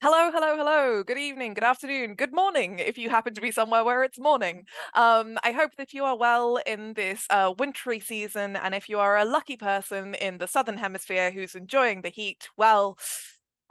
Hello, hello, hello. Good evening, good afternoon, good morning if you happen to be somewhere where it's morning. I hope that you are well in this wintry season, and if you are a lucky person in the southern hemisphere who's enjoying the heat, well,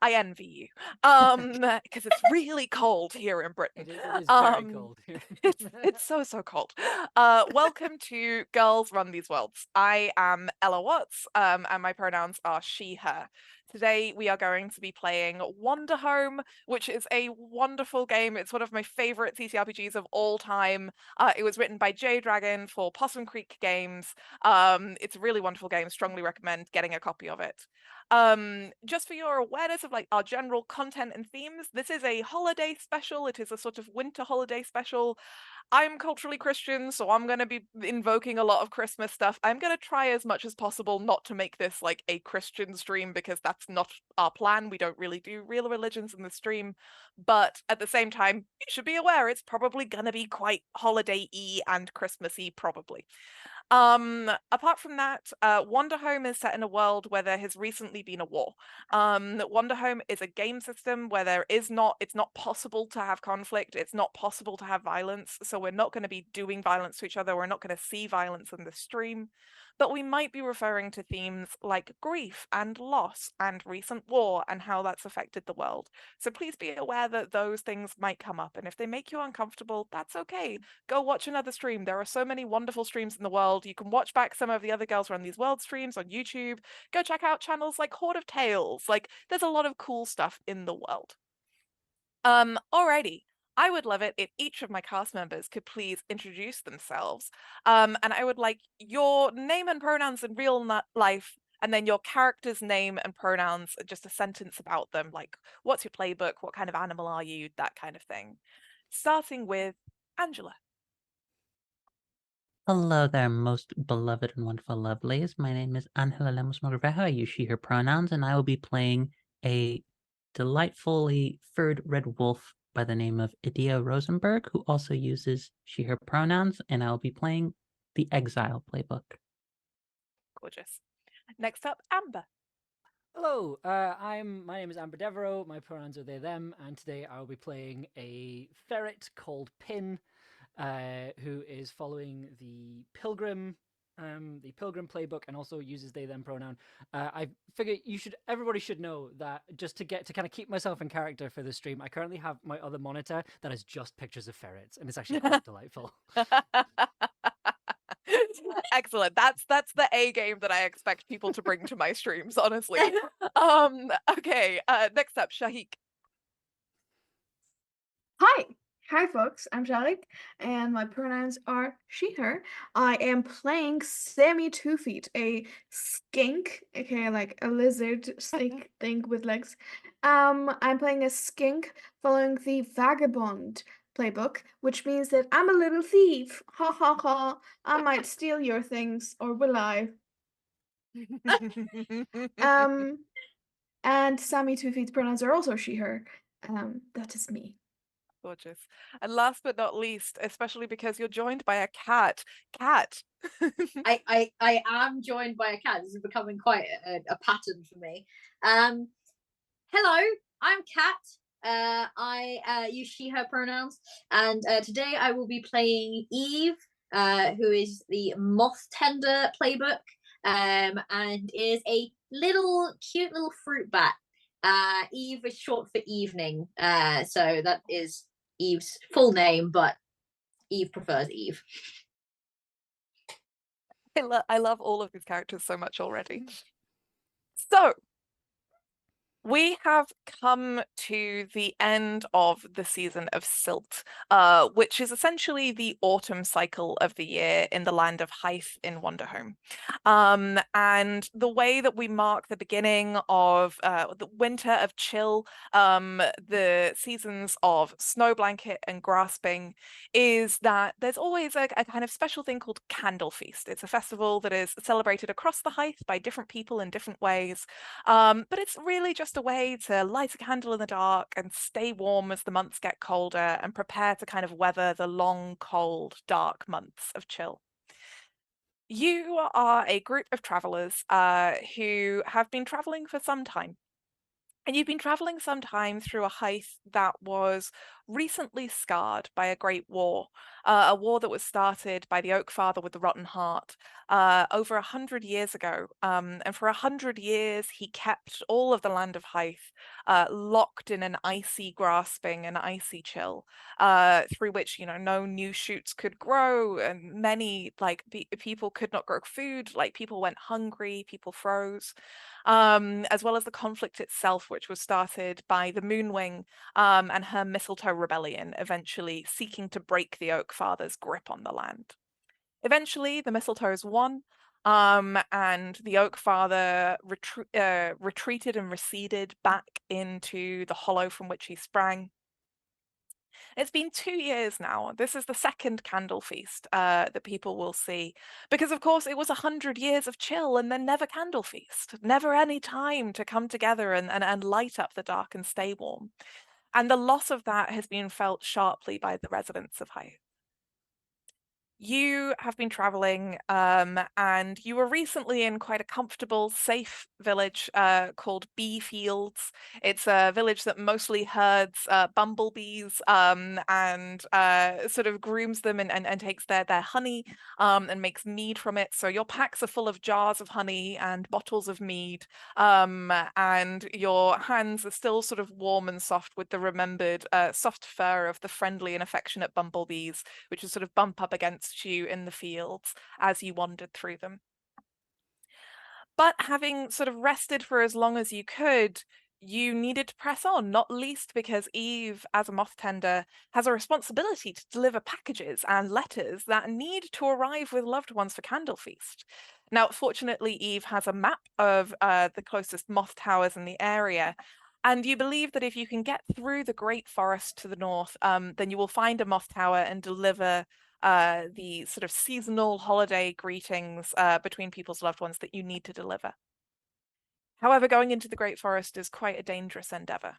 I envy you. Because it's really cold here in Britain. It is very Um, cold here. it's so cold. Welcome to Girls Run These Worlds. I am Ella Watts, and my pronouns are she, her. Today we are going to be playing Wanderhome, which is a wonderful game. It's one of my favorite TTRPGs of all time. It was written by J Dragon for Possum Creek Games. It's a really wonderful game. Strongly recommend getting a copy of it. Just for your awareness of like our general content and themes, this is a holiday special. It is a sort of winter holiday special. I'm culturally Christian, so I'm going to be invoking a lot of Christmas stuff. I'm going to try as much as possible not to make this like a Christian stream because that's not our plan. We don't really do real religions in the stream. But at the same time, you should be aware it's probably going to be quite holiday-y and Christmassy, probably. Apart from that, Wanderhome is set in a world where there has recently been a war. Wanderhome is a game system where it's not possible to have conflict, it's not possible to have violence, so we're not going to be doing violence to each other, we're not going to see violence in the stream, but we might be referring to themes like grief and loss and recent war and how that's affected the world. So please be aware that those things might come up, and if they make you uncomfortable, that's okay. Go watch another stream. There are so many wonderful streams in the world. You can watch back some of the other Girls Run These World streams on YouTube. Go check out channels like Horde of Tales. Like, there's a lot of cool stuff in the world. Alrighty. I would love it if each of my cast members could please introduce themselves. And I would like your name and pronouns in real life, and then your character's name and pronouns, just a sentence about them, like what's your playbook, what kind of animal are you, that kind of thing. Starting with Angela. Hello there, most beloved and wonderful lovelies. My name is Angela Lemos Mogrovejo. I use she, her pronouns, and I will be playing a delightfully furred red wolf by the name of Idia Rosenberg, who also uses she, her pronouns, and I will be playing the Exile playbook. Gorgeous. Next up, Amber. Hello, my name is Amber Devereaux. My pronouns are they them, and today I will be playing a ferret called Pin, who is following the pilgrim playbook, and also uses they them pronoun. I figure everybody should know that just to kind of keep myself in character for this stream, I currently have my other monitor that is just pictures of ferrets, and it's actually quite delightful. Excellent. That's the A game that I expect people to bring to my streams, honestly. Okay, next up, Shahik. Hi. Hi, folks. I'm Shalik, and my pronouns are she, her. I am playing Sammy Two Feet, a skink, aka like a lizard snake thing with legs. I'm playing a skink following the Vagabond playbook, which means that I'm a little thief. Ha ha ha. I might steal your things, or will I? Um, and Sammy Two Feet's pronouns are also she, her. That is me. Gorgeous. And last but not least, especially because you're joined by a cat. Cat. I am joined by a cat. This is becoming quite a pattern for me. Hello, I'm Kat. I use she, her pronouns, and today I will be playing Eve, who is the Moth Tender playbook, and is a cute little fruit bat. Eve is short for evening, so that is Eve's full name, but Eve prefers Eve. I love all of these characters so much already. So, we have come to the end of the season of Silt, which is essentially the autumn cycle of the year in the land of Hythe in Wanderhome. And the way that we mark the beginning of the winter of Chill, the seasons of Snow Blanket and Grasping, is that there's always a kind of special thing called Candle Feast. It's a festival that is celebrated across the Hythe by different people in different ways. But it's really just a way to light a candle in the dark and stay warm as the months get colder and prepare to kind of weather the long, cold, dark months of Chill. You are a group of travelers who have been traveling for some time. And you've been traveling some time through a height that was recently scarred by a great war, a war that was started by the Oak Father with the Rotten Heart over 100 years ago. And for 100 years, he kept all of the land of Hythe locked in an icy grasping, an icy chill, through which, no new shoots could grow, and many people could not grow food. Like, people went hungry, people froze. As well as the conflict itself, which was started by the Moonwing and her Mistletoe Rebellion, eventually seeking to break the Oak Father's grip on the land. Eventually, the Mistletoes won, and the Oak Father retreated and receded back into the hollow from which he sprang. It's been 2 years now. This is the second candle feast that people will see. Because, of course, it was 100 years of chill and then never candle feast. Never any time to come together and light up the dark and stay warm. And the loss of that has been felt sharply by the residents of Hythe. You have been traveling, and you were recently in quite a comfortable, safe village called Bee Fields. It's a village that mostly herds bumblebees and sort of grooms them and takes their honey and makes mead from it. So your packs are full of jars of honey and bottles of mead, and your hands are still sort of warm and soft with the remembered soft fur of the friendly and affectionate bumblebees, which would sort of bump up against you in the fields as you wandered through them. But having sort of rested for as long as you could, you needed to press on, not least because Eve, as a moth tender, has a responsibility to deliver packages and letters that need to arrive with loved ones for Candle Feast. Now, fortunately, Eve has a map of the closest moth towers in the area, and you believe that if you can get through the Great Forest to the north, then you will find a moth tower and deliver the sort of seasonal holiday greetings between people's loved ones that you need to deliver. However, going into the Great Forest is quite a dangerous endeavor.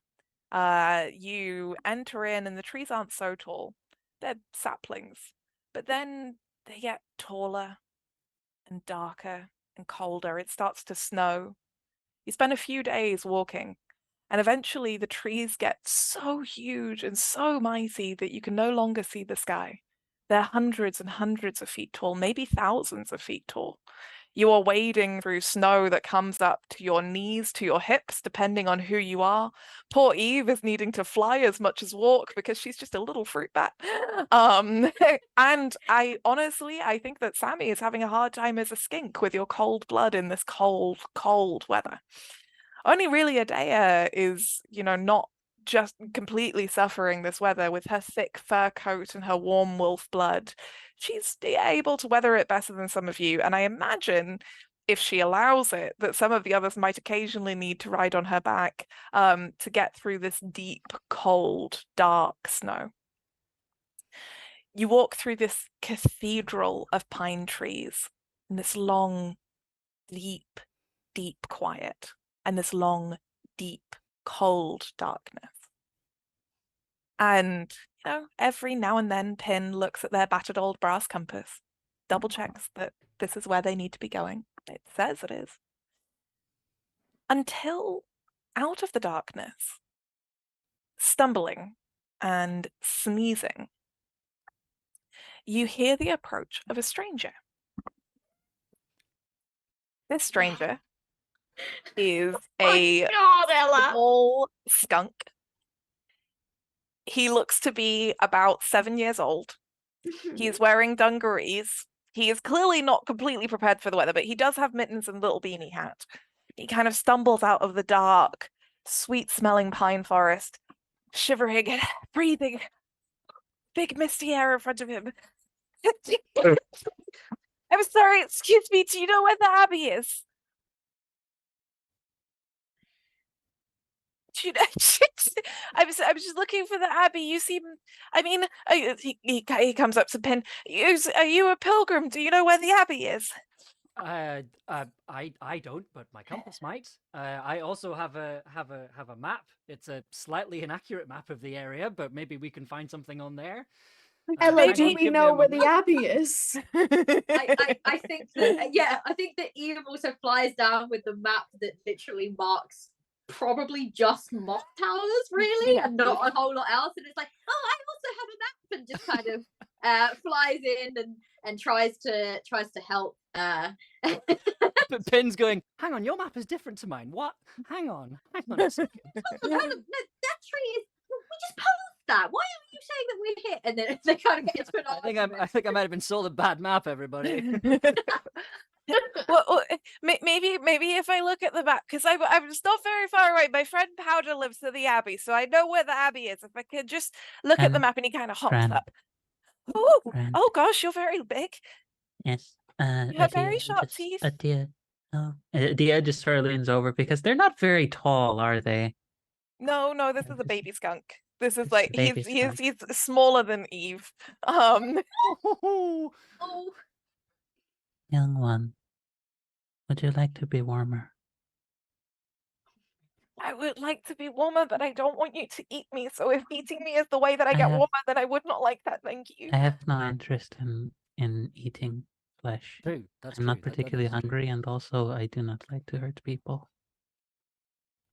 You enter in and the trees aren't so tall. They're saplings. But then they get taller and darker and colder. It starts to snow. You spend a few days walking, and eventually the trees get so huge and so mighty that you can no longer see the sky. They're hundreds and hundreds of feet tall, maybe thousands of feet tall. You are wading through snow that comes up to your knees, to your hips, depending on who you are. Poor Eve is needing to fly as much as walk because she's just a little fruit bat. And I think that Sammy is having a hard time as a skink with your cold blood in this cold, cold weather. Only really Adea is, not just completely suffering this weather with her thick fur coat and her warm wolf blood. She's able to weather it better than some of you, and I imagine, if she allows it, that some of the others might occasionally need to ride on her back to get through this deep, cold, dark snow. You walk through this cathedral of pine trees in this long, deep, deep quiet, and this long, deep, cold darkness. And, every now and then Pin looks at their battered old brass compass, double checks that this is where they need to be going. It says it is. Until out of the darkness, stumbling and sneezing, you hear the approach of a stranger. This stranger is a God, Ella. small skunk. He looks to be about 7 years old. He is wearing dungarees. He is clearly not completely prepared for the weather, but he does have mittens and a little beanie hat. He kind of stumbles out of the dark, sweet-smelling pine forest, shivering and breathing big misty air in front of him. I'm sorry, excuse me, do you know where the abbey is? I was just looking for the abbey. You seem, he comes up to Pin. Are you a pilgrim? Do you know where the abbey is? I don't, but my compass might. I also have a map. It's a slightly inaccurate map of the area, but maybe we can find something on there. Ella, hang do on, we give me know a where the moment. abbey is? I think that I think that Eve also flies down with the map that literally marks probably just moth powders, really, and not a whole lot else. And it's like, oh, I also have a map, and just kind of flies in and tries to help. But Pin's going, hang on, your map is different to mine. What? Hang on a second. No, that tree is. We just posed that. Why are you saying that we're here? And then they kind of get into an argument. I think I might have been sold a bad map, everybody. Well, maybe if I look at the map, because I'm just not very far away. My friend Powder lives to the Abbey, so I know where the Abbey is. If I could just look at the map, and he kind of hops Friend. up. Oh, Friend. oh gosh, you're very big. Yes. You have very sharp just, teeth. Adia. Oh, Adia just sort of leans over because they're not very tall, are they? No, this is a baby skunk. This is It's like a baby skunk. he's smaller than Eve. Oh, Young one, would you like to be warmer? I would like to be warmer, but I don't want you to eat me. So if eating me is the way that I I get have- warmer, then I would not like that. Thank you. I have no interest in eating flesh. True, that's I'm not true. That particularly is true. hungry, and also I do not like to hurt people.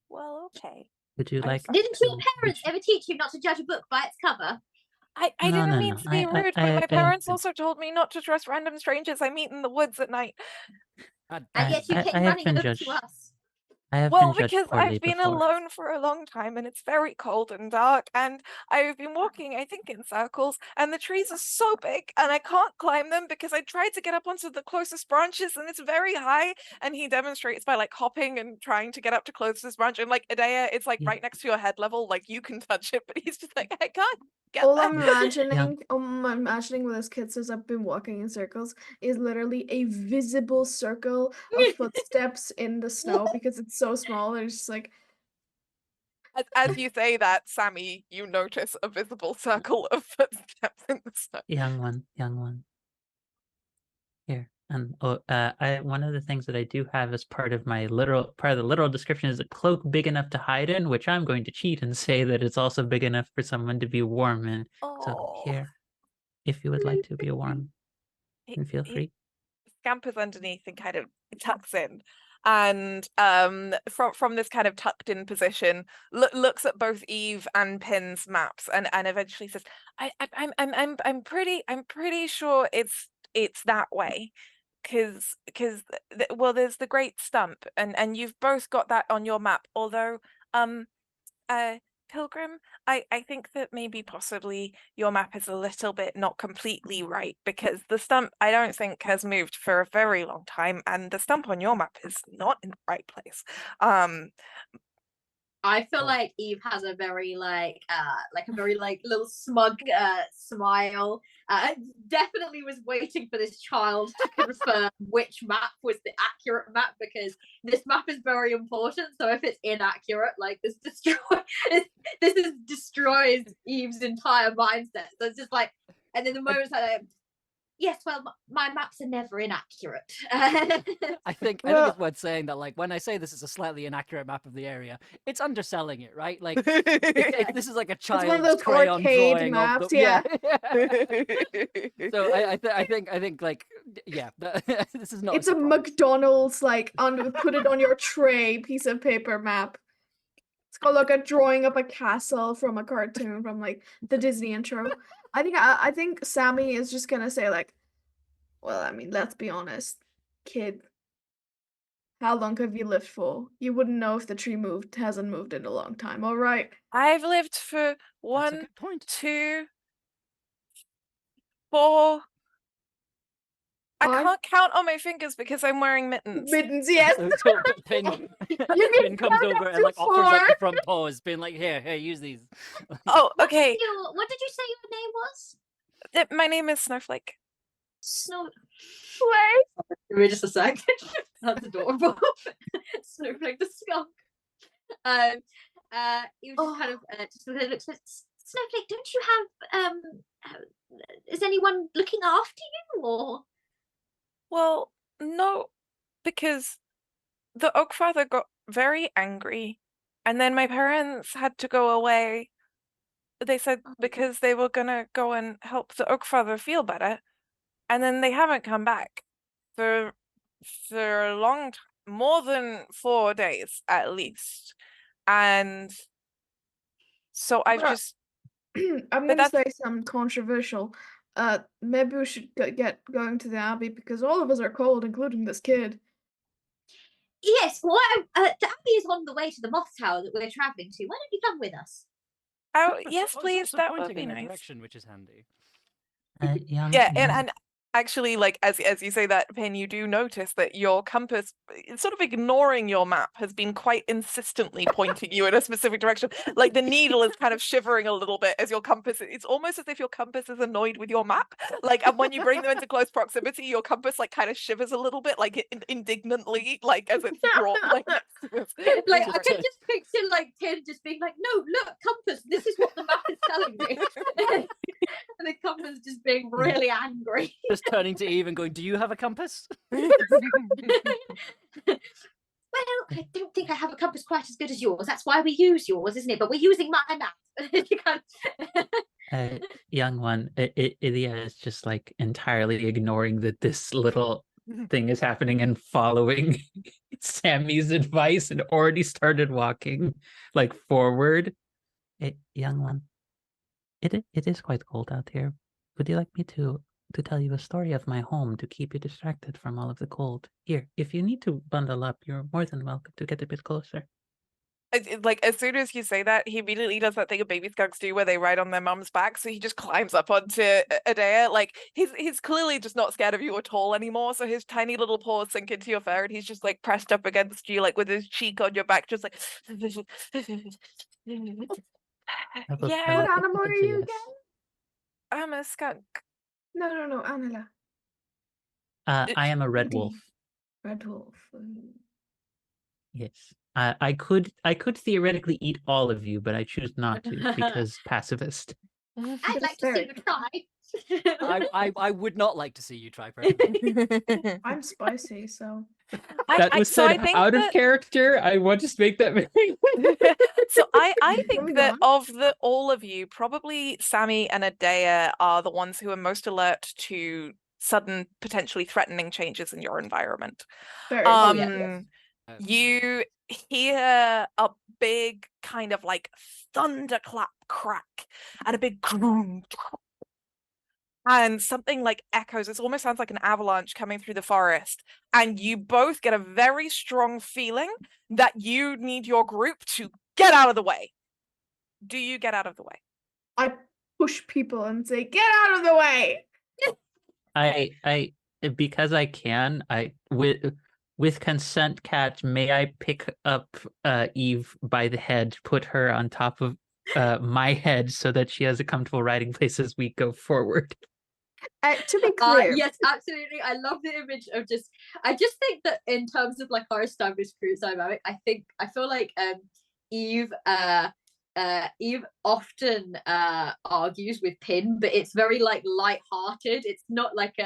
Well, okay. Would you I'm like? sorry. didn't your to- parents ever teach you not to judge a book by its cover? I No, didn't no, mean no. to be rude, but my parents also told me not to trust random strangers I meet in the woods at night. God And damn yet you I came have running been over judged. to us. I have Well, been judged because poorly I've been before. alone for a long time and it's very cold and dark, and I've been walking, I think, in circles, and the trees are so big and I can't climb them because I tried to get up onto the closest branches and it's very high. And he demonstrates by like hopping and trying to get up to closest branch. And like Adea, it's like Yeah. right next to your head level, like you can touch it, but he's just like, I can't get All there. I'm imagining with this kid says I've been walking in circles is literally a visible circle of footsteps in the snow because it's so small. There's just like As you say that, Sammy, you notice a visible circle of footsteps in the snow. Young one. Here. And one of the things that I do have as part of the literal description is a cloak big enough to hide in, which I'm going to cheat and say that it's also big enough for someone to be warm in. So Oh, here, if you would like to be warm, he, then feel he free. scampers underneath and kind of tucks in, and from this kind of tucked in position, looks at both Eve and Pin's maps, and eventually says, I'm pretty sure it's that way. Because well, there's the Great Stump, and you've both got that on your map. Although, Pilgrim, I think that maybe possibly your map is a little bit not completely right, because the stump I don't think has moved for a very long time, and the stump on your map is not in the right place. I feel like Eve has a very like a very like little smug smile. Definitely was waiting for this child to confirm which map was the accurate map, because this map is very important. So if it's inaccurate, like this destroys Eve's entire mindset. So it's just like, and then the moments like, yes, well, my maps are never inaccurate. I think it's worth saying that, like, when I say this is a slightly inaccurate map of the area, it's underselling it, right? Like, this is like a one of child's those crayon arcade drawing maps, of the yeah. So I think like, yeah, this is not. It's a McDonald's like put it on your tray piece of paper map. It's got like a drawing of a castle from a cartoon from like the Disney intro. I think Sammy is just gonna say like, well, I mean, let's be honest, kid. How long have you lived for? You wouldn't know if the tree hasn't moved in a long time, all right? I've lived for That's a 1, good point. 2, 4. I Five? can't count on my fingers because I'm wearing mittens. Mittens, yes. So Pin can comes count over up and to like offers up 4. the front paws, being like, here, use these. Oh, okay. What did you say your name was? My name is Snowflake. Snowflake. Wait. Wait just a sec. That's adorable. Snowflake the skunk. You just kind of just looks at Snowflake. Don't you have is anyone looking after you, or? Well, no, because the Oakfather got very angry, and then my parents had to go away. They said because they were gonna go and help the Oakfather feel better, and then they haven't come back for a long time, more than 4 days at least. And so I've But just, I'm but gonna that's say something controversial. Maybe we should get going to the abbey because all of us are cold, including this kid. Yes, well, the abbey is on the way to the moth tower that we're traveling to. Why don't you come with us? oh It's yes, also please, that would pointing be in a nice. direction, which is handy. Young, And actually, like as you say that, Pin, you do notice that your compass, sort of ignoring your map, has been quite insistently pointing you in a specific direction. Like the needle is kind of shivering a little bit as your compass. It's almost as if your compass is annoyed with your map. Like, and when you bring them into close proximity, your compass like kind of shivers a little bit, like indignantly, like as it's brought like next to this. Like Just I could just picture like Pin just being like, "No, look, compass. This is what the map is telling me," and the compass just being really angry. Just turning to Eve and going, "Do you have a compass?" Well, I don't think I have a compass quite as good as yours. That's why we use yours, isn't it? But we're using my map. You can't- young one, Ilya is just like entirely ignoring that this little thing is happening and following Sammy's advice and already started walking like forward. Young one, it is quite cold out here. Would you like me to tell you a story of my home to keep you distracted from all of the cold? Here, if you need to bundle up, you're more than welcome to get a bit closer. Like as soon as you say that, he immediately does that thing baby skunks do where they ride on their mum's back. So he just climbs up onto Adea. Like he's clearly just not scared of you at all anymore. So his tiny little paws sink into your fur, and he's just like pressed up against you, like with his cheek on your back, just like. Have Yeah, What a animal bit are of you yes. again? I'm a skunk. No, Angela. I am a red wolf. Red wolf. Yes. I could theoretically eat all of you, but I choose not to because pacifist. I'd like to see Very you try. I would not like to see you try, personally. I'm spicy, so That was so I said think out of that character. I want to make that very so I think Moving that on. of the all of you, probably Sammy and Adea are the ones who are most alert to sudden, potentially threatening changes in your environment. very Oh, good. yeah. You hear a big kind of like thunderclap crack and a big groom, and something like echoes. It almost sounds like an avalanche coming through the forest, and you both get a very strong feeling that you need your group to get out of the way. Do you get out of the way? I push people and say, "Get out of the way!" I because I can, I with consent, Cat, may I pick up Eve by the head, put her on top of my head so that she has a comfortable riding place as we go forward. To be clear, Yes, absolutely. I love the image of just. I just think that in terms of like our established group dynamic, I feel like Eve Eve often argues with Pin, but it's very like light-hearted. It's not like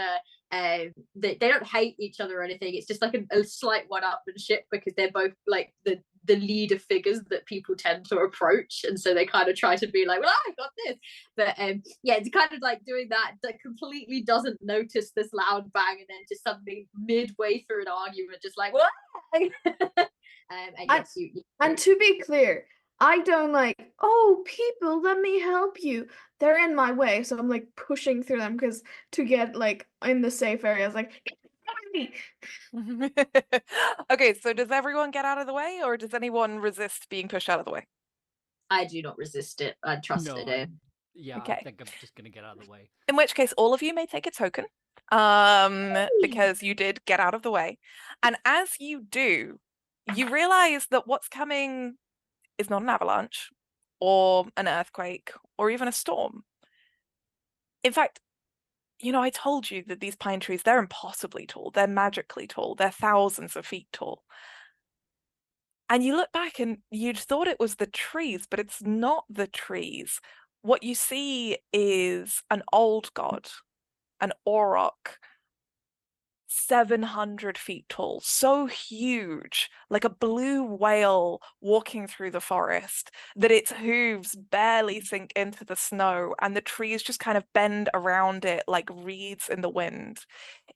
they don't hate each other or anything. It's just like a slight one-upmanship because they're both like the leader figures that people tend to approach, and so they kind of try to be like, well, I got this, but yeah, it's kind of like doing that completely doesn't notice this loud bang, and then just suddenly midway through an argument just like what. And yes, and to be clear, I don't like, oh, people, let me help you. They're in my way, so I'm like pushing through them because to get like in the safe areas, like. Okay, so does everyone get out of the way, or does anyone resist being pushed out of the way? I do not resist it. I trust No, it. yeah, Okay. I think I'm just gonna get out of the way. In which case, all of you may take a token, because you did get out of the way. And as you do, you realize that what's coming is not an avalanche, or an earthquake, or even a storm. In fact, I told you that these pine trees, they're impossibly tall. They're magically tall. They're thousands of feet tall. And you look back and you'd thought it was the trees, but it's not the trees. What you see is an old god, an auroch, 700 feet tall, so huge, like a blue whale walking through the forest, that its hooves barely sink into the snow, and the trees just kind of bend around it like reeds in the wind.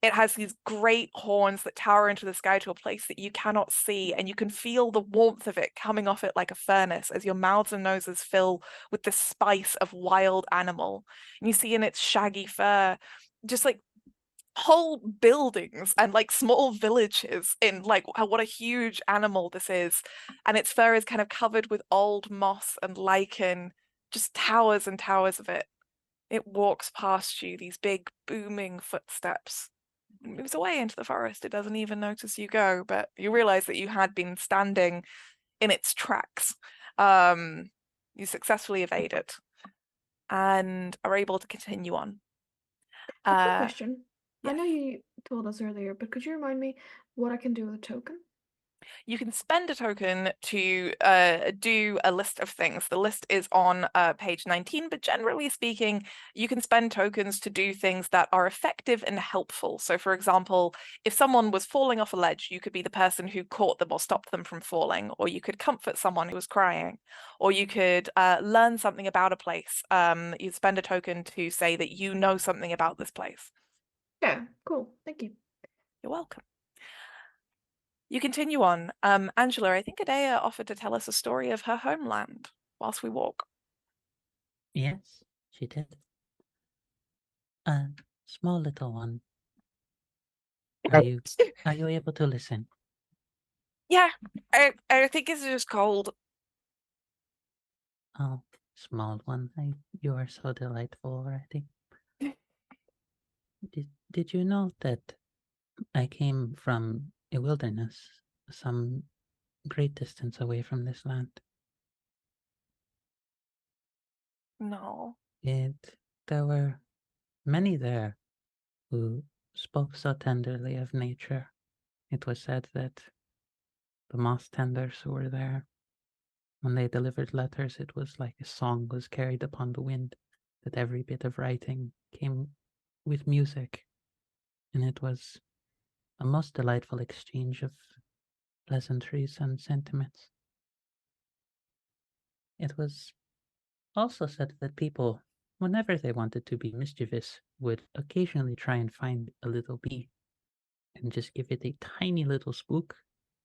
It has these great horns that tower into the sky to a place that you cannot see, and you can feel the warmth of it coming off it like a furnace as your mouths and noses fill with the spice of wild animal. And you see in its shaggy fur just like whole buildings and like small villages in like what a huge animal this is. And its fur is kind of covered with old moss and lichen, just towers and towers of it. It walks past you, these big booming footsteps. It moves away into the forest. It doesn't even notice you go, but you realize that you had been standing in its tracks. You successfully evade it and are able to continue on. Quick question. I yes. know you told us earlier, but could you remind me what I can do with a token? You can spend a token to do a list of things. The list is on page 19, but generally speaking, you can spend tokens to do things that are effective and helpful. So for example, if someone was falling off a ledge, you could be the person who caught them or stopped them from falling, or you could comfort someone who was crying, or you could learn something about a place. You spend a token to say that you know something about this place. Yeah, cool. Thank you. You're welcome. You continue on. Angela, I think Adea offered to tell us a story of her homeland whilst we walk. Yes, she did. A small little one. Are you able to listen? Yeah, I think it's just cold. Oh, small one. You are so delightful already. Did you know that I came from a wilderness, some great distance away from this land? No. There were many there who spoke so tenderly of nature. It was said that the moss tenders who were there, when they delivered letters, it was like a song was carried upon the wind, that every bit of writing came with music, and it was a most delightful exchange of pleasantries and sentiments. It was also said that people, whenever they wanted to be mischievous, would occasionally try and find a little bee and just give it a tiny little spook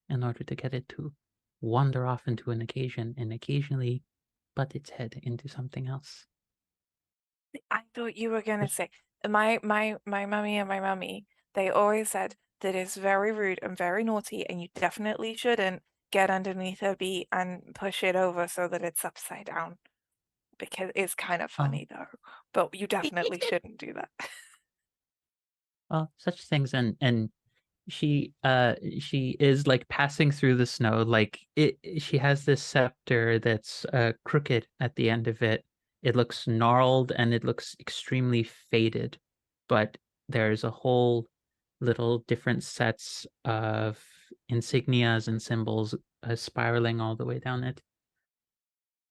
in order to get it to wander off into an occasion and occasionally butt its head into something else. I thought you were gonna Just- say my mummy and my mummy, they always said that it's very rude and very naughty, and you definitely shouldn't get underneath a bee and push it over so that it's upside down. Because it's kind of Oh, funny though. But you definitely shouldn't do that. well, such things, and she is like passing through the snow, like she has this scepter that's crooked at the end of it. It looks gnarled and it looks extremely faded, but there's a whole little different sets of insignias and symbols spiraling all the way down it.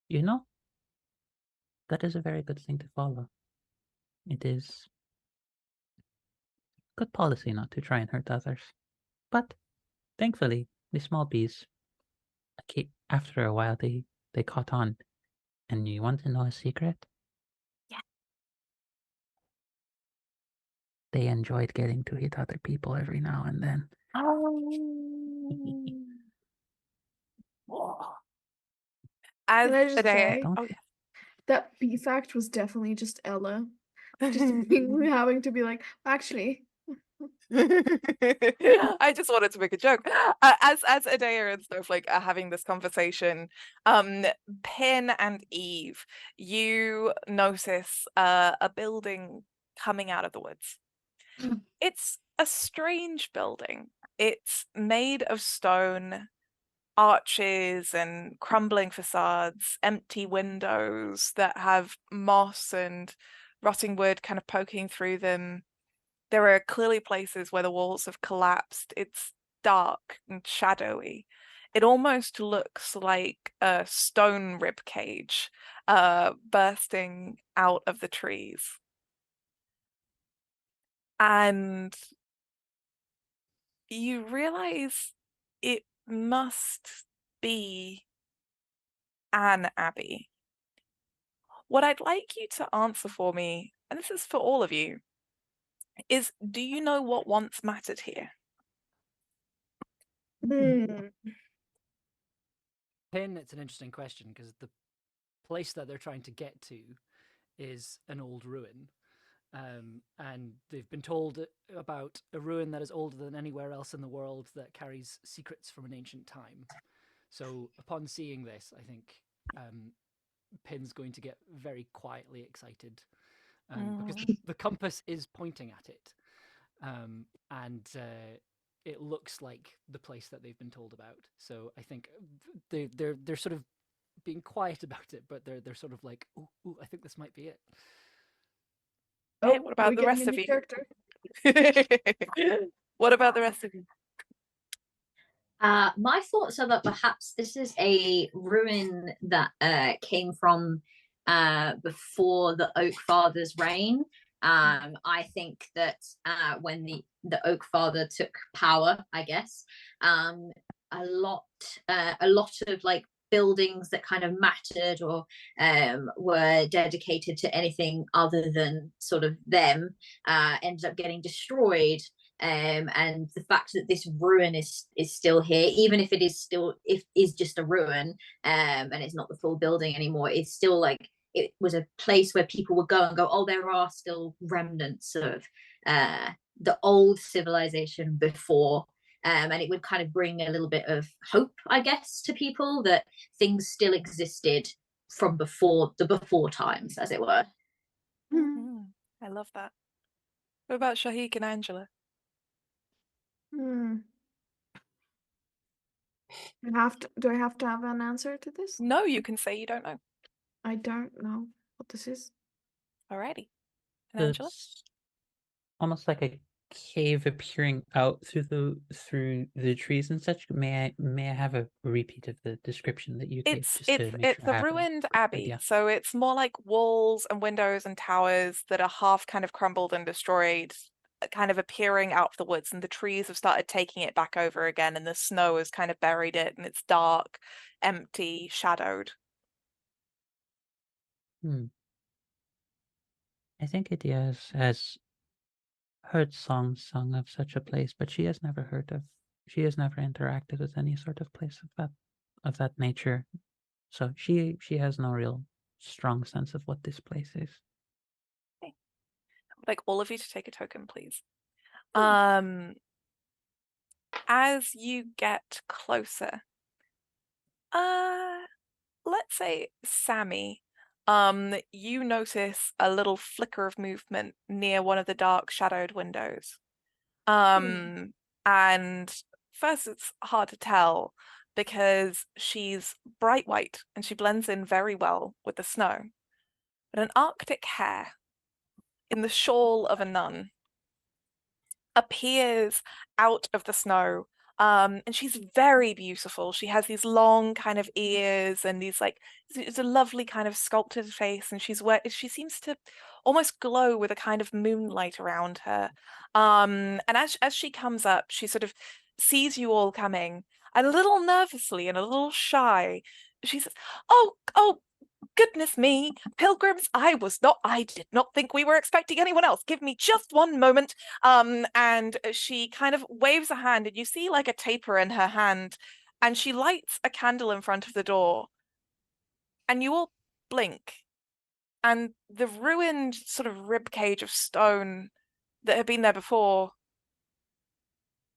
You know, that is a very good thing to follow. It is good policy not to try and hurt others. But thankfully, the small bees, after a while, they caught on. And you want to know a secret? Yeah. They enjoyed getting to hit other people every now and then. Oh. As Can I just Adea, say Don't oh that B fact was definitely just Ella, just yeah. having to be like, actually, I just wanted to make a joke. As Adea and Snowflake are having this conversation, Pin and Eve, you notice a building coming out of the woods. It's a strange building. It's made of stone, arches and crumbling facades, empty windows that have moss and rotting wood kind of poking through them. There are clearly places where the walls have collapsed. It's dark and shadowy. It almost looks like a stone rib cage bursting out of the trees. And you realize it must be an abbey. What I'd like you to answer for me, and this is for all of you, is, do you know what once mattered here? Hmm. Pin, it's an interesting question because the place that they're trying to get to is an old ruin. And they've been told about a ruin that is older than anywhere else in the world that carries secrets from an ancient time. So upon seeing this, I think Pin's going to get very quietly excited because the compass is pointing at it, and it looks like the place that they've been told about. So I think they're sort of being quiet about it, but they're sort of like, ooh, I think this might be it. Hey, Oh, what about we the getting rest a of new you? character. What about the rest of you? My thoughts are that perhaps this is a ruin that came from before the Oak Father's reign. I think that when the Oak Father took power, I guess, a lot of like buildings that kind of mattered or were dedicated to anything other than sort of them ended up getting destroyed. And the fact that this ruin is still here, even if it is still is just a ruin, and it's not the full building anymore, it's still like it was a place where people would go and go, oh, there are still remnants of the old civilization before. And it would kind of bring a little bit of hope, I guess, to people that things still existed from before times, as it were. I love that. What about Shahik and Angela? Hmm. Do I have to have an answer to this? No, you can say you don't know. I don't know what this is. Alrighty. And Angela? It's almost like a cave appearing out through the trees and such. May I have a repeat of the description that you gave, just to make It's sure I a have ruined an abbey, idea? so it's more like walls and windows and towers that are half kind of crumbled and destroyed, kind of appearing out of the woods, and the trees have started taking it back over again, and the snow has kind of buried it, and it's dark, empty, shadowed. I think Idia has heard songs sung of such a place, but she has never interacted with any sort of place of that nature. So she has no real strong sense of what this place is. Okay. I'd like all of you to take a token, please. As you get closer, let's say Sammy, you notice a little flicker of movement near one of the dark shadowed windows. And first it's hard to tell because she's bright white and she blends in very well with the snow. But an Arctic hare in the shawl of a nun appears out of the snow. And she's very beautiful. She has these long kind of ears and these like, it's a lovely kind of sculpted face, and she seems to almost glow with a kind of moonlight around her. And as she comes up, she sort of sees you all coming, and a little nervously and a little shy, she says, "Oh, goodness me, pilgrims, I did not think we were expecting anyone else. Give me just one moment." And she kind of waves a hand, and you see like a taper in her hand, and she lights a candle in front of the door, and you all blink, and the ruined sort of rib cage of stone that had been there before,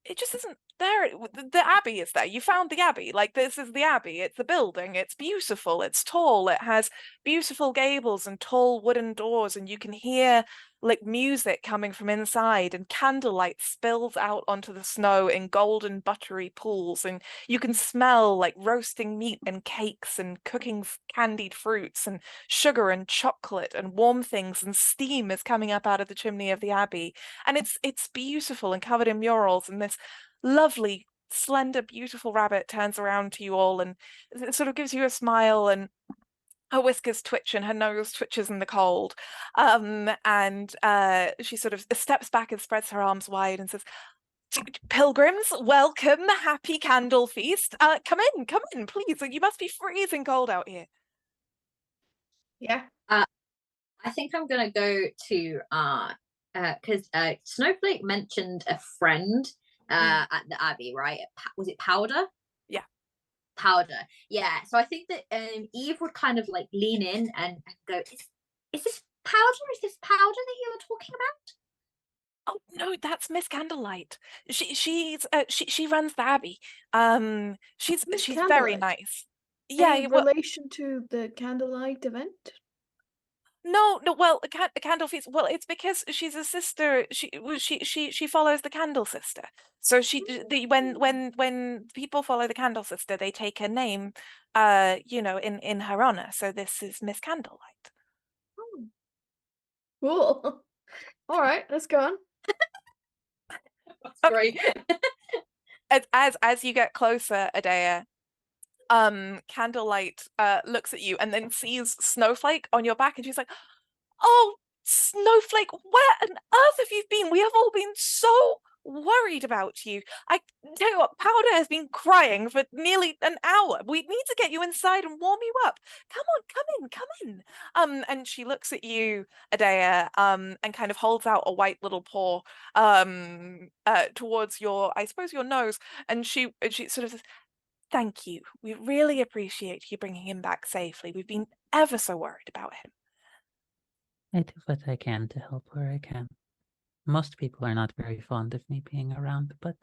it just isn't there. The abbey is there. You found the abbey. Like, this is the abbey. It's a building. It's beautiful. It's tall. It has beautiful gables and tall wooden doors, and you can hear like music coming from inside, and candlelight spills out onto the snow in golden buttery pools, and you can smell like roasting meat and cakes and cooking candied fruits and sugar and chocolate and warm things, and steam is coming up out of the chimney of the abbey, and it's beautiful and covered in murals. And this lovely, slender, beautiful rabbit turns around to you all and it sort of gives you a smile, and her whiskers twitch and her nose twitches in the cold. And she sort of steps back and spreads her arms wide and says, "Pilgrims, welcome, happy candle feast. Come in, please. You must be freezing cold out here." Yeah. I think I'm gonna go to because Snowflake mentioned a friend at the Abbey, right? Was it Powder? Yeah. Powder. Yeah. So I think that Eve would kind of like lean in and go, is this Powder? Is this Powder that you were talking about? Oh no, that's Miss Candlelight. She runs the Abbey. She's Miss she's very Candlelight. nice. Any Yeah, well, relation to the candlelight event? no, well, a candle feast. Well, it's because she's a sister. She follows the Candle Sister. So when people follow the Candle Sister, they take her name, in her honor. So this is Miss Candlelight. Oh, cool. All right, let's go on. That's Okay. great. As you get closer, Adea, Candlelight looks at you and then sees Snowflake on your back, and she's like, "Oh, Snowflake, where on earth have you been? We have all been so worried about you. I tell you what, Powder has been crying for nearly an hour. We need to get you inside and warm you up. Come on, come in." And she looks at you, Adea, and kind of holds out a white little paw, towards I suppose your nose, and she sort of says, "Thank you. We really appreciate you bringing him back safely. We've been ever so worried about him." I do what I can to help where I can. Most people are not very fond of me being around, but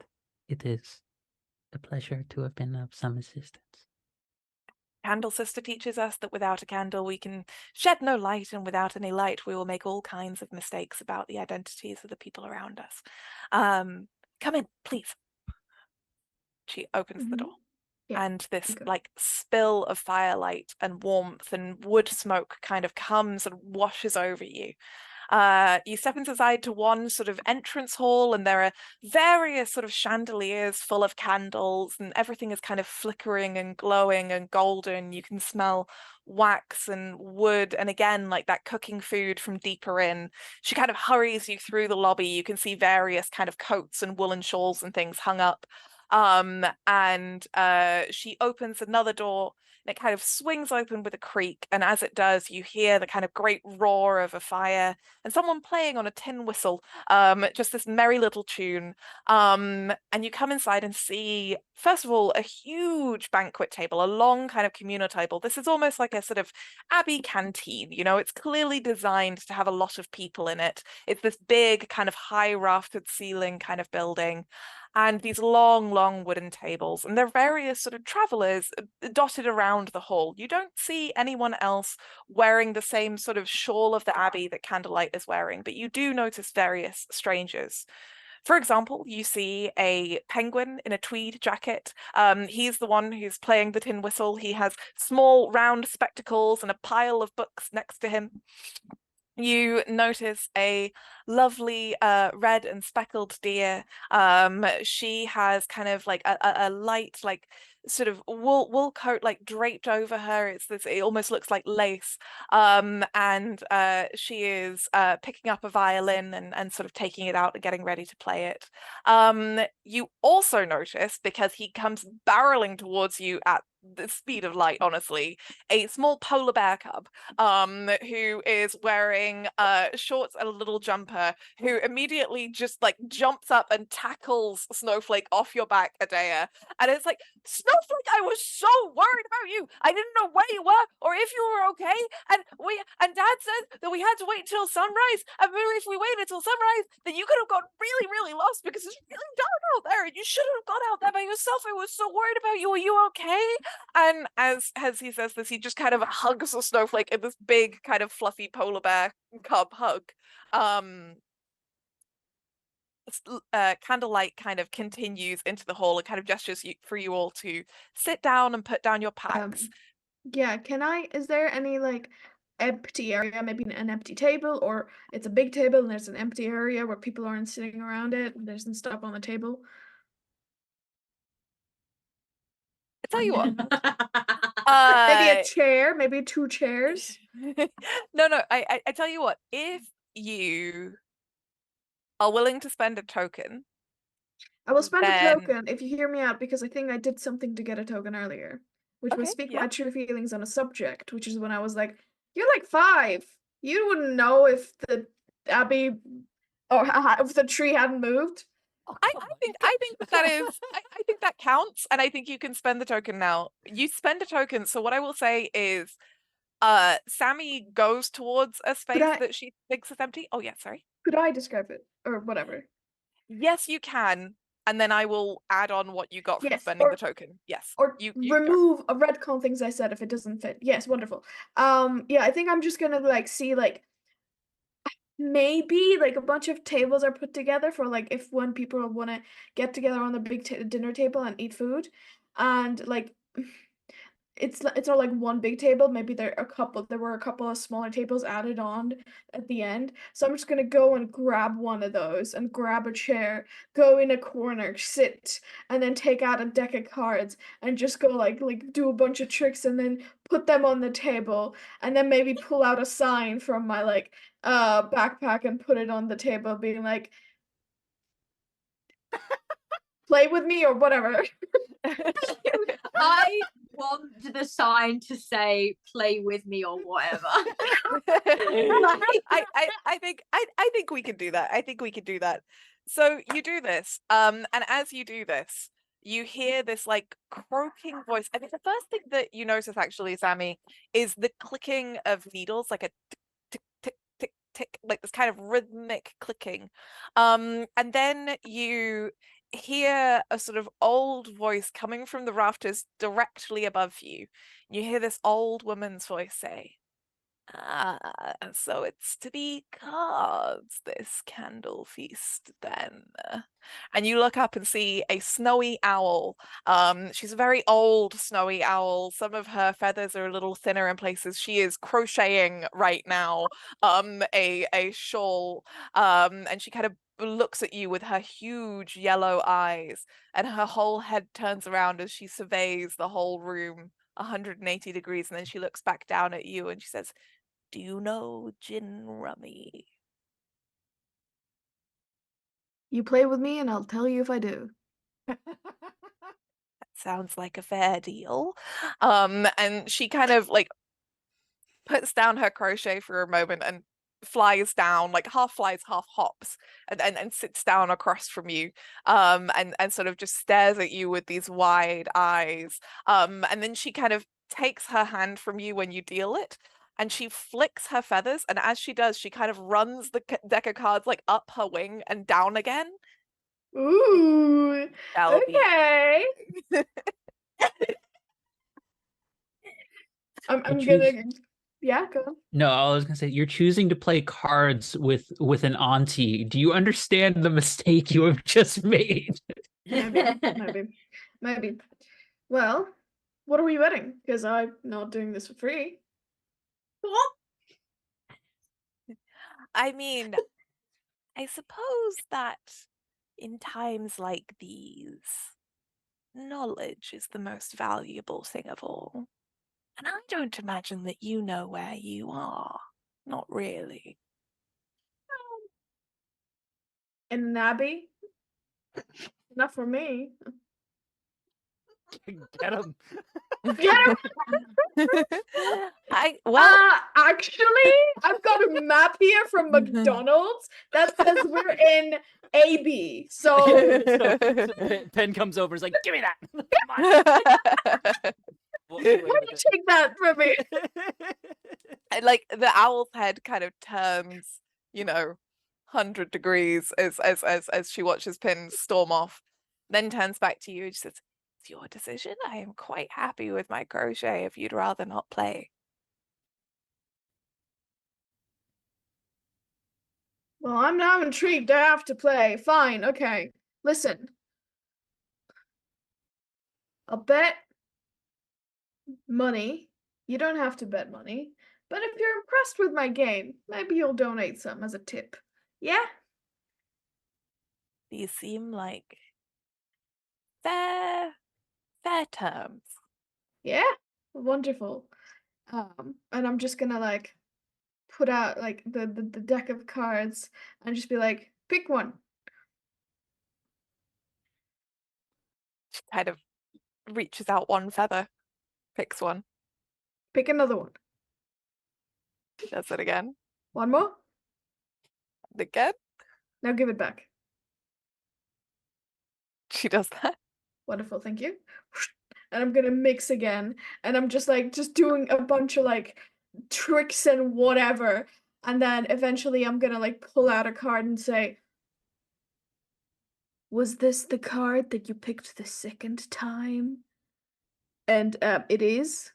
it is a pleasure to have been of some assistance. Candle Sister teaches us that without a candle we can shed no light, and without any light we will make all kinds of mistakes about the identities of the people around us. Come in, please. She opens the Mhm. door. Yeah, And this okay. like spill of firelight and warmth and wood smoke kind of comes and washes over you. You step inside to one sort of entrance hall, and there are various sort of chandeliers full of candles, and everything is kind of flickering and glowing and golden. You can smell wax and wood, and again, like that cooking food from deeper in. She kind of hurries you through the lobby. You can see various kind of coats and woolen shawls and things hung up. And she opens another door, and it kind of swings open with a creak, and as it does, you hear the kind of great roar of a fire and someone playing on a tin whistle, just this merry little tune. And you come inside and see, first of all, a huge banquet table, a long kind of communal table. This is almost like a sort of abbey canteen, it's clearly designed to have a lot of people in it. It's this big kind of high raftered ceiling kind of building, and these long wooden tables, and there are various sort of travelers dotted around the hall. You don't see anyone else wearing the same sort of shawl of the abbey that Candlelight is wearing, but you do notice various strangers. For example, you see a penguin in a tweed jacket. He's the one who's playing the tin whistle. He has small round spectacles and a pile of books next to him. You notice a lovely red and speckled deer. She has kind of like a light, like sort of wool coat like draped over her. It almost looks like lace. And she is picking up a violin and sort of taking it out and getting ready to play it. You also notice, because he comes barreling towards you at the speed of light, honestly, a small polar bear cub, who is wearing shorts and a little jumper, who immediately just like jumps up and tackles Snowflake off your back, Adea. And it's like, "Snowflake, I was so worried about you. I didn't know where you were or if you were okay. And Dad said that we had to wait till sunrise. And maybe if we waited till sunrise, then you could have got really, really lost because it's really dark out there. And you shouldn't have gone out there by yourself. I was so worried about you. Are you okay?" And as he says this, he just kind of hugs a Snowflake in this big kind of fluffy polar bear cub hug. Candlelight kind of continues into the hall and kind of gestures for you all to sit down and put down your packs. Yeah, is there any like empty area, maybe an empty table, or it's a big table and there's an empty area where people aren't sitting around it and there's some stuff on the table? I tell you what, Maybe a chair, maybe 2 chairs. no, I tell you what, if you are willing to spend a token, I will spend a then token if you hear me out because I think I did something to get a token earlier, which was okay, speak yeah. my true feelings on a subject, which is when I was like, "You're like 5. You wouldn't know if the Abbey Or if the tree hadn't moved. Oh, I come on, think that is I think that counts, and I think you can spend the token now. You spend a token, so what I will say is Sammy goes towards a space I- that she thinks is empty. Oh yeah, sorry. Could I describe it or whatever? Yes, you can, and then I will add on what you got from Yes, spending or- the token. Yes. Or You go. remove a retcon things I said if it doesn't fit. Yes, wonderful. Yeah, I think I'm just gonna like see like maybe like a bunch of tables are put together for like if when people want to get together on the big dinner table and eat food, and like it's not like one big table. Maybe there were a couple of smaller tables added on at the end. So I'm just gonna go and grab one of those and grab a chair, go in a corner, sit, and then take out a deck of cards and just go like do a bunch of tricks and then put them on the table and then maybe pull out a sign from my like backpack and put it on the table being like play with me or whatever. I want the sign to say "play with me" or whatever. I think we can do that. I think we can do that. So you do this, and as you do this, you hear this like croaking voice. I think the first thing that you notice actually, Sammy, is the clicking of needles, like a tick, tick, tick, tick, like this kind of rhythmic clicking. And then you hear a sort of old voice coming from the rafters directly above you. You hear this old woman's voice say, "Ah, so it's to be cards, this candle feast then." And you look up and see a snowy owl. She's a very old snowy owl. Some of her feathers are a little thinner in places. She is crocheting right now, a shawl, and she kind of looks at you with her huge yellow eyes, and her whole head turns around as she surveys the whole room 180 degrees, and then she looks back down at you and she says, "Do you know gin rummy?" You play with me and I'll tell you if I do. That sounds like a fair deal. And she kind of like puts down her crochet for a moment and flies down, like half flies, half hops, and sits down across from you, and sort of just stares at you with these wide eyes. And then she kind of takes her hand from you when you deal it, and she flicks her feathers, and as she does, she kind of runs the deck of cards like up her wing and down again. Ooh. Shall be. Okay. I'm choose- gonna yeah, go on. No, I was gonna say you're choosing to play cards with an auntie. Do you understand the mistake you have just made? Maybe. Well, what are we betting? Because I'm not doing this for free. I mean, I suppose that in times like these, knowledge is the most valuable thing of all. And I don't imagine that you know where you are. Not really. In an abbey? Not for me. Get him. Yeah. Actually, I've got a map here from McDonald's that says we're in AB. So Pen comes over and is like, give me that. Come on. Walks away why with do you take that from me? And like the owl's head kind of turns, 100 degrees as she watches Pin storm off, then turns back to you and she says, "It's your decision. I am quite happy with my crochet if you'd rather not play." Well, I'm now intrigued. I have to play. Fine, okay. Listen. I'll bet money. You don't have to bet money. But if you're impressed with my game, maybe you'll donate some as a tip. Yeah? These seem like fair terms. Yeah? Wonderful. And I'm just gonna like put out like the deck of cards and just be like, pick one. She kind of reaches out one feather, picks one, Pick another one. does it again, One more? and again. Now give it back. She does that. Wonderful, thank you. And I'm gonna mix again, and I'm just doing a bunch of like tricks and whatever, and then eventually I'm gonna like pull out a card and say, "Was this the card that you picked the second time?" And it is.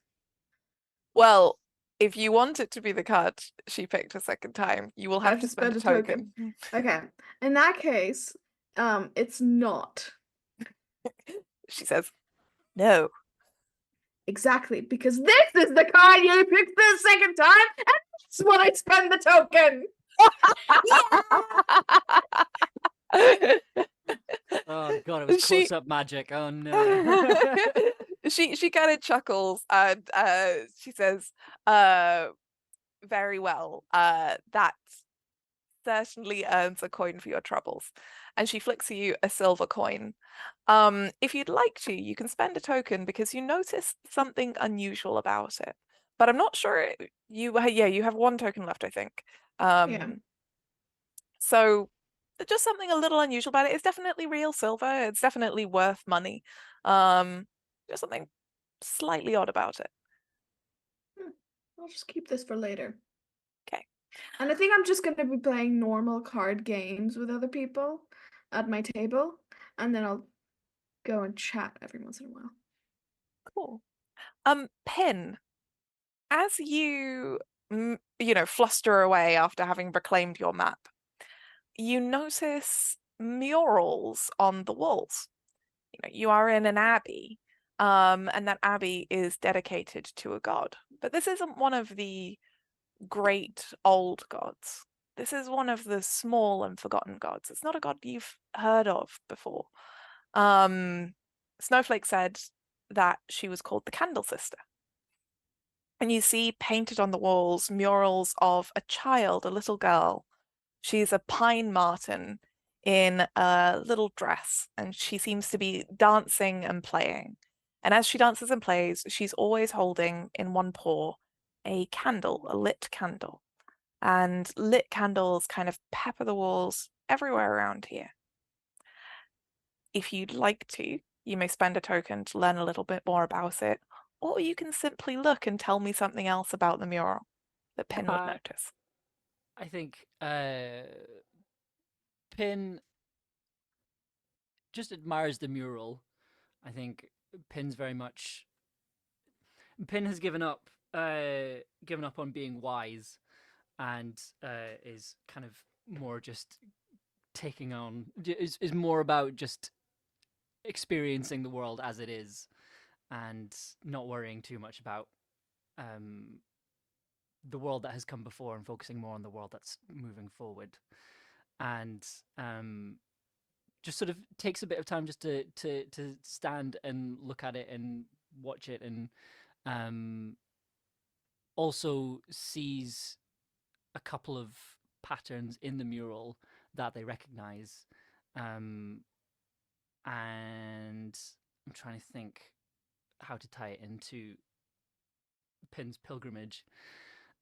Well, if you want it to be the card she picked a second time, you will I have to spend a token. Okay. In that case, it's not. She says, no. Exactly, because this is the card you picked the second time, and that's when I spend the token. Oh god, it was She- close-up magic. Oh no. she kind of chuckles and she says, very well. That certainly earns a coin for your troubles. And she flicks you a silver coin. If you'd like to, you can spend a token because you notice something unusual about it. But I'm not sure you have one token left, I think. Yeah. So just something a little unusual about it. It's definitely real silver. It's definitely worth money. Just something slightly odd about it. I'll just keep this for later. Okay. And I think I'm just gonna be playing normal card games with other people at my table, and then I'll go and chat every once in a while. Cool. Pin, as you fluster away after having reclaimed your map, you notice murals on the walls. You are in an abbey, and that abbey is dedicated to a god. But this isn't one of the great old gods. This is one of the small and forgotten gods. It's not a god you've heard of before. Snowflake said that she was called the Candle Sister. And you see painted on the walls murals of a child, a little girl. She's a pine marten in a little dress, and she seems to be dancing and playing. And as she dances and plays, she's always holding in one paw a candle, a lit candle. And lit candles kind of pepper the walls everywhere around here. If you'd like to, you may spend a token to learn a little bit more about it, or you can simply look and tell me something else about the mural that Pin would notice. I think Pin just admires the mural. I think Pin has given up on being wise, and is kind of more just taking on is more about just experiencing the world as it is, and not worrying too much about the world that has come before, and focusing more on the world that's moving forward. And just sort of takes a bit of time just to stand and look at it and watch it, and also sees a couple of patterns in the mural that they recognize. And I'm trying to think how to tie it into Pin's pilgrimage.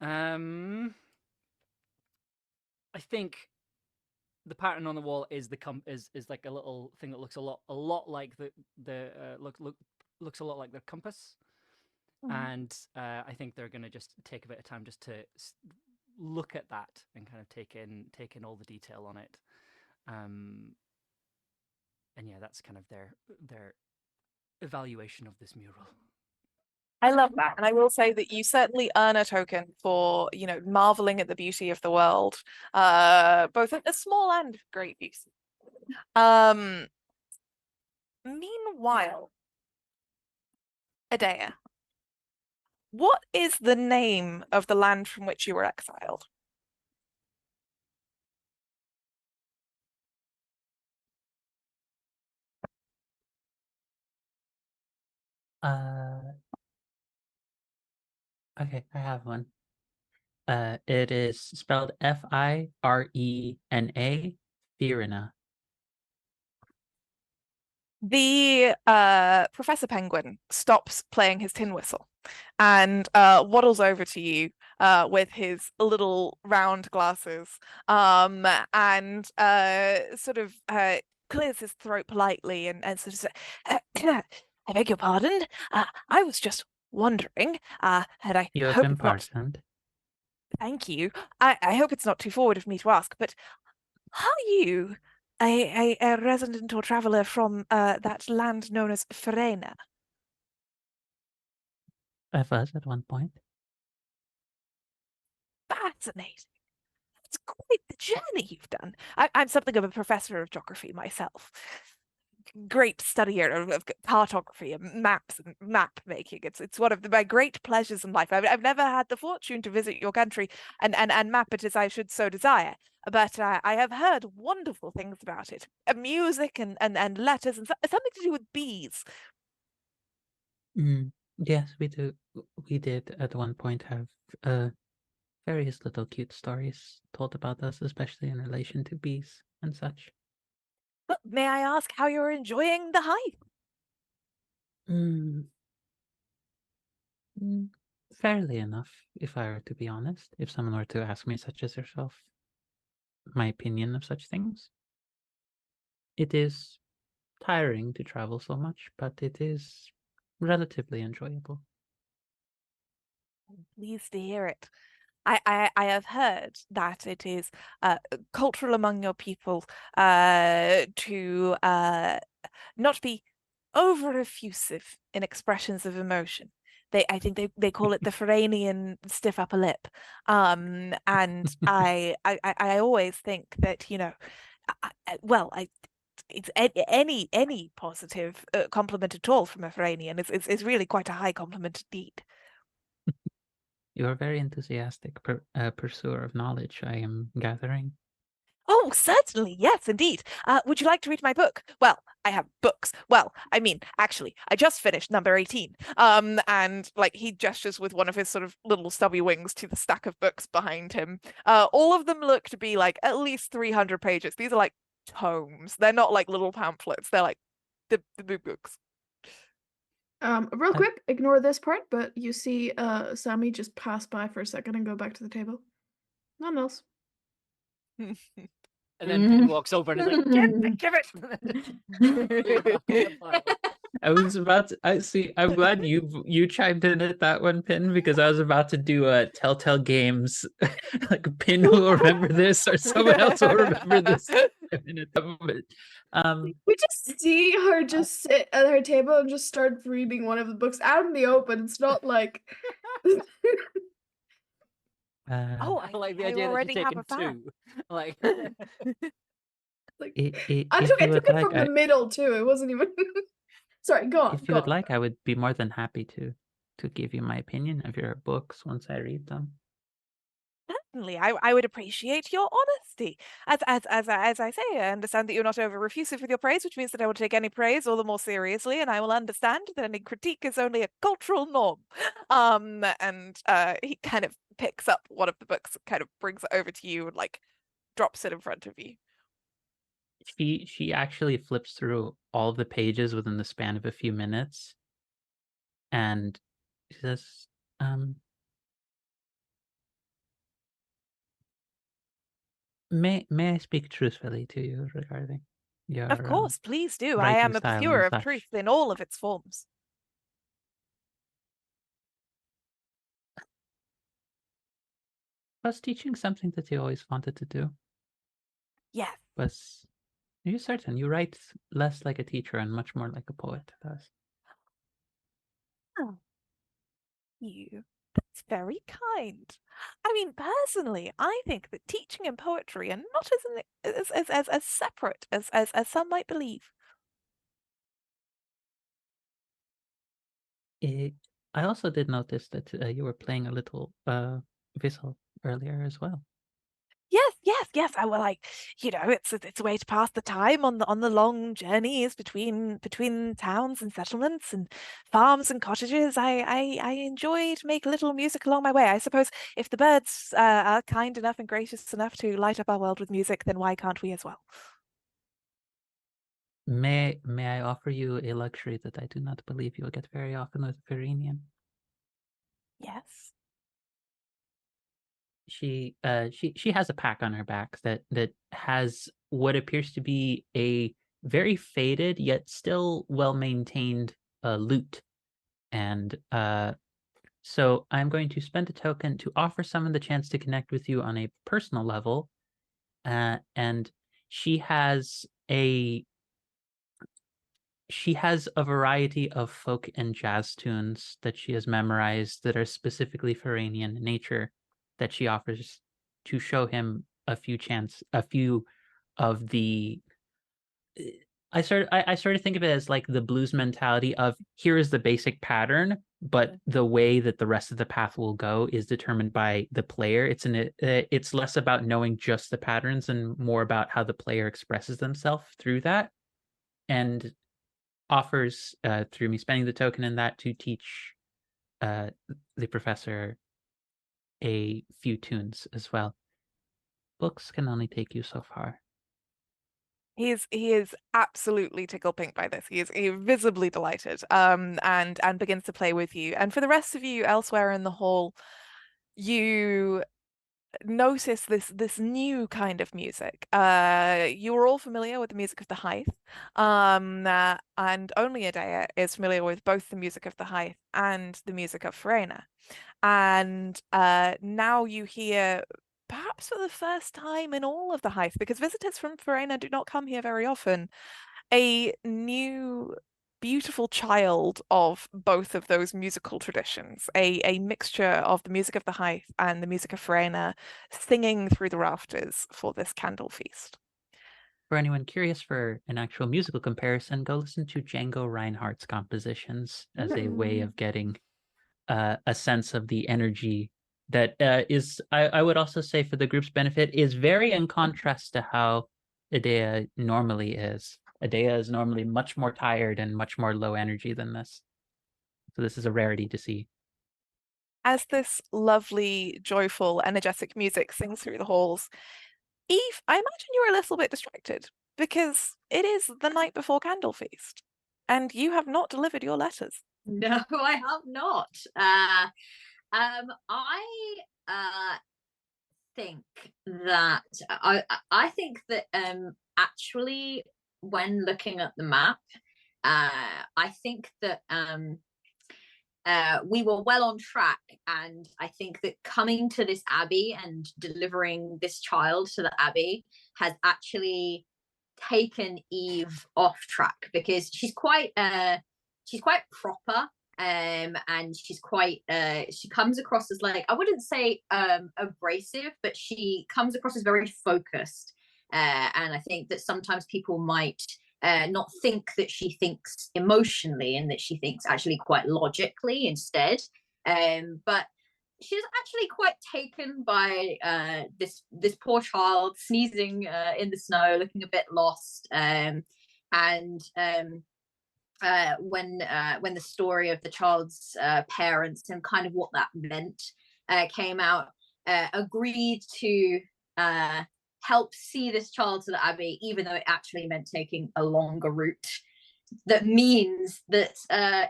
I think the pattern on the wall is is like a little thing that looks a lot like looks a lot like the compass. And I think they're going to just take a bit of time just to look at that and kind of take in all the detail on it. And yeah, that's kind of their evaluation of this mural. I love that. And I will say that you certainly earn a token for, marveling at the beauty of the world, both a small and great beauty. Meanwhile, Adea, what is the name of the land from which you were exiled? Okay, I have one. It is spelled Firena, Firina. The Professor Penguin stops playing his tin whistle and waddles over to you with his little round glasses, and sort of clears his throat politely and sort of says, I beg your pardon. I was just wondering, and I You have hope been it's not. pardoned. Thank you. I hope it's not too forward of me to ask, but are you a resident or traveller from that land known as Ferena? I was at one point. Fascinating. It's quite the journey you've done. I'm something of a professor of geography myself. Great studier of cartography and maps and map making. It's one of my great pleasures in life. I've never had the fortune to visit your country and map it as I should so desire, but I have heard wonderful things about it. Music and letters and something to do with bees. Yes, we do. We did at one point have various little cute stories told about us, especially in relation to bees and such. But may I ask how you're enjoying the hike? Mm, Fairly enough, if I were to be honest. If someone were to ask me, such as yourself, my opinion of such things, it is tiring to travel so much, but it is relatively enjoyable. Pleased to hear it. I have heard that it is cultural among your people to not be over effusive in expressions of emotion. I think they call it the Ferranian stiff upper lip. And I always think that, you know, well, it's any positive compliment at all from a Ferranian is really quite a high compliment indeed. You are very enthusiastic pursuer of knowledge, I am gathering. Oh, certainly. Yes, indeed. Would you like to read my book? Well, I have books. Well, I mean, actually, I just finished number 18. And like he gestures with one of his sort of little stubby wings to the stack of books behind him. All of them look to be like at least 300 pages. These are like tomes. They're not like little pamphlets. They're like the big books. Real I- quick, ignore this part, but you see Sammy just pass by for a second and go back to the table. Nothing else. And then Pin walks over and is like, give it! I was about to. I see. I'm glad you chimed in at that one, Pin, because I was about to do a Telltale Games, like Pin will remember this, or someone else will remember this in a moment. We just see her just sit at her table and just start reading one of the books out in the open. It's not like Oh, I like the I idea that already she's have taken a fan. two. Like, like if I you took would it like, from the middle too. It wasn't even sorry, go on. if you Go would on. like, I would be more than happy to give you my opinion of your books once I read them. Certainly, I would appreciate your honesty. As I say, I understand that you're not over effusive with your praise, which means that I will take any praise all the more seriously, and I will understand that any critique is only a cultural norm. And he kind of picks up one of the books, kind of brings it over to you, and like drops it in front of you. She actually flips through all the pages within the span of a few minutes, and she says, may I speak truthfully to you regarding your Of course, please do. I writing am a style pursuer and of such? truth in all of its forms. Was teaching something that you always wanted to do? Yes. Was Are you certain? You write less like a teacher and much more like a poet does. Oh, you. That's very kind. I mean, personally, I think that teaching and poetry are not as separate as some might believe. It, I also did notice that you were playing a little whistle earlier as well. Yes. I will like, you know, it's a way to pass the time on the long journeys between towns and settlements and farms and cottages. I enjoy to make a little music along my way. I suppose if the birds are kind enough and gracious enough to light up our world with music, then why can't we as well? May I offer you a luxury that I do not believe you'll get very often with Verenian? Yes. she has a pack on her back that has what appears to be a very faded yet still well maintained lute, and so I'm going to spend a token to offer someone the chance to connect with you on a personal level, and she has a variety of folk and jazz tunes that she has memorized that are specifically Ferranian in nature that she offers to show him a few of the I started to think of it as like the blues mentality of here is the basic pattern, but the way that the rest of the path will go is determined by the player. It's less about knowing just the patterns and more about how the player expresses themselves through that, and offers through me spending the token in that to teach the professor a few tunes as well. Books can only take you so far. He is absolutely tickled pink by this. He is visibly delighted, and begins to play with you. And for the rest of you elsewhere in the hall, you notice this new kind of music. You are all familiar with the music of the Hythe, and only Adea is familiar with both the music of the Hythe and the music of Verena. And now you hear, perhaps for the first time in all of the Hythe, because visitors from Verena do not come here very often, a new beautiful child of both of those musical traditions, a mixture of the music of the Hythe and the music of Verena singing through the rafters for this candle feast. For anyone curious for an actual musical comparison, go listen to Django Reinhardt's compositions as a way of getting a sense of the energy that is, I would also say for the group's benefit, is very in contrast to how Adea normally is. Adea is normally much more tired and much more low energy than this. So this is a rarity to see. As this lovely, joyful, energetic music sings through the halls, Eve, I imagine you're a little bit distracted because it is the night before Candle Feast and you have not delivered your letters. No, I have not. I think that I think that actually when looking at the map, I think that we were well on track, and I think that coming to this abbey and delivering this child to the abbey has actually taken Eve off track, because she's quite proper, and she's quite she comes across as, like, I wouldn't say abrasive, but she comes across as very focused, and I think that sometimes people might not think that she thinks emotionally, and that she thinks actually quite logically instead, but she's actually quite taken by this poor child sneezing in the snow, looking a bit lost, and when the story of the child's parents and kind of what that meant came out, agreed to help see this child to the abbey, even though it actually meant taking a longer route. That means that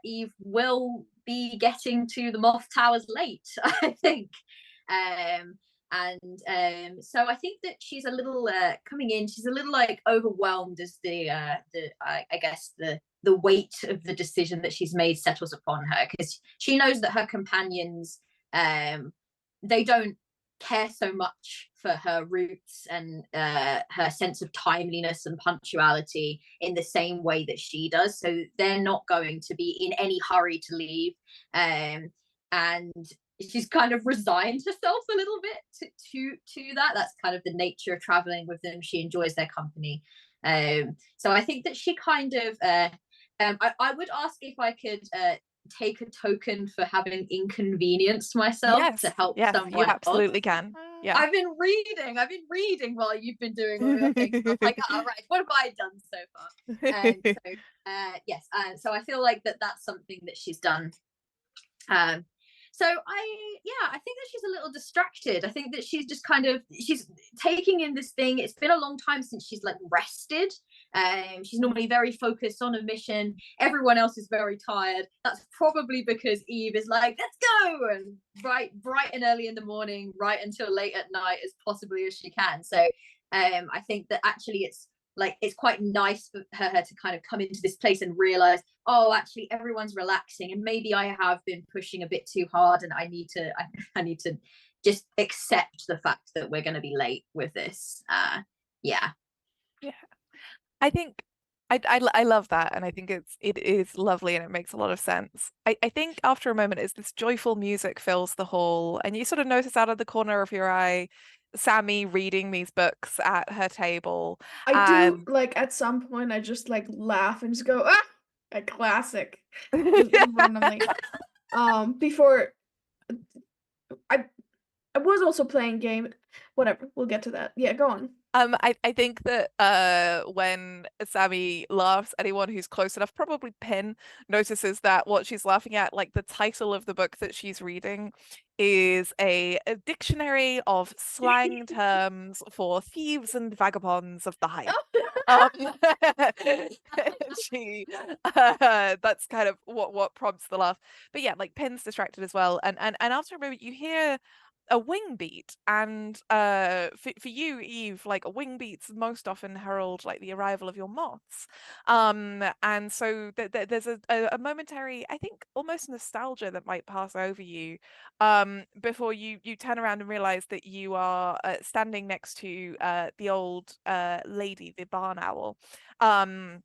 Eve will be getting to the Moth Towers late, I think. So I think that she's a little coming in. She's a little like overwhelmed as I guess the weight of the decision that she's made settles upon her, because she knows that her companions they don't care so much for her roots and her sense of timeliness and punctuality in the same way that she does, so they're not going to be in any hurry to leave, and she's kind of resigned herself a little bit to that. That's kind of the nature of traveling with them. She enjoys their company, so I think that she kind of I would ask if I could take a token for having inconvenienced myself to help someone you absolutely else. can. Yeah. I've been reading while you've been doing all your things. I'm like, all right, what have I done so far? And so yes, so I feel like that's something that she's done. So I think that she's a little distracted. I think that she's just kind of, she's taking in this thing. It's been a long time since she's like rested, She's normally very focused on a mission. Everyone else is very tired. That's probably because Eve is like, let's go, and bright and early in the morning, right until late at night as possibly as she can. So I think that actually it's quite nice for her to kind of come into this place and realize, oh, actually everyone's relaxing, and maybe I have been pushing a bit too hard, and I need to just accept the fact that we're going to be late with this. Yeah. I think I love that, and I think it is lovely, and it makes a lot of sense. I think after a moment, as this joyful music fills the hall, and you sort of notice out of the corner of your eye Sammy reading these books at her table. I do, like, at some point I just like laugh and just go, ah, a classic. Just randomly. Before I was also playing game. Whatever, we'll get to that. Yeah, go on. I think that when Sammy laughs, anyone who's close enough, probably Pin, notices that what she's laughing at, like the title of the book that she's reading, is a dictionary of slang terms for thieves and vagabonds of the hype. She that's kind of what prompts the laugh. But yeah, like Pin's distracted as well, and after a moment you hear a wing beat, and for you, Eve, like wing beats most often herald like the arrival of your moths, and so there's a momentary, I think, almost nostalgia that might pass over you before you turn around and realize that you are standing next to the old lady, the barn owl. And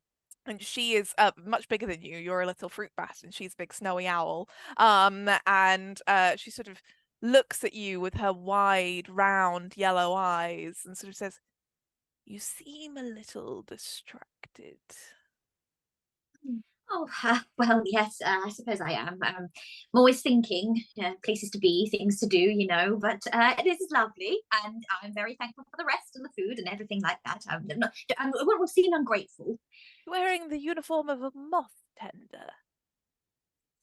she is much bigger than you. You're a little fruit bat, and she's a big snowy owl. And she sort of looks at you with her wide, round, yellow eyes and sort of says, "You seem a little distracted." Oh, well, yes, I suppose I am. I'm always thinking, places to be, things to do, but this is lovely, and I'm very thankful for the rest and the food and everything like that. I won't seem ungrateful. Wearing the uniform of a moth tender.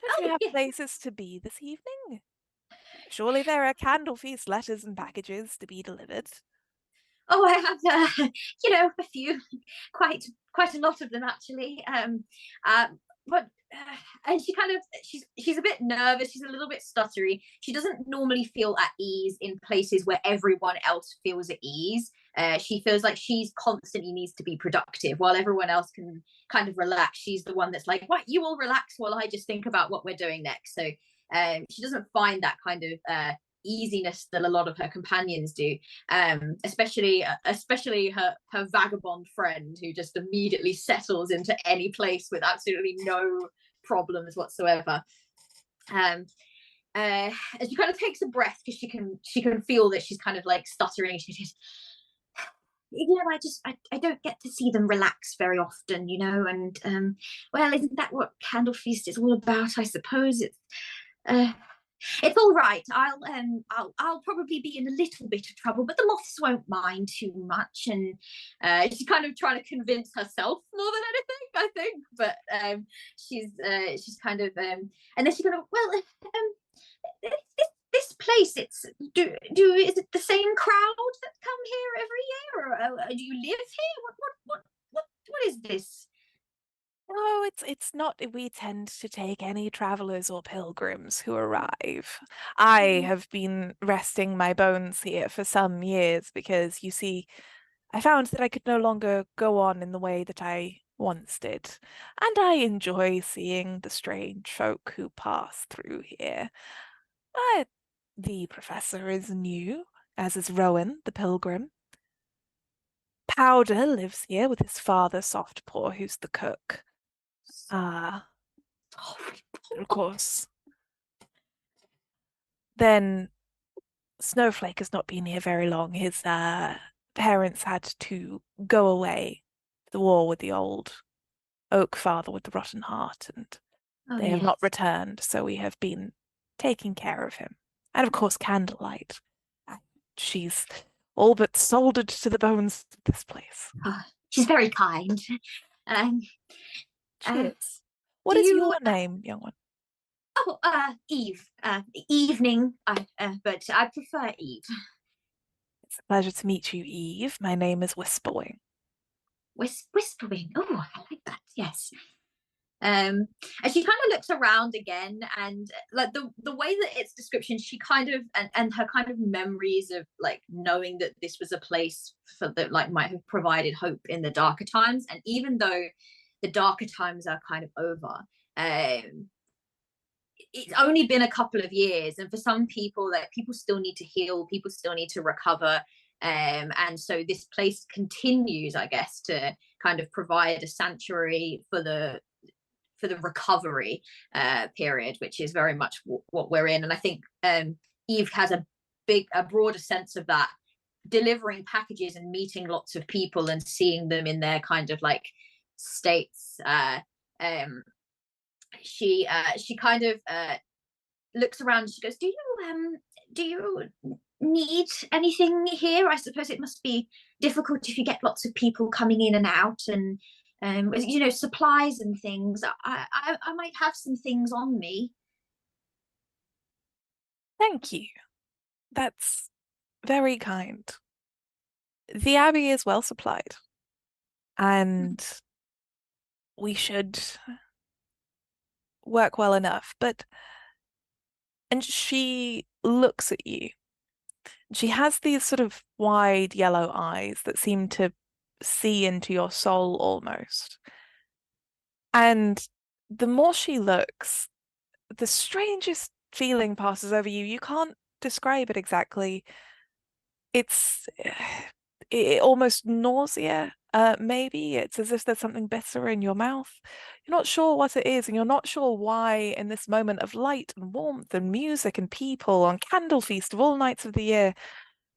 Don't you have yes. places to be this evening? Surely there are candle feast letters and packages to be delivered. Oh, I have, a few, quite a lot of them actually. But and she's a bit nervous. She's a little bit stuttery. She doesn't normally feel at ease in places where everyone else feels at ease. She feels like she's constantly needs to be productive while everyone else can kind of relax. She's the one that's like, "What, you all relax while I just think about what we're doing next." So she doesn't find that kind of easiness that a lot of her companions do, especially her vagabond friend, who just immediately settles into any place with absolutely no problems whatsoever. As she kind of takes a breath, because she can feel that she's kind of like stuttering. She says, I don't get to see them relax very often, and well, isn't that what Candle Feast is all about? I suppose it's all right. I'll probably be in a little bit of trouble, but the moths won't mind too much. And she's kind of trying to convince herself more than anything, I think. But she's kind of and then she's gonna, well, this place, is it the same crowd that come here every year, or do you live here? What is this? Oh, it's not. We tend to take any travelers or pilgrims who arrive. I have been resting my bones here for some years because, you see, I found that I could no longer go on in the way that I once did, and I enjoy seeing the strange folk who pass through here. The professor is new, as is Rowan, the pilgrim. Powder lives here with his father, Softpaw, who's the cook. Of course. Then Snowflake has not been here very long. His parents had to go away to the war with the old oak father with the rotten heart, and they have not returned, so we have been taking care of him. And of course, Candlelight. She's all but soldered to the bones of this place. Oh, she's very kind. Cheers. What is your name, young one? Oh, Eve. Evening. But I prefer Eve. It's a pleasure to meet you, Eve. My name is Whisperwing. whispering. Oh, I like that. Yes. And she kind of looks around again, and like the way that it's description, she kind of and her kind of memories of like knowing that this was a place for that like might have provided hope in the darker times. And even though the darker times are kind of over, it's only been a couple of years, and for some people, that people still need to heal, people still need to recover. And so this place continues, I guess, to kind of provide a sanctuary for the recovery period, which is very much what we're in. And I think Eve has a broader sense of that, delivering packages and meeting lots of people and seeing them in their kind of like states. She kind of looks around and she goes, do you need anything here? I suppose it must be difficult if you get lots of people coming in and out, and supplies and things. I might have some things on me. Thank you. That's very kind. The Abbey is well supplied, and we should work well enough, and she looks at you. She has these sort of wide yellow eyes that seem to see into your soul almost. And the more she looks, the strangest feeling passes over you. You can't describe it exactly. It's almost nausea. Maybe it's as if there's something bitter in your mouth. You're not sure what it is, and you're not sure why in this moment of light and warmth and music and people on Candle Feast of all nights of the year,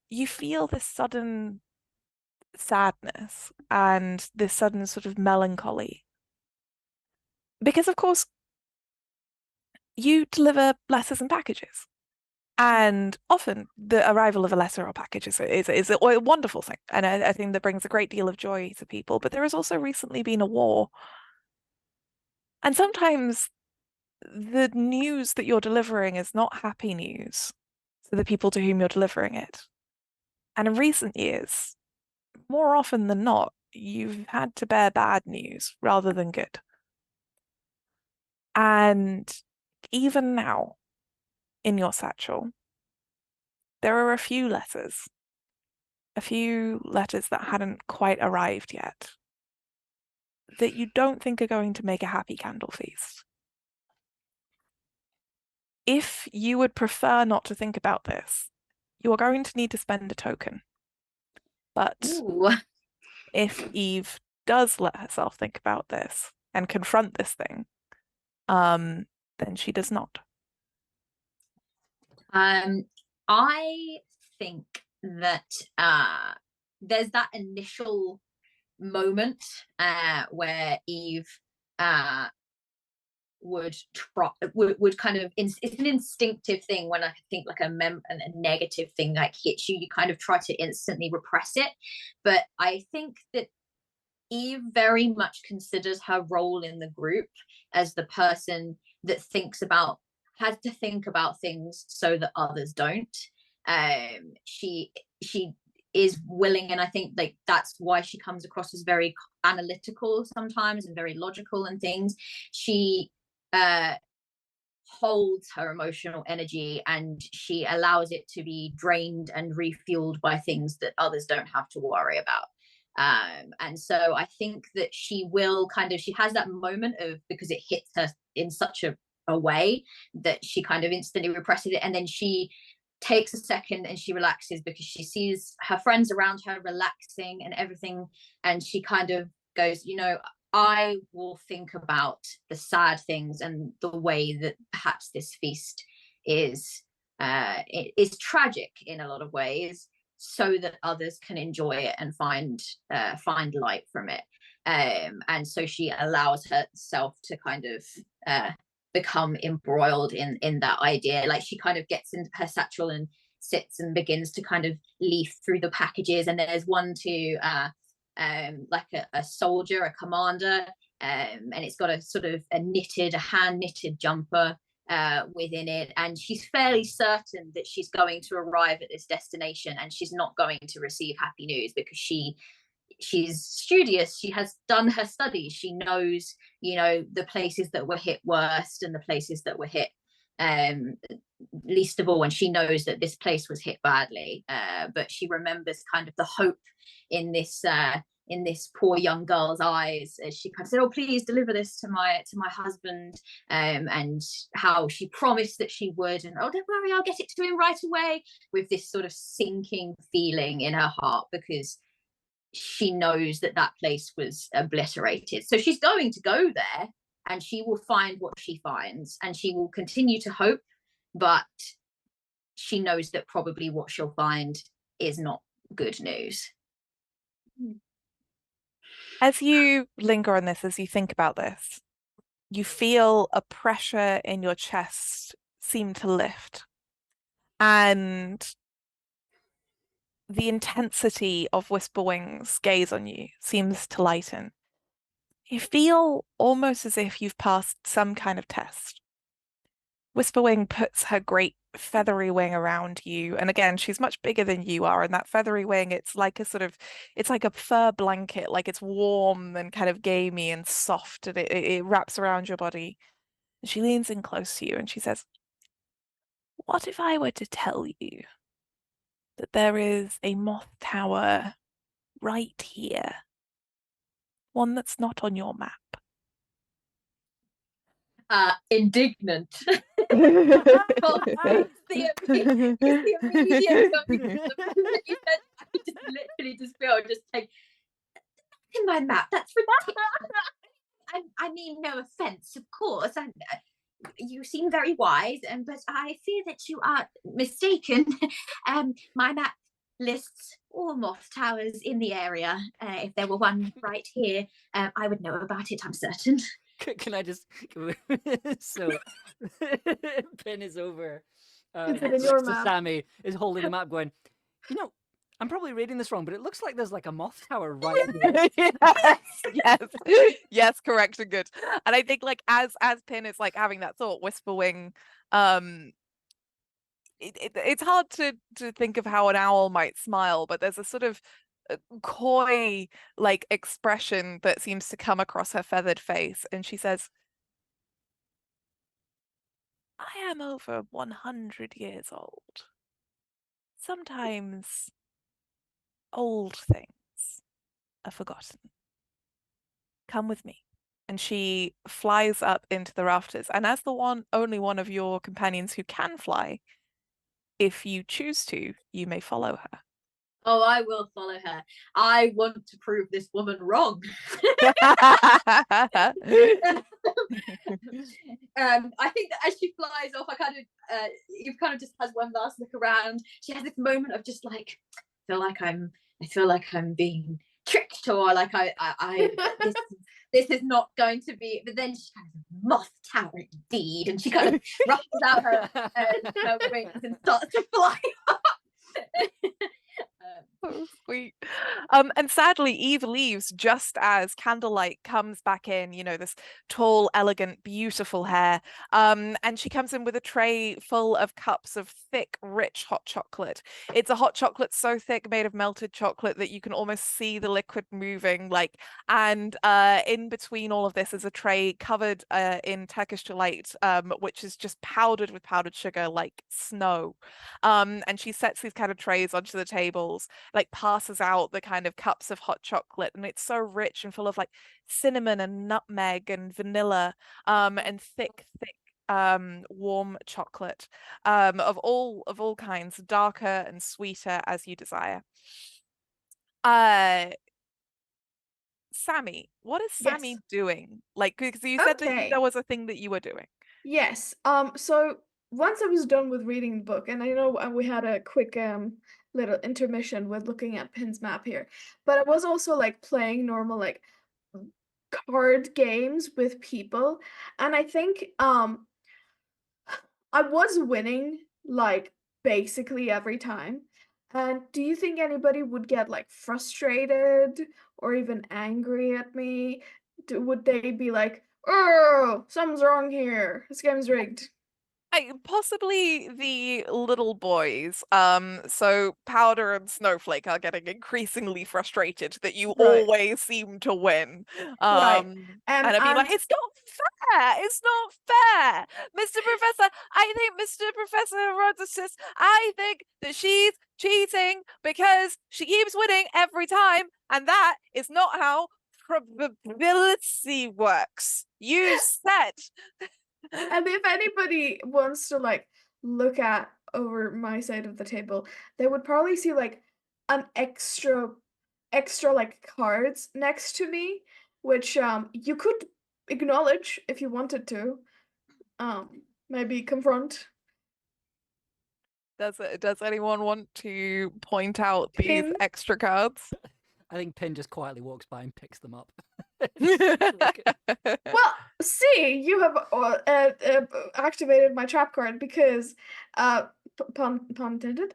you feel this sudden sadness and this sudden sort of melancholy. Because of course, you deliver letters and packages. And often the arrival of a letter or package is a wonderful thing, and I think that brings a great deal of joy to people. But there has also recently been a war, and sometimes the news that you're delivering is not happy news to the people to whom you're delivering it. And in recent years, more often than not, you've had to bear bad news rather than good. And even now, in your satchel, there are a few letters that hadn't quite arrived yet, that you don't think are going to make a happy candle feast. If you would prefer not to think about this, you are going to need to spend a token. But Ooh. if Eve does let herself think about this and confront this thing, then she does not. I think that there's that initial moment where Eve would kind of, it's an instinctive thing when I think like a negative thing like hits you, you kind of try to instantly repress it. But I think that Eve very much considers her role in the group as the person that has to think about things so that others don't. She is willing, and I think like that's why she comes across as very analytical sometimes and very logical and things. She holds her emotional energy, and she allows it to be drained and refueled by things that others don't have to worry about. And so I think that she has that moment of, because it hits her in such a way that she kind of instantly represses it, and then she takes a second and she relaxes because she sees her friends around her relaxing and everything, and she kind of goes, I will think about the sad things and the way that perhaps this feast is tragic in a lot of ways, so that others can enjoy it and find light from it. And so she allows herself to kind of become embroiled in that idea. Like she kind of gets into her satchel and sits and begins to kind of leaf through the packages. And there's one to like a soldier, a commander, and it's got a sort of a hand knitted jumper within it, and she's fairly certain that she's going to arrive at this destination and she's not going to receive happy news, because she she's studious. She has done her studies. She knows, the places that were hit worst and the places that were hit least of all, and she knows that this place was hit badly, but she remembers kind of the hope in this poor young girl's eyes as she kind of said, "Oh, please deliver this to my husband," and how she promised that she would, and, "Oh, don't worry, I'll get it to him right away," with this sort of sinking feeling in her heart, because she knows that place was obliterated. So she's going to go there, and she will find what she finds, and she will continue to hope, but she knows that probably what she'll find is not good news. As you linger on this, as you think about this, you feel a pressure in your chest seem to lift, and the intensity of Whisperwing's gaze on you seems to lighten. You feel almost as if you've passed some kind of test. Whisperwing puts her great feathery wing around you, and again, she's much bigger than you are, and that feathery wing, it's like a fur blanket, like it's warm and kind of gamey and soft, and it wraps around your body. And she leans in close to you and she says, "What if I were to tell you that there is a moth tower right here? One that's not on your map." Indignant. It's the immediate coming from the fact that you said, I just literally just feel just like, in my map, that's ridiculous. I mean, no offense, of course. You seem very wise, but I fear that you are mistaken. My map lists all moth towers in the area. If there were one right here, I would know about it, I'm certain. Can I just so Pin is over Is it in your so map? Sammy is holding the map going, I'm probably reading this wrong, but it looks like there's like a moth tower right here. Yes, correct and good. And I think like as Pin is like having that thought, Whisperwing, it's hard to think of how an owl might smile, but there's a sort of coy like expression that seems to come across her feathered face, and she says, "I am over 100 years old. Sometimes old things are forgotten. Come with me." And she flies up into the rafters, and as the only one of your companions who can fly, if you choose to, you may follow her. Oh, I will follow her. I want to prove this woman wrong. I think that as she flies off, Eve kind of just has one last look around. She has this moment of just like, I feel like I'm being tricked, or like this is not going to be. But then she kind of, moth tower indeed, and she kind of rushes out her wings and starts to fly up. So sweet. And sadly, Eve leaves just as Candlelight comes back in, this tall, elegant, beautiful hair. And she comes in with a tray full of cups of thick, rich hot chocolate. It's a hot chocolate so thick, made of melted chocolate, that you can almost see the liquid moving, and in between all of this is a tray covered in Turkish delight, which is just powdered with powdered sugar like snow. And she sets these kind of trays onto the tables, like passes out the kind of cups of hot chocolate, and it's so rich and full of like cinnamon and nutmeg and vanilla, and thick warm chocolate, of all kinds, darker and sweeter as you desire. Sammy, what is Sammy Yes. doing? Like, because you said that Okay. there was a thing that you were doing. Yes. So once I was done with reading the book, and I know we had a quick little intermission with looking at Pin's map here, but I was also like playing normal like card games with people, and I think I was winning like basically every time. And do you think anybody would get like frustrated or even angry at me? Would they be like, "Oh, something's wrong here. This game's rigged"? Possibly the little boys. So Powder and Snowflake are getting increasingly frustrated that you Right. always seem to win. Right. And I'd be like, And it's not fair. It's not fair. Mr. Professor, I think Mr. Professor Rodosis, I think that she's cheating because she keeps winning every time, and that is not how probability works. You said. and if anybody wants to like look at over my side of the table, they would probably see like an extra like cards next to me, which you could acknowledge if you wanted to. Maybe confront, Does anyone want to point out these pin. extra cards? I think Pin just quietly walks by and picks them up. Well, see, you have activated my trap card because, pun intended.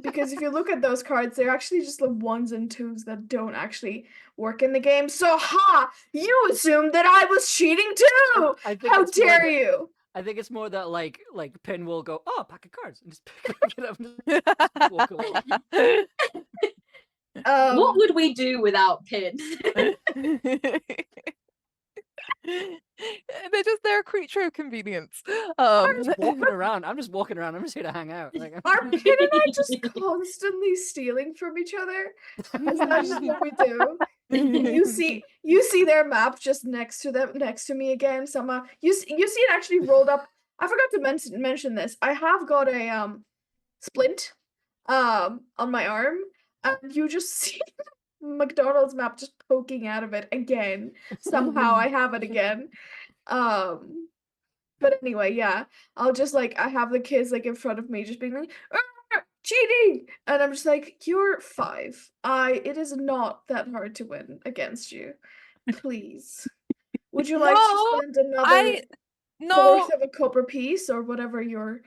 Because if you look at those cards, they're actually just the ones and twos that don't actually work in the game. So, ha! You assumed that I was cheating too. I think How it's more dare that- you? I think it's more that like Pin will go, oh, a pack of cards, and just pick it up and walk away. What would we do without Pin? They're a creature of convenience. I'm just walking around. I'm just here to hang out. Like, Are Pin and I just constantly stealing from each other? Is that just what we do? You see their map just next to me again. Somehow you see it actually rolled up. I forgot to mention this. I have got a splint on my arm, and you just see McDonald's map just poking out of it again. Somehow I have it again. But anyway, yeah, I'll just like I have the kids like in front of me, just being like, "Ah, cheating," and I'm just like, "You're 5. It is not that hard to win against you. Please, would you like to No, spend another no. fourth of a copper piece or whatever your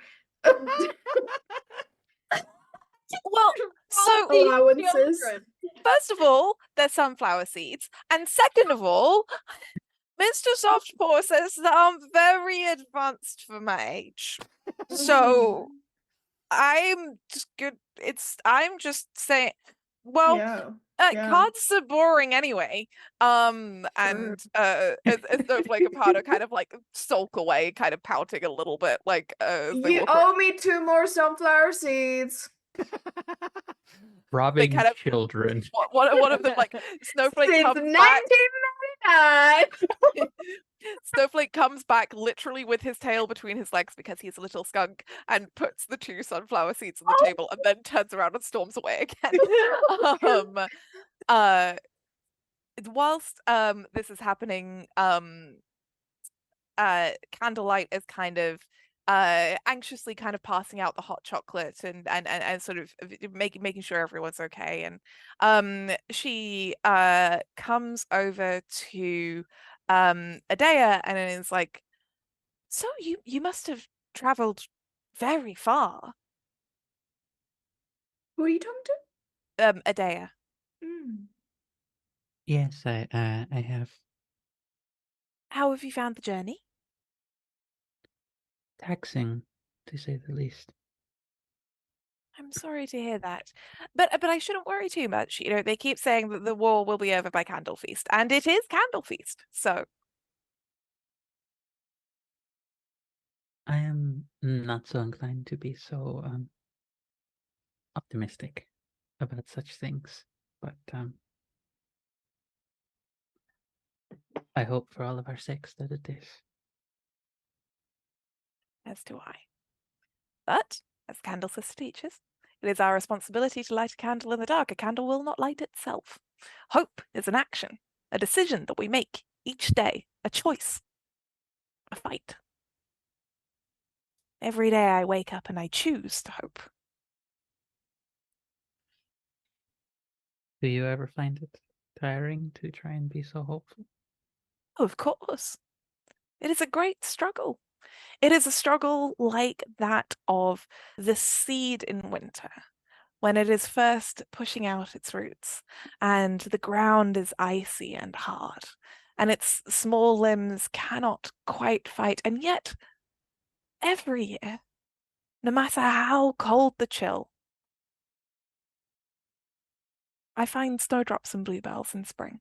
Well, so These allowances?" children. first of all, they're sunflower seeds, and second of all, Mr. Softpaw says that I'm very advanced for my age. So I'm just good. I'm just saying. Well, Yeah. Yeah. cards are boring anyway. And as Snowflake and Powder kind of like sulk away, kind of pouting a little bit, like as they You walk away. owe me 2 more sunflower seeds. Robbing kind of- children. One of them like Snowflake Since comes back. 1999. Snowflake comes back literally with his tail between his legs because he's a little skunk and puts the 2 sunflower seeds on the table and then turns around and storms away again. Whilst this is happening, Candlelight is kind of anxiously kind of passing out the hot chocolate and sort of making sure everyone's okay, and she comes over to Adea and is like, so you must have traveled very far. Who are you talking to? Adea. Mm. Yes, I have. How have you found the journey? Taxing, to say the least. I'm sorry to hear that, but I shouldn't worry too much. You know, they keep saying that the war will be over by Candle Feast, and it is Candle Feast. So I am not so inclined to be so optimistic about such things, but I hope for all of our sakes that it is. as do I. But as Candle Sister teaches, it is our responsibility to light a candle in the dark. A candle will not light itself. Hope is an action, a decision that we make each day, a choice, a fight. Every day I wake up and I choose to hope. Do you ever find it tiring to try and be so hopeful? Oh, of course. It is a great struggle. It is a struggle like that of the seed in winter, when it is first pushing out its roots, and the ground is icy and hard, and its small limbs cannot quite fight, and yet every year, no matter how cold the chill, I find snowdrops and bluebells in spring.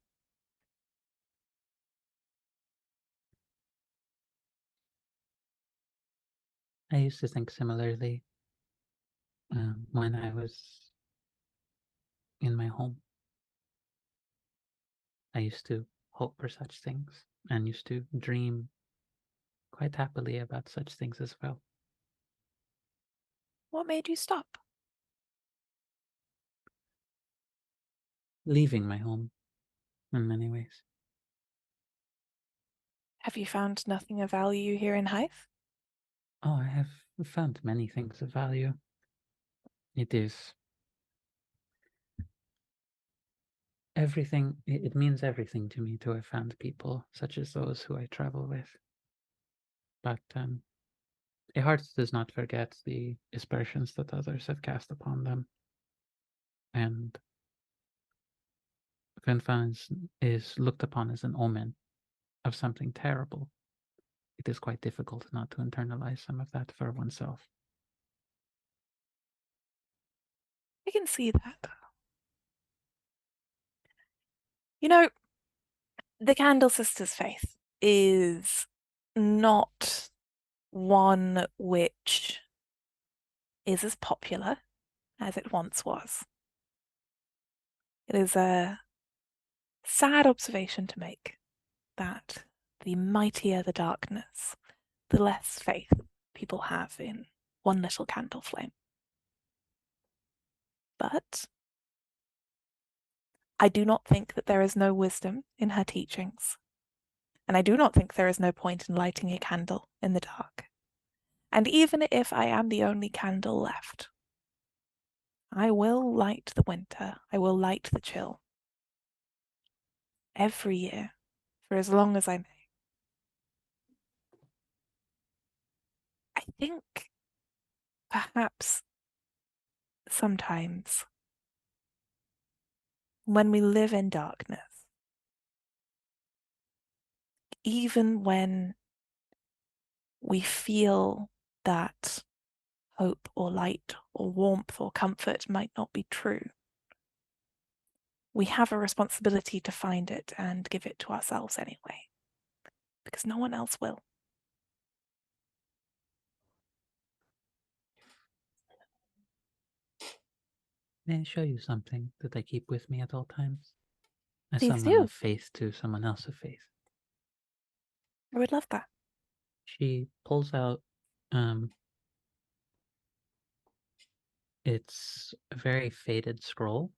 I used to think similarly when I was in my home. I used to hope for such things and used to dream quite happily about such things as well. What made you stop? Leaving my home in many ways. Have you found nothing of value here in Hythe? Oh, I have found many things of value. It is everything, it means everything to me to have found people such as those who I travel with. But a heart does not forget the aspersions that others have cast upon them. And Finfan is looked upon as an omen of something terrible. It is quite difficult not to internalize some of that for oneself. I can see that. You know, the Candle Sisters' faith is not one which is as popular as it once was. It is a sad observation to make that the mightier the darkness, the less faith people have in one little candle flame. But I do not think that there is no wisdom in her teachings, and I do not think there is no point in lighting a candle in the dark. And even if I am the only candle left, I will light the winter, I will light the chill. Every year, for as long as I may. I think perhaps sometimes when we live in darkness, even when we feel that hope or light or warmth or comfort might not be true, we have a responsibility to find it and give it to ourselves anyway, because no one else will. May I show you something that I keep with me at all times? As Please someone do. of faith to someone else of faith. I would love that. She pulls out it's a very faded scroll.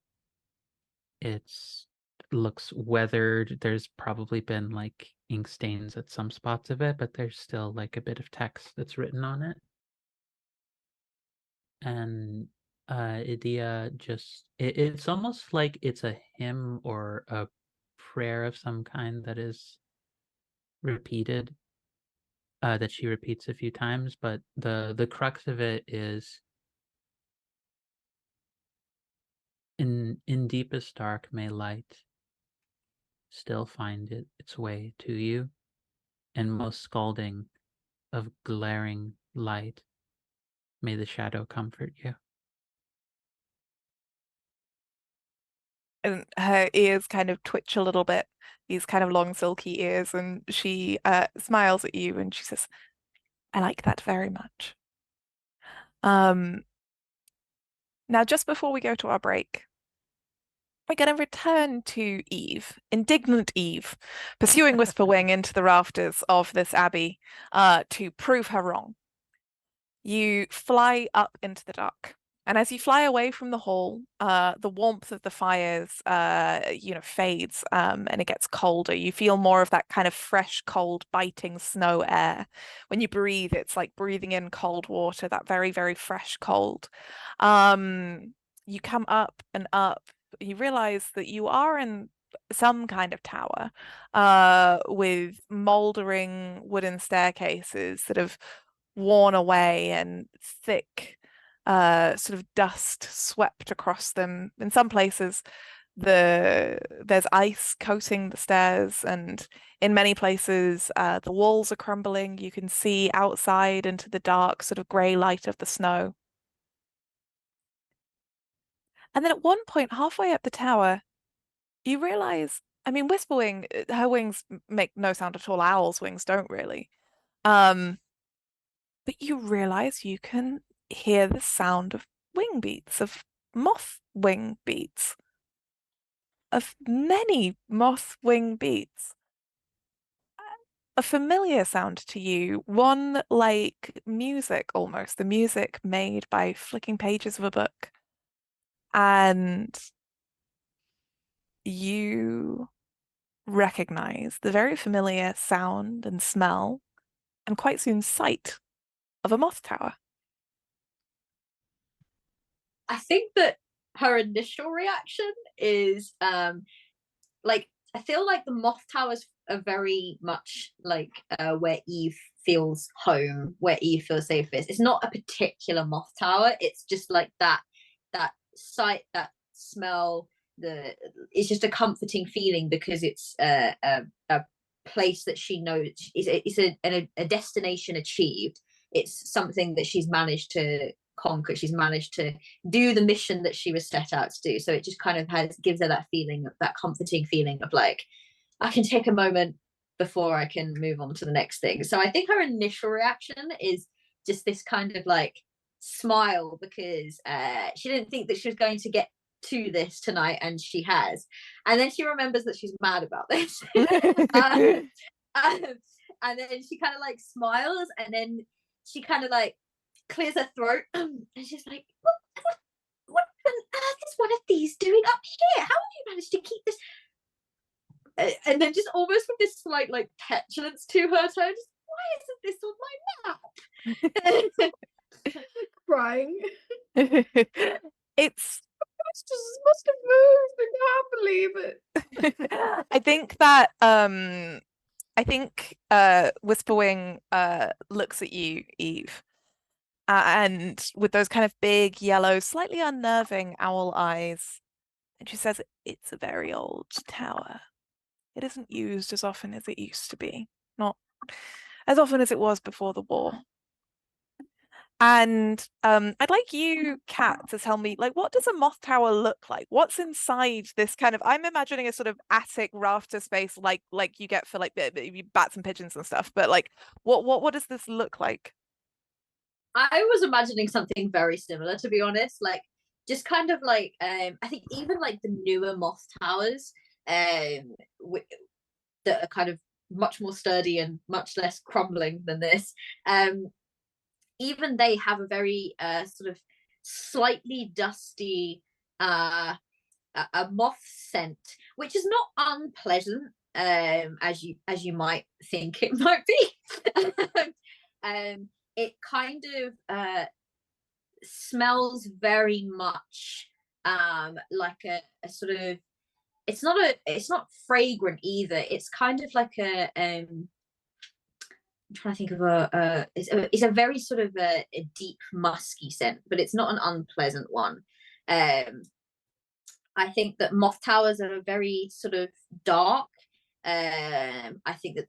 It's looks weathered. There's probably been like ink stains at some spots of it, but there's still like a bit of text that's written on it. And Idia just it's almost like it's a hymn or a prayer of some kind that is repeated, that she repeats a few times, but the crux of it is in deepest dark may light still find its way to you, and most scalding of glaring light may the shadow comfort you. And her ears kind of twitch a little bit, these kind of long silky ears, and she smiles at you and she says, I like that very much. Now, just before we go to our break, we're going to return to Eve, indignant Eve, pursuing Whisperwing into the rafters of this abbey to prove her wrong. You fly up into the dark. And as you fly away from the hall, the warmth of the fires, fades, and it gets colder. You feel more of that kind of fresh, cold, biting snow air. When you breathe, it's like breathing in cold water, that very, very fresh cold. You come up and up. You realize that you are in some kind of tower, with moldering wooden staircases that have worn away and thick sort of dust swept across them. In some places, there's ice coating the stairs, and in many places the walls are crumbling. You can see outside into the dark sort of grey light of the snow. And then at one point, halfway up the tower, you realize, I mean, Whisperwing, her wings make no sound at all. Owl's wings don't really. But you realize you can hear the sound of wing beats, of moth wing beats, of many moth wing beats. A familiar sound to you, one like music almost, the music made by flicking pages of a book. And you recognize the very familiar sound and smell, and quite soon sight, of a moth tower. I think that her initial reaction is like, I feel like the moth towers are very much like where Eve feels home, where Eve feels safest. It's not a particular moth tower, it's just like that sight, that smell, it's just a comforting feeling, because it's a place that she knows it's a destination achieved. It's something that she's managed to conquer. She's managed to do the mission that she was set out to do. So it just kind of gives her that feeling, that comforting feeling of like, I can take a moment before I can move on to the next thing. So I think her initial reaction is just this kind of like smile, because she didn't think that she was going to get to this tonight, and she has. And then she remembers that she's mad about this. And then she kind of like smiles, and then she kind of like clears her throat, and she's like, what on earth is one of these doing up here? How have you managed to keep this? And then just almost with this slight like petulance to her tone, just, why isn't this on my map? Crying. It's Must have moved. I can't believe it. I think that Whisperwing looks at you, Eve, and with those kind of big yellow, slightly unnerving owl eyes, and she says, "It's a very old tower. It isn't used as often as it used to be, not as often as it was before the war." And I'd like you, Kat, to tell me, like, what does a moth tower look like? What's inside this kind of, I'm imagining a sort of attic rafter space like you get for like bats and pigeons and stuff, but like what does this look like? I was imagining something very similar, to be honest. Like, just kind of like I think even like the newer moth towers that are kind of much more sturdy and much less crumbling than this, even they have a very sort of slightly dusty a moth scent, which is not unpleasant, as you might think it might be. It kind of smells very much like a sort of, it's not fragrant either. It's kind of like I'm trying to think of it's a very sort of a deep musky scent, but it's not an unpleasant one. I think that moth towers are very sort of dark. I think that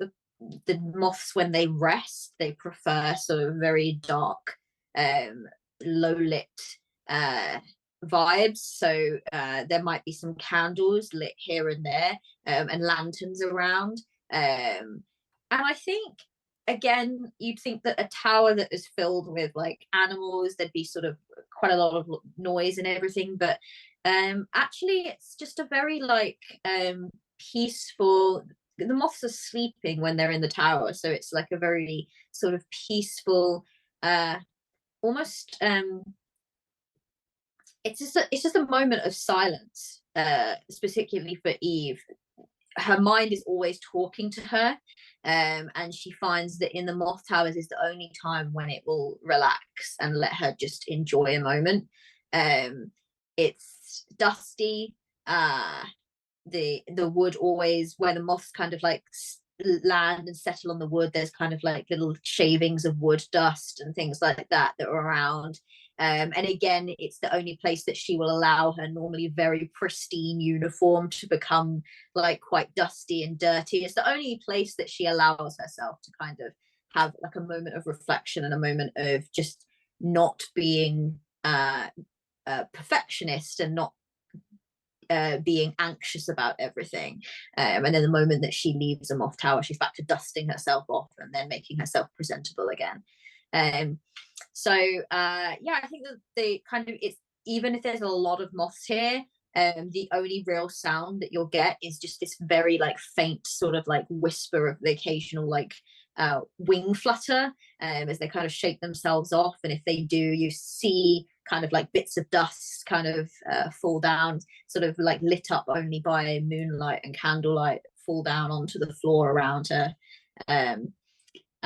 the moths, when they rest, they prefer sort of very dark, low lit vibes. So there might be some candles lit here and there, and lanterns around. And I think, again, you'd think that a tower that is filled with like animals, there'd be sort of quite a lot of noise and everything, but actually it's just a very like peaceful, the moths are sleeping when they're in the tower, so it's like a very sort of peaceful, almost it's just a moment of silence, particularly for Eve. Her mind is always talking to her, and she finds that in the moth towers is the only time when it will relax and let her just enjoy a moment. It's dusty, the wood, always where the moths kind of like land and settle on the wood, there's kind of like little shavings of wood dust and things like that are around. And again, it's the only place that she will allow her normally very pristine uniform to become like quite dusty and dirty. It's the only place that she allows herself to kind of have like a moment of reflection and a moment of just not being perfectionist and not being anxious about everything. And then the moment that she leaves the moth tower, she's back to dusting herself off and then making herself presentable again. So yeah, I think that they kind of, it's, even if there's a lot of moths here, the only real sound that you'll get is just this very like faint sort of like whisper of the occasional like wing flutter as they kind of shake themselves off. And if they do, you see kind of like bits of dust kind of fall down, sort of like lit up only by moonlight and candlelight, fall down onto the floor around her.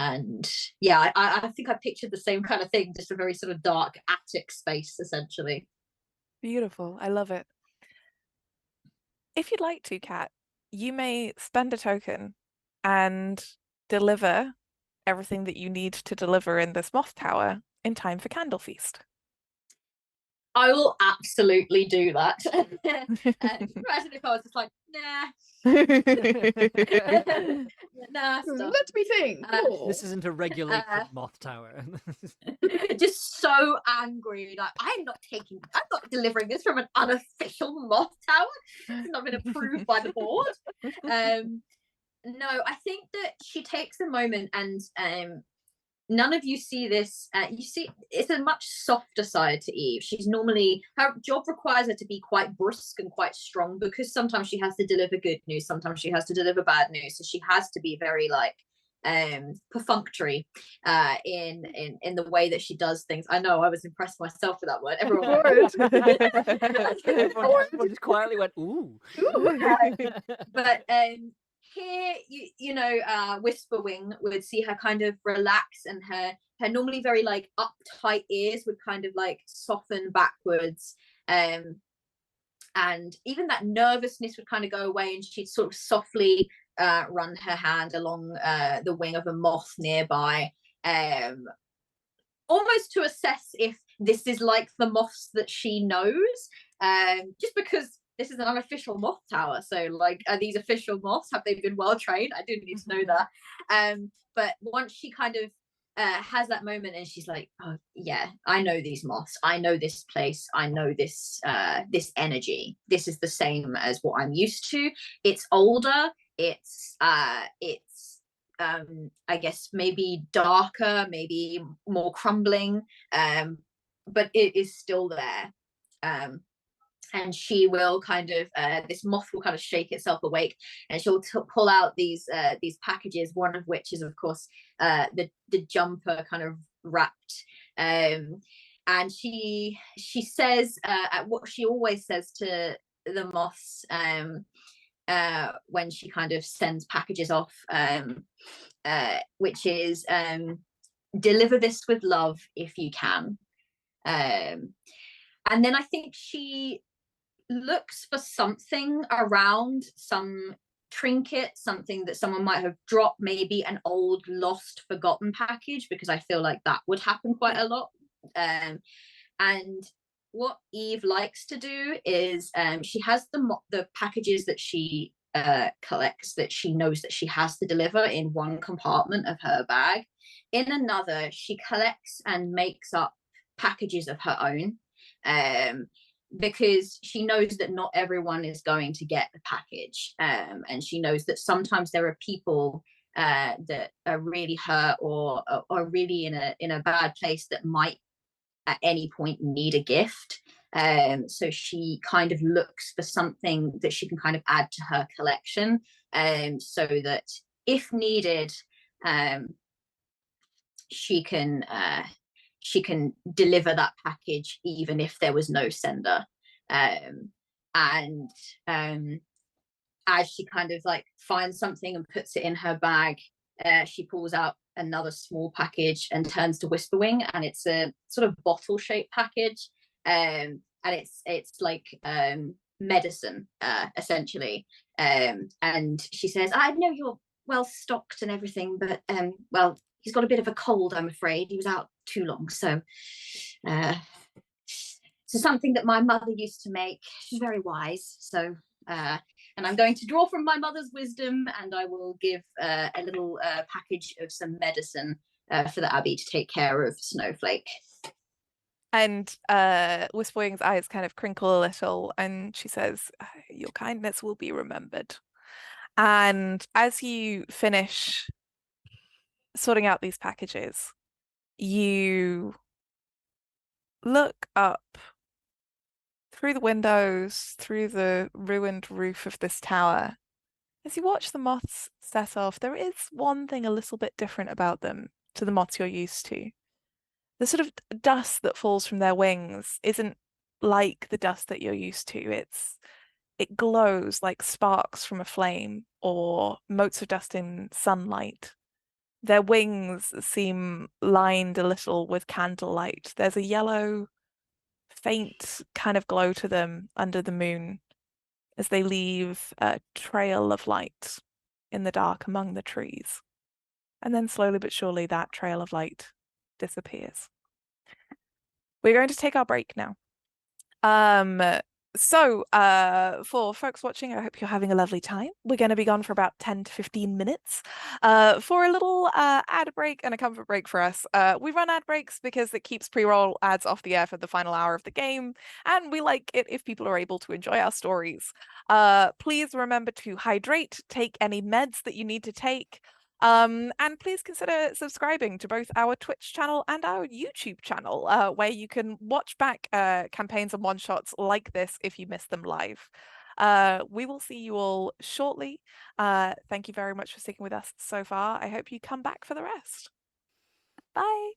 And yeah, I think I pictured the same kind of thing, just a very sort of dark attic space essentially. Beautiful. I love it. If you'd like to, Kat, you may spend a token and deliver everything that you need to deliver in this moth tower in time for Candle Feast. I will absolutely do that. Imagine if I was just like, nah. Nah, stop. Let me think. This isn't a regulated moth tower. Just so angry, like I'm not delivering this from an unofficial moth tower. It's not been approved by the board. No, I think that she takes a moment, and none of you see this. You see, it's a much softer side to Eve. She's normally, her job requires her to be quite brusque and quite strong, because sometimes she has to deliver good news, sometimes she has to deliver bad news. So she has to be very like perfunctory in the way that she does things. I know, I was impressed myself with that word. Everyone just quietly went, ooh. But here, you know, Whisperwing would see her kind of relax, and her normally very like uptight ears would kind of like soften backwards, and even that nervousness would kind of go away, and she'd sort of softly run her hand along the wing of a moth nearby, almost to assess if this is like the moths that she knows, just because this is an unofficial moth tower. So like, are these official moths? Have they been well trained? I do need to know that. But once she kind of has that moment, and she's like, oh yeah, I know these moths, I know this place, I know this this energy, this is the same as what I'm used to. It's older, it's I guess maybe darker, maybe more crumbling, but it is still there. And she will kind of this moth will kind of shake itself awake, and she'll pull out these packages, one of which is of course the jumper kind of wrapped, and she says what she always says to the moths when she kind of sends packages off, which is deliver this with love if you can. And then I think she looks for something around, some trinket, something that someone might have dropped, maybe an old lost forgotten package, because I feel like that would happen quite a lot. And what Eve likes to do is she has the packages that she collects, that she knows that she has to deliver, in one compartment of her bag. In another, she collects and makes up packages of her own, because she knows that not everyone is going to get the package, and she knows that sometimes there are people that are really hurt or really in a bad place that might at any point need a gift. So she kind of looks for something that she can kind of add to her collection, so that if needed, she can deliver that package even if there was no sender. And as she kind of like finds something and puts it in her bag, she pulls out another small package and turns to Whisperwing, and it's a sort of bottle shaped package, and it's like medicine, essentially, and she says, I know you're well stocked and everything, but well, he's got a bit of a cold, I'm afraid. He was out too long. So something that my mother used to make. She's very wise. So and I'm going to draw from my mother's wisdom, and I will give a little package of some medicine for the Abbey to take care of Snowflake. And Whisperwing's eyes kind of crinkle a little, and she says, "Your kindness will be remembered." And as you finish sorting out these packages, you look up through the windows, through the ruined roof of this tower. As you watch the moths set off, there is one thing a little bit different about them to the moths you're used to. The sort of dust that falls from their wings isn't like the dust that you're used to. It glows like sparks from a flame or motes of dust in sunlight. Their wings seem lined a little with candlelight. There's a yellow, faint kind of glow to them under the moon as they leave a trail of light in the dark among the trees. And then slowly but surely that trail of light disappears. We're going to take our break now. So for folks watching, I hope you're having a lovely time. We're going to be gone for about 10 to 15 minutes for a little ad break and a comfort break for us. We run ad breaks because it keeps pre-roll ads off the air for the final hour of the game, and we like it if people are able to enjoy our stories. Please remember to hydrate, take any meds that you need to take. And please consider subscribing to both our Twitch channel and our YouTube channel, where you can watch back campaigns and one-shots like this if you miss them live. We will see you all shortly. Thank you very much for sticking with us so far. I hope you come back for the rest. Bye.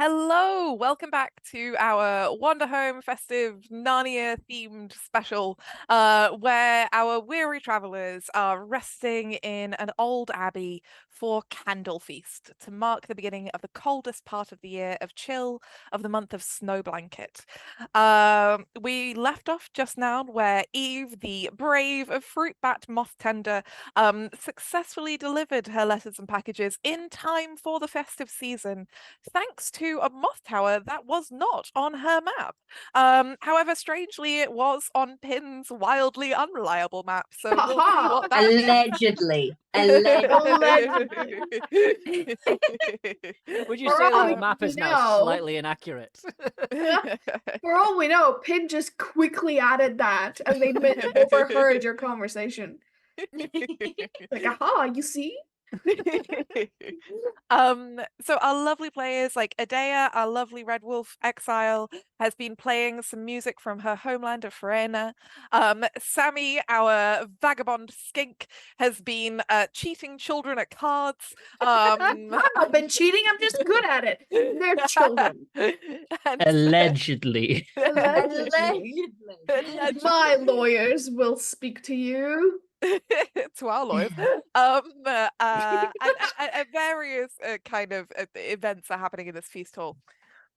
Hello, welcome back to our Wanderhome festive Narnia themed special, where our weary travelers are resting in an old abbey for Candle Feast to mark the beginning of the coldest part of the year of chill of the month of Snow Blanket. We left off just now where Eve, the brave fruit bat moth tender, successfully delivered her letters and packages in time for the festive season, thanks to a moth tower that was not on her map. However, strangely, it was on Pin's wildly unreliable map, so we'll see Haha! what that means. Allegedly. Allegedly. Would you For say all that we the map is now know- slightly inaccurate? For all we know, Pin just quickly added that and they overheard your conversation. Like, aha, you see? So our lovely players like Adea, our lovely Red Wolf exile, has been playing some music from her homeland of Farena. Sammy, our vagabond skink, has been cheating children at cards. I've been cheating, I'm just good at it. They're children. And Allegedly. Allegedly. Allegedly. My lawyers will speak to you. to our lawyers. And various kind of events are happening in this feast hall.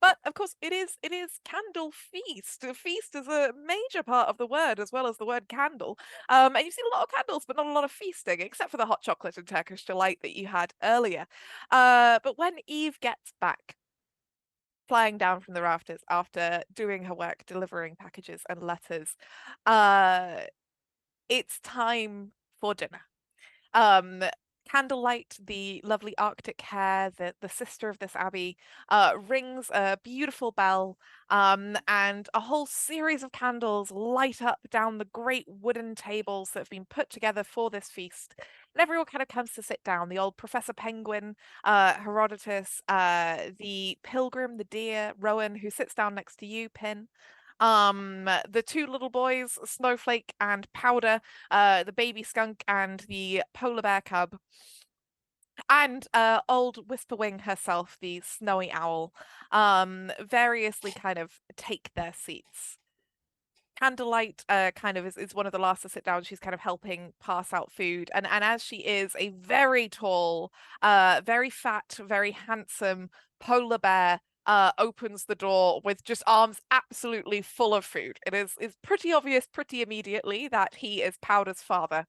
But of course, it is candle feast. Feast is a major part of the word, as well as the word candle. And you've seen a lot of candles, but not a lot of feasting, except for the hot chocolate and Turkish delight that you had earlier. But when Eve gets back, flying down from the rafters after doing her work, delivering packages and letters, it's time for dinner. Candlelight, the lovely Arctic hare, the sister of this abbey, rings a beautiful bell, and a whole series of candles light up down the great wooden tables that have been put together for this feast. And everyone kind of comes to sit down. The old Professor Penguin, Herodotus, the pilgrim, the deer, Rowan, who sits down next to you, Pin. The two little boys, Snowflake and Powder, the baby skunk and the polar bear cub, and old Whisperwing herself, the snowy owl, variously kind of take their seats. Candlelight kind of is one of the last to sit down. She's kind of helping pass out food, and as she is a very tall, very fat, very handsome polar bear, opens the door with just arms absolutely full of food. It is pretty obvious pretty immediately that he is Powder's father.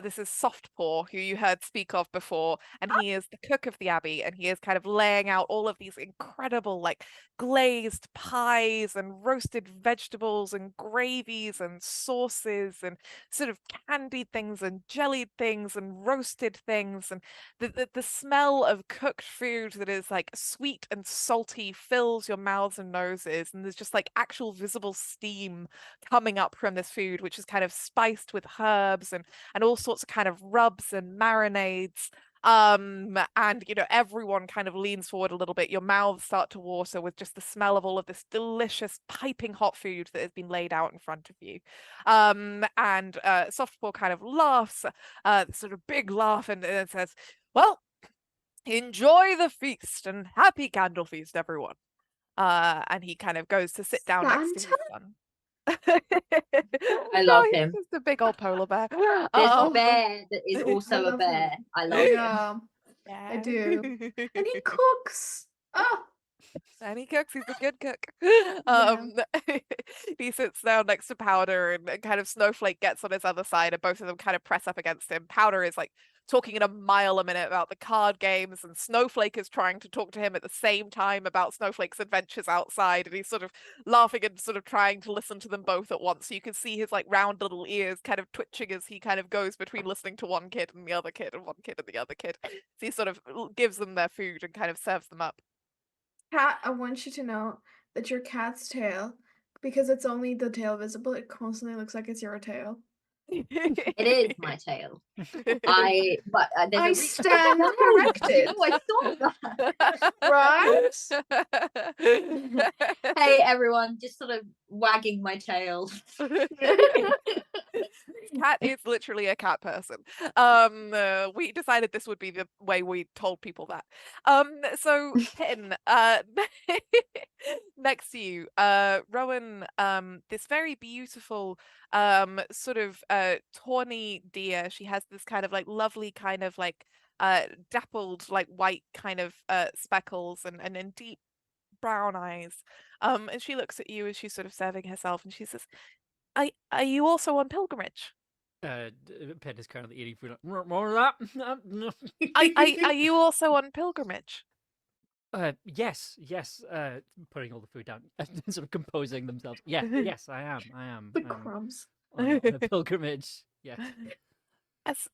This is Softpaw, who you heard speak of before, and he is the cook of the abbey, and he is kind of laying out all of these incredible like glazed pies and roasted vegetables and gravies and sauces and sort of candied things and jellied things and roasted things, and the smell of cooked food that is like sweet and salty fills your mouths and noses, and there's just like actual visible steam coming up from this food, which is kind of spiced with herbs and all sorts of kind of rubs and marinades. And everyone kind of leans forward a little bit. Your mouths start to water with just the smell of all of this delicious piping hot food that has been laid out in front of you. And Softpaw kind of laughs, sort of big laugh, and says, "Well, enjoy the feast and happy candle feast, everyone." And he kind of goes to sit down next to his Santa? son. I love he's him. just a big old polar bear. There's a Um, bear that is also a love bear. him. I love him. Yeah, I do. And he cooks. Oh, And he cooks. He's a good cook. Yeah. He sits down next to Powder, and kind of Snowflake gets on his other side, and both of them kind of press up against him. Powder is like talking in a mile a minute about the card games, and Snowflake is trying to talk to him at the same time about Snowflake's adventures outside, and he's sort of laughing and sort of trying to listen to them both at once. So you can see his like round little ears kind of twitching as he kind of goes between listening to one kid and the other kid and one kid and the other kid. So he sort of gives them their food and kind of serves them up. Cat, I want you to know that your cat's tail, because it's only the tail visible, it constantly looks like it's your tail. It is my tail. But there's I a stand no, corrected. no, I saw that. Right? Hey everyone, just sort of wagging my tail. Cat is literally a cat person. We decided this would be the way we told people that. So Pin, next to you, Rowan, this very beautiful, sort of tawny deer. She has this kind of like lovely kind of like dappled like white kind of speckles and deep brown eyes. And she looks at you as she's sort of serving herself, and she says, are you also on pilgrimage? Pin is currently eating food. More of that. Are you also on pilgrimage? Yes. Putting all the food down, sort of composing themselves. Yes, I am. The crumbs. On a pilgrimage. Yes. As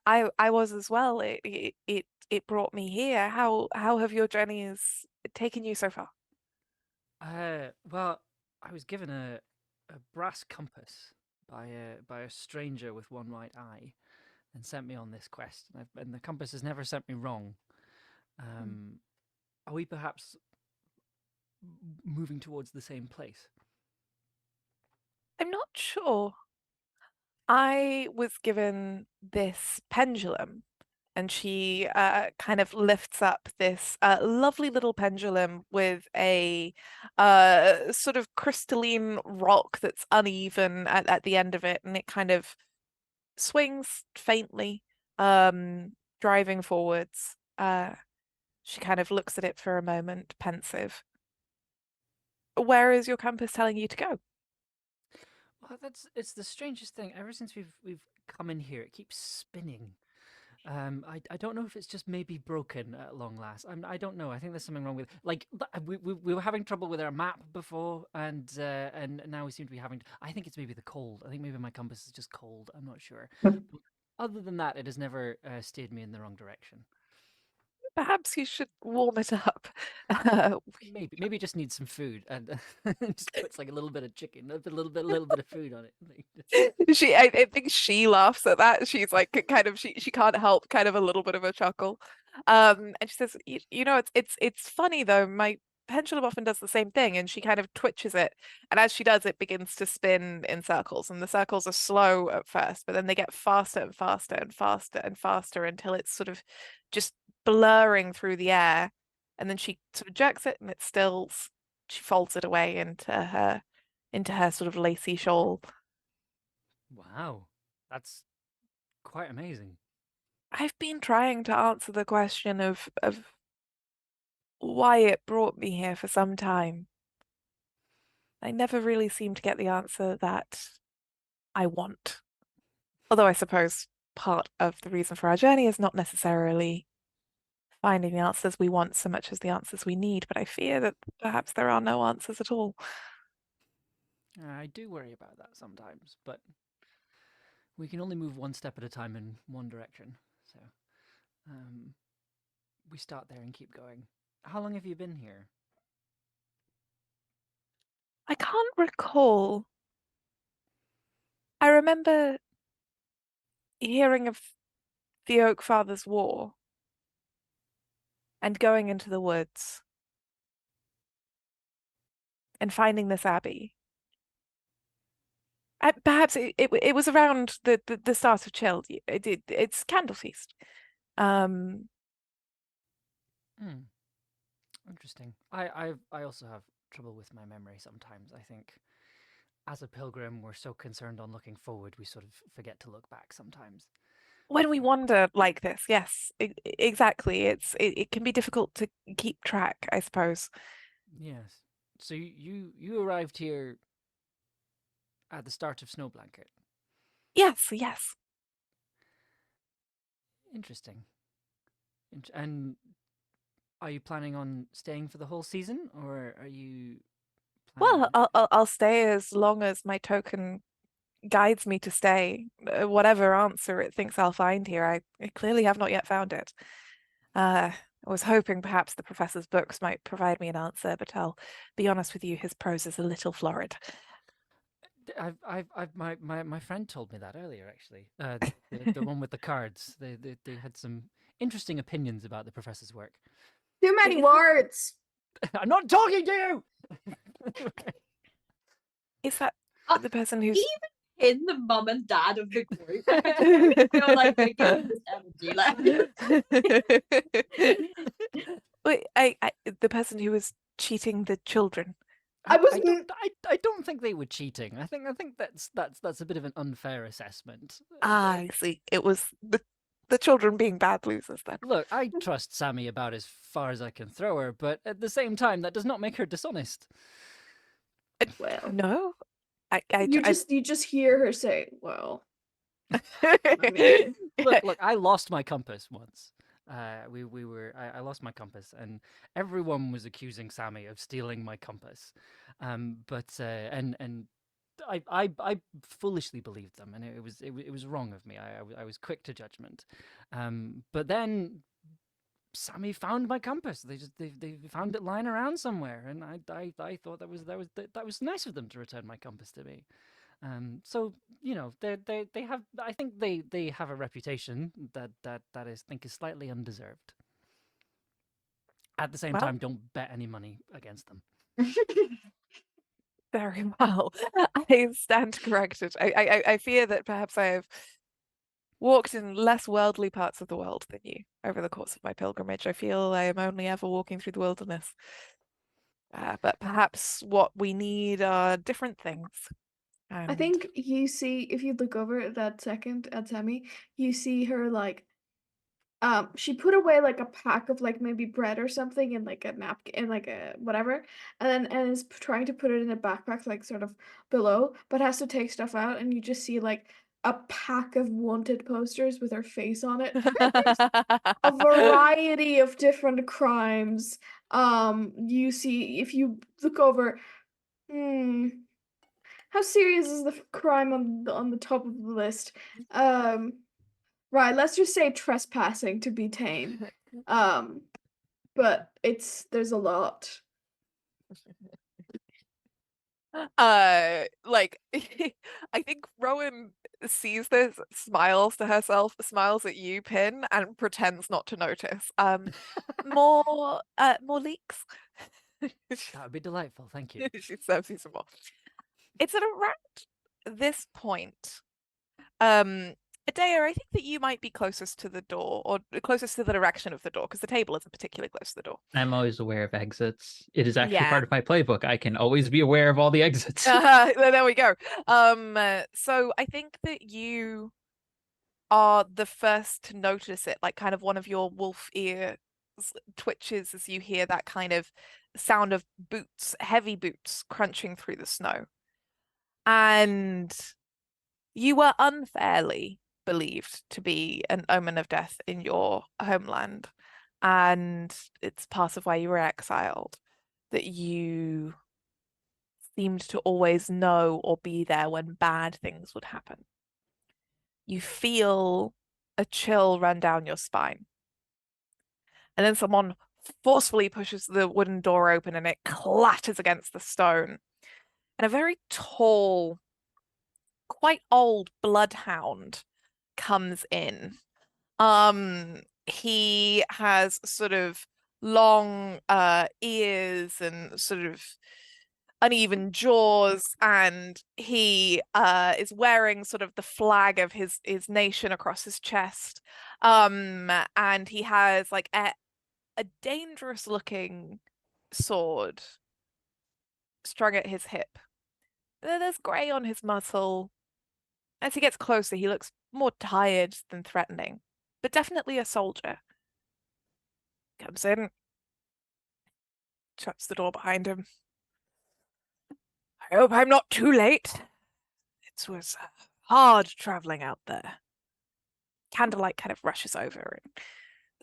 I was as well. It brought me here. How have your journeys taken you so far? Well, I was given a brass compass by a stranger with one right eye, and sent me on this quest. And the compass has never sent me wrong. Are we perhaps moving towards the same place? I'm not sure. I was given this pendulum, and she kind of lifts up this lovely little pendulum with a sort of crystalline rock that's uneven at the end of it, and it kind of swings faintly, driving forwards. She kind of looks at it for a moment, pensive. Where is your compass telling you to go? Well, it's the strangest thing. Ever since we've come in here, it keeps spinning. I don't know if it's just maybe broken at long last. I don't know. I think there's something wrong with like we were having trouble with our map before, and now we seem to be having. I think it's maybe the cold. I think maybe my compass is just cold. I'm not sure. Other than that, it has never steered me in the wrong direction. Perhaps you should warm it up. Maybe it just needs some food, and just puts like a little bit of chicken, a little bit of food on it. I think she laughs at that. She's like kind of she can't help kind of a little bit of a chuckle. And she says, you know, it's funny though. My pendulum often does the same thing, and she kind of twitches it, and as she does, it begins to spin in circles, and the circles are slow at first, but then they get faster and faster and faster and faster until it's sort of just blurring through the air, and then she sort of jerks it, and it stills. She folds it away into her sort of lacy shawl. Wow, that's quite amazing. I've been trying to answer the question of why it brought me here for some time. I never really seem to get the answer that I want. Although I suppose part of the reason for our journey is not necessarily finding the answers we want so much as the answers we need, but I fear that perhaps there are no answers at all. I do worry about that sometimes, but we can only move one step at a time in one direction. So we start there and keep going. How long have you been here? I can't recall. I remember hearing of the Oak Father's War and going into the woods and finding this abbey. Perhaps it was around the start of Chilled. It's Candle Feast. Interesting. I also have trouble with my memory sometimes. I think as a pilgrim, we're so concerned on looking forward, we sort of forget to look back sometimes. When we wander like this, yes, exactly. It can be difficult to keep track, I suppose. Yes. So you arrived here at the start of Snow Blanket. Yes. Interesting. And are you planning on staying for the whole season, or are you planning Well, I'll stay as long as my token guides me to stay. Whatever answer it thinks I'll find here, I clearly have not yet found it. I was hoping perhaps the professor's books might provide me an answer, but I'll be honest with you, his prose is a little florid. My friend told me that earlier, actually. The one with the cards. They had some interesting opinions about the professor's work. Too many words. I'm not talking to you. Is that Uh, the person who's Even in the mum and dad of the group, I feel like they're giving this energy. Wait, the person who was cheating the children? I was I don't think they were cheating. I think that's a bit of an unfair assessment. I see. It was the children being bad losers then. Look, I trust Sammy about as far as I can throw her, but at the same time, that does not make her dishonest. well. No, I You just hear her say, "Well." I mean, Look, I lost my compass once. I lost my compass, and everyone was accusing Sammy of stealing my compass. And I foolishly believed them, and it was wrong of me. I was quick to judgment. But then Sammy found my compass. They found it lying around somewhere, and I thought that was nice of them to return my compass to me. So you know, they have. I think they have a reputation that I think is slightly undeserved. At the same Well. time, don't bet any money against them. Very well. I stand corrected. I fear that perhaps I have walked in less worldly parts of the world than you over the course of my pilgrimage. I feel I am only ever walking through the wilderness. But perhaps what we need are different things. I think you see, if you look over at that second at Sammy, you see her like she put away like a pack of like maybe bread or something in like a napkin in like a whatever, and is trying to put it in a backpack like sort of below, but has to take stuff out, and you just see like a pack of wanted posters with her face on it. A variety of different crimes. You see if you look over, how serious is the crime on the top of the list? Right, let's just say trespassing to be tame. But there's a lot. Like I think Rowan sees this, smiles to herself, smiles at you, Pin, and pretends not to notice. More leeks. That would be delightful. Thank you. She serves you some more. It's at around this point. Adea, I think that you might be closest to the door, or closest to the direction of the door, because the table isn't particularly close to the door. I'm always aware of exits. It is actually Yeah. part of my playbook. I can always be aware of all the exits. There we go. So I think that you are the first to notice it, like kind of one of your wolf ear twitches as you hear that kind of sound of boots, heavy boots crunching through the snow. And you were unfairly believed to be an omen of death in your homeland, and it's part of why you were exiled, that you seemed to always know or be there when bad things would happen. You feel a chill run down your spine, and then someone forcefully pushes the wooden door open and it clatters against the stone, and a very tall, quite old bloodhound comes in. He has sort of long ears and sort of uneven jaws, and he is wearing sort of the flag of his nation across his chest. And he has like a dangerous looking sword strung at his hip. There's grey on his muzzle. As he gets closer, he looks more tired than threatening, but definitely a soldier. Comes in, shuts the door behind him. I hope I'm not too late. It was hard traveling out there. Candlelight kind of rushes over and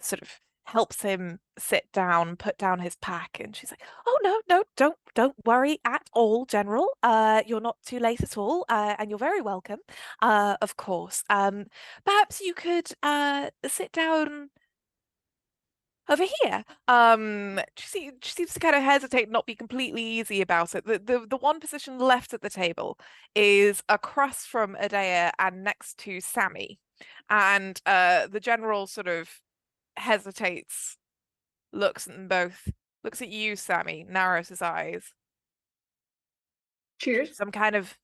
sort of helps him sit down, put down his pack, and she's like, "Oh no, don't worry at all, General. You're not too late at all, and you're very welcome. Of course. Perhaps you could sit down Over here, she seems to kind of hesitate, not be completely easy about it. The one position left at the table is across from Adea and next to Sammy. And the general sort of hesitates, looks at them both, looks at you, Sammy, narrows his eyes. Cheers. Some kind of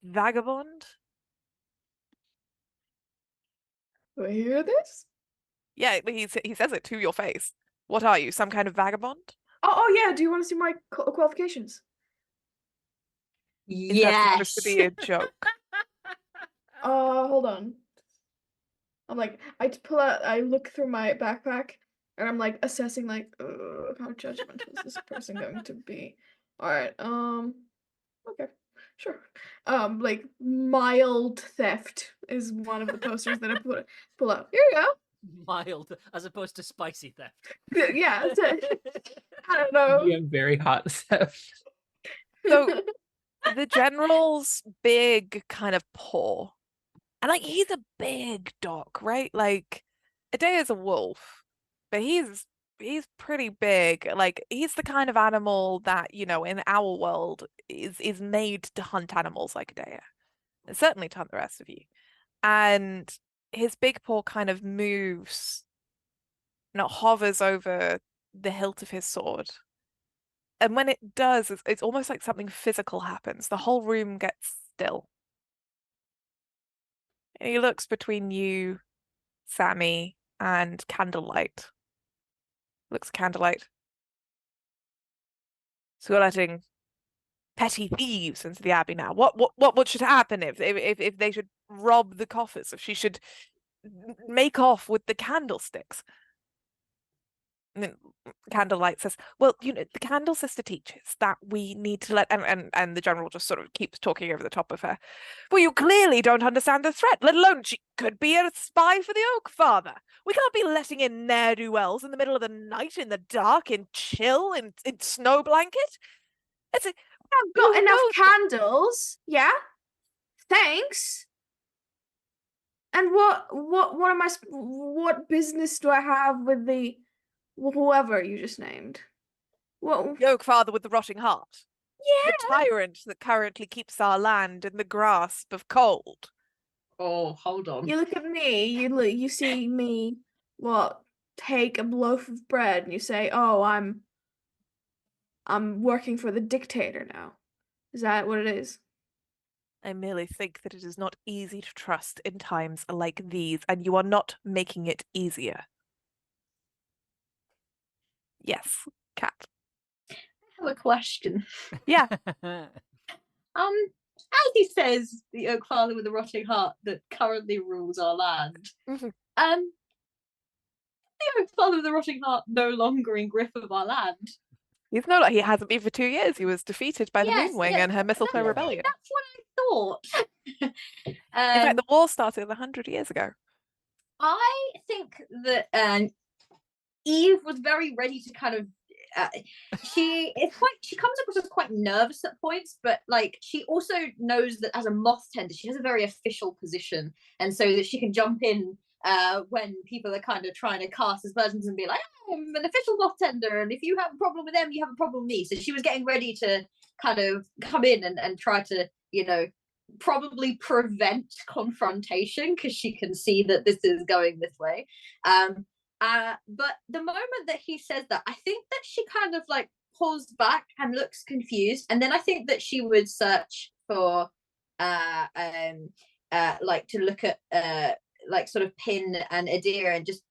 vagabond? Do I hear this? Yeah, he says it to your face. What are you, some kind of vagabond? Oh yeah. Do you want to see my qualifications? Is that supposed to Yes. be a joke? Hold on. I'm like, I look through my backpack, and I'm like assessing like, how judgmental is this person going to be? All right. Okay, sure. Like mild theft is one of the posters that I pull out. Here you go. Mild, as opposed to spicy theft. Yeah, I don't know. You have very hot stuff. So the general's big kind of paw. And like he's a big dog, right? Like Adea's a wolf, but he's pretty big. Like he's the kind of animal that, you know, in our world is made to hunt animals like Adea. And certainly to hunt the rest of you. And his big paw kind of moves, you know, hovers over the hilt of his sword. And when it does, it's almost like something physical happens. The whole room gets still. And he looks between you, Sammy, and Candlelight. Looks at Candlelight. So you're letting petty thieves into the abbey now. What should happen if they should rob the coffers? If she should make off with the candlesticks? And then Candlelight says, well, you know, the Candle Sister teaches that we need to let and the general just sort of keeps talking over the top of her. Well, you clearly don't understand the threat, let alone she could be a spy for the Oak Father. We can't be letting in ne'er-do-wells in the middle of the night, in the dark, in chill, in snow blanket. It's a Got who enough knows? candles. Yeah. Thanks. And what am what business do I have with the whoever you just named? What? The Oak Father with the rotting heart. Yeah. The tyrant that currently keeps our land in the grasp of cold. Oh, hold on. You look at me. You see me. What? Take a loaf of bread and you say, "Oh, I'm working for the dictator now." Is that what it is? I merely think that it is not easy to trust in times like these, and you are not making it easier. Yes, Cat. I have a question. Yeah. As he says, the Oak Father with the rotting heart that currently rules our land. Mhm. The Oak Father with the rotting heart no longer in grip of our land. He's no, he hasn't been for 2 years. He was defeated by the Yes, Moonwing yes, and her Mistletoe Yeah. Rebellion. That's what I thought. In fact, the war started 100 years ago. I think that Eve was very ready to kind of. She comes across as quite nervous at points, but like she also knows that as a moth tender, she has a very official position, and so that she can jump in when people are kind of trying to cast aspersions and be like, oh, I'm an official moth tender, and if you have a problem with them, you have a problem with me. So she was getting ready to kind of come in and try to, you know, probably prevent confrontation because she can see that this is going this way. But the moment that he says that, I think that she kind of like pulls back and looks confused, and then I think that she would search for like to look at like sort of Pin and Adira and just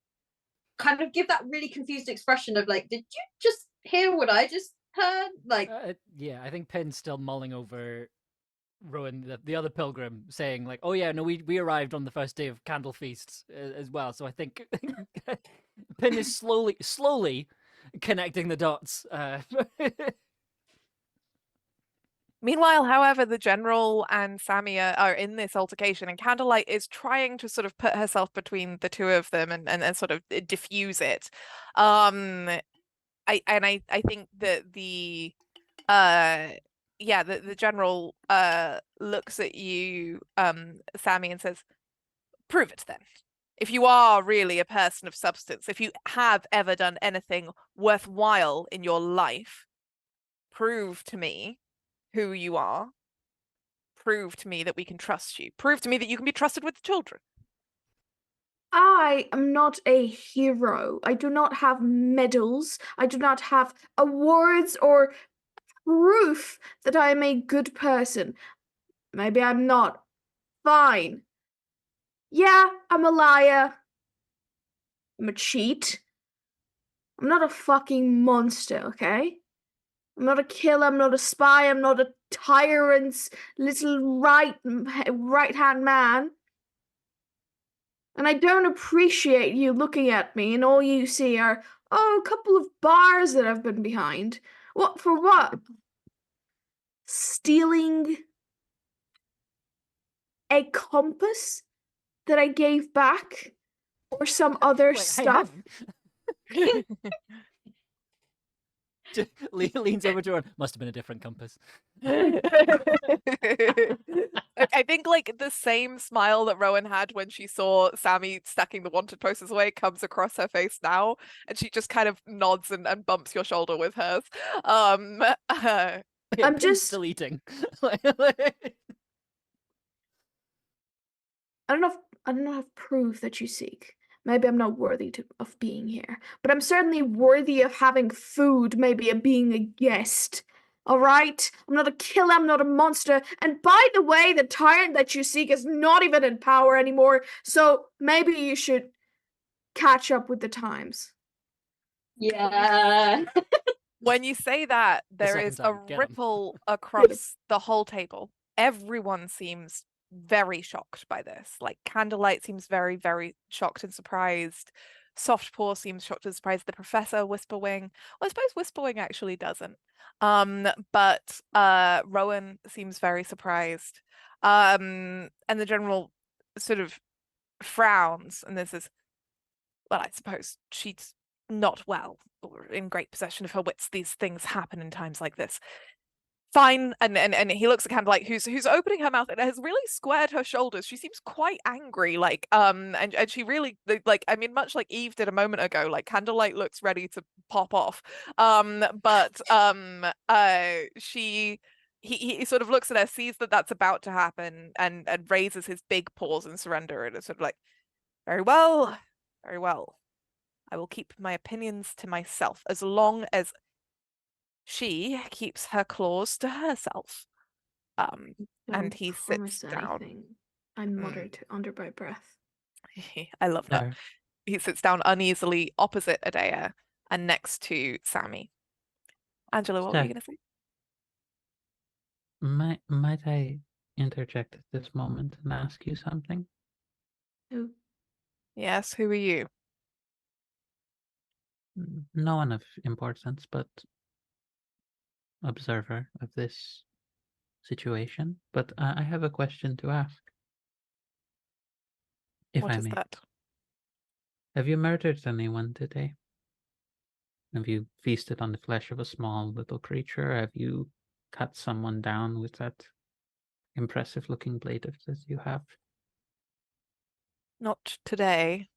kind of give that really confused expression of like, did you just hear what I just heard? Like, yeah, I think Pin's still mulling over Rowan, the other pilgrim, saying like, "Oh yeah, no, we arrived on the first day of Candle Feasts as well." So I think Pin is slowly connecting the dots. Meanwhile, however, the general and Sammy are in this altercation, and Candlelight is trying to sort of put herself between the two of them and sort of diffuse it. I think that the general looks at you, Sammy, and says, "Prove it then. if you are really a person of substance, if you have ever done anything worthwhile in your life, prove to me who you are. Prove to me that we can trust you. Prove to me that you can be trusted with the children. I am not a hero. I do not have medals. I do not have awards or proof that I am a good person. Maybe I'm not. Fine. Yeah, I'm a liar. I'm a cheat. I'm not a fucking monster, okay? I'm not a killer, I'm not a spy, I'm not a tyrant's little right-hand man. And I don't appreciate you looking at me and all you see are, oh, a couple of bars that I've been behind. What, for what? Stealing a compass that I gave back? Or some other Wait, stuff? Leans over to her. Must have been a different compass. I think like the same smile that Rowan had when she saw Sammy stacking the wanted posters away comes across her face now, and she just kind of nods and bumps your shoulder with hers. Yeah, I'm just deleting. I don't have proof that you seek. Maybe I'm not worthy of being here, but I'm certainly worthy of having food, maybe of being a guest. All right? I'm not a killer, I'm not a monster. And by the way, the tyrant that you seek is not even in power anymore, so maybe you should catch up with the times. Yeah. When you say that, there second is a time, get 'em. ripple across the whole table. Everyone seems very shocked by this. Like Candlelight seems very, very shocked and surprised. Soft Paw seems shocked and surprised. The Professor, Whisperwing. Well, I suppose Whisperwing actually doesn't. But Rowan seems very surprised. And the general sort of frowns, and this is, well, I suppose she's not well or in great possession of her wits. These things happen in times like this. Fine. And he looks at Candlelight, who's opening her mouth and has really squared her shoulders. She seems quite angry, like and she really, like, I mean, much like Eve did a moment ago, like Candlelight looks ready to pop off. But he sort of looks at her, sees that that's about to happen, and raises his big paws in surrender, and is sort of like, very well, very well. I will keep my opinions to myself as long as she keeps her claws to herself. And Don't he sits promise down. anything. I muttered under my breath. I love that. Fair. He sits down uneasily opposite Adea and next to Sammy. Angela, what were you So- going to say? Might I interject at this moment and ask you something? Oh, Yes, who are you? No one of importance, but observer of this situation. But I have a question to ask, if What I is may. that? Have you murdered anyone today? Have you feasted on the flesh of a small little creature? Have you cut someone down with that impressive looking blade that you have? Not today.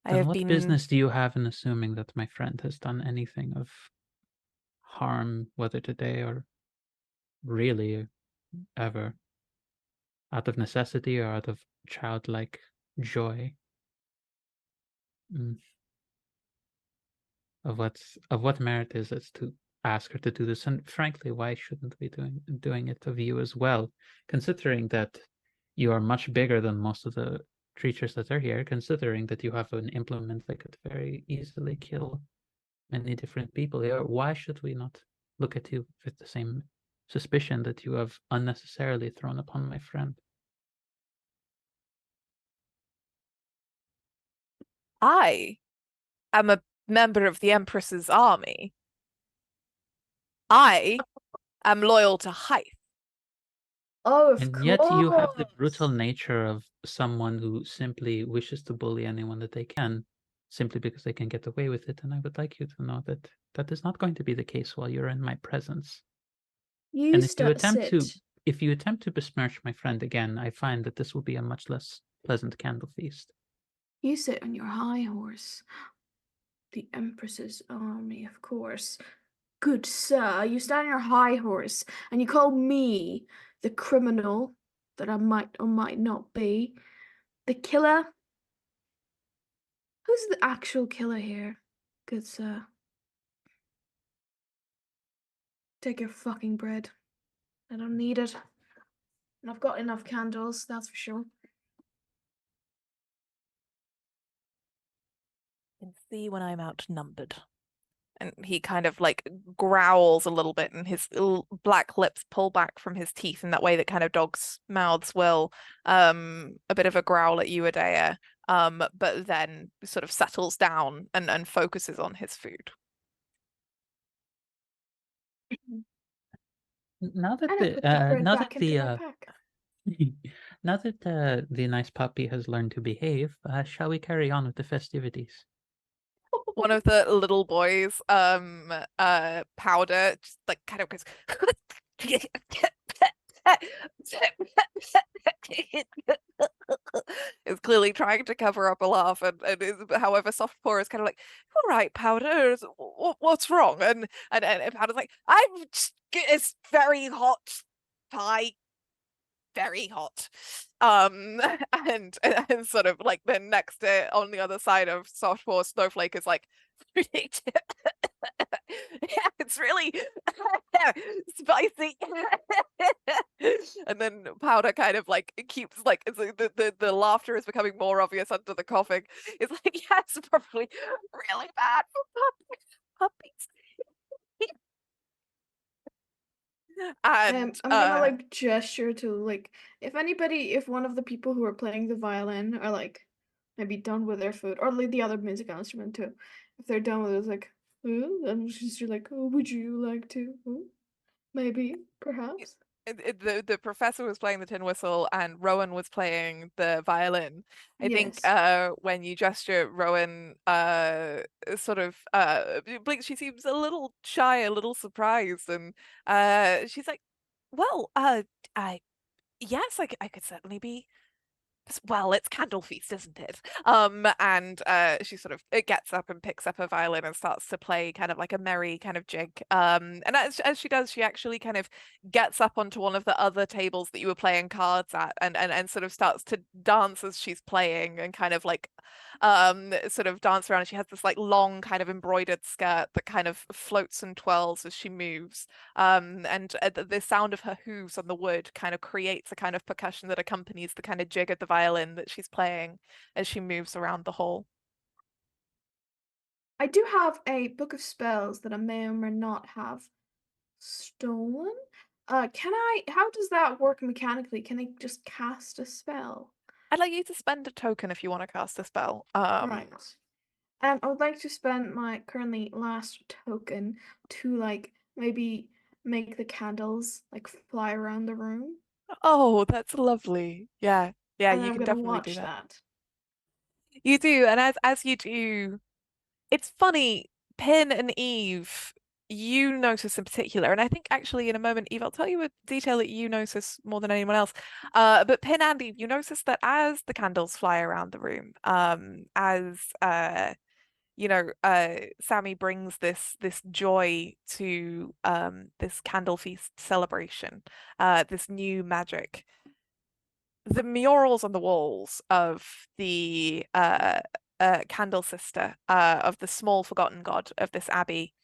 I Then have what been business do you have in assuming that my friend has done anything of harm, whether today or really ever, out of necessity or out of childlike joy? Of what merit is it to ask her to do this? And frankly, why shouldn't we doing it of you as well, considering that you are much bigger than most of the creatures that are here, considering that you have an implement that could very easily kill many different people here? Why should we not look at you with the same suspicion that you have unnecessarily thrown upon my friend? I am a member of the Empress's army. I am loyal to Hythe. oh, of And course. yet you have the brutal nature of someone who simply wishes to bully anyone that they can, simply because they can get away with it. And I would like you to know that that is not going to be the case while you're in my presence. You And if you sit. attempt to besmirch my friend again, I find that this will be a much less pleasant candle feast. You sit on your high horse. The Empress's army, of course. Good sir, you stand on your high horse, and you call me the criminal that I might or might not be. The killer? Who's the actual killer here, good sir? Take your fucking bread. I don't need it. And I've got enough candles, that's for sure. Can see when I'm outnumbered. And he kind of like growls a little bit, and his black lips pull back from his teeth in that way that kind of dogs' mouths will. A bit of a growl at you, Adea, but then sort of settles down and focuses on his food. Now that And I put the bread now back that into my pack. now that the nice puppy has learned to behave, shall we carry on with the festivities? One of the little boys, Powder, just like kind of goes is clearly trying to cover up a laugh, and is, however, Softpaw is kind of like, all right, Powder, what's wrong? And Powder's like, it's very hot pie, very hot. And sort of like then next on the other side of Softpaw, Snowflake is like, yeah, it's really spicy. And then Powder kind of like keeps like the laughter is becoming more obvious under the coughing. It's like, yeah, it's probably really bad for puppies. And I'm gonna like gesture to like if one of the people who are playing the violin are like maybe done with their food, or like the other musical instrument too, if they're done with it, it's like, ooh, I'm just like, oh, would you like to? Ooh, maybe, perhaps. the professor was playing the tin whistle and Rowan was playing the violin. I think Yes. when you gesture, Rowan sort of blinks. She seems a little shy, a little surprised, and she's like, well, I yes, I could certainly be. Well, it's Candle Feast, isn't it? And she sort of gets up and picks up a violin and starts to play kind of like a merry kind of jig. And as she does, she actually kind of gets up onto one of the other tables that you were playing cards at, and sort of starts to dance as she's playing, and kind of like sort of dance around. She has this like long kind of embroidered skirt that kind of floats and twirls as she moves. And the sound of her hooves on the wood kind of creates a kind of percussion that accompanies the kind of jig of the violin that she's playing as she moves around the hall. I do have a book of spells that I may or may not have stolen. How does that work mechanically? Can I just cast a spell? I'd like you to spend a token if you want to cast a spell. Right. I would like to spend my currently last token to like maybe make the candles like fly around the room. Oh, that's lovely. Yeah, And you I'm can gonna definitely do watch that. that. You do, and as you do, it's funny, Pin and Eve, you notice in particular, and I think actually in a moment, Eve, I'll tell you a detail that you notice more than anyone else. But Pin and Eve, you notice that as the candles fly around the room, as Sammy brings this joy to this candle feast celebration, this new magic. The murals on the walls of the Candle Sister, of the small forgotten god of this abbey,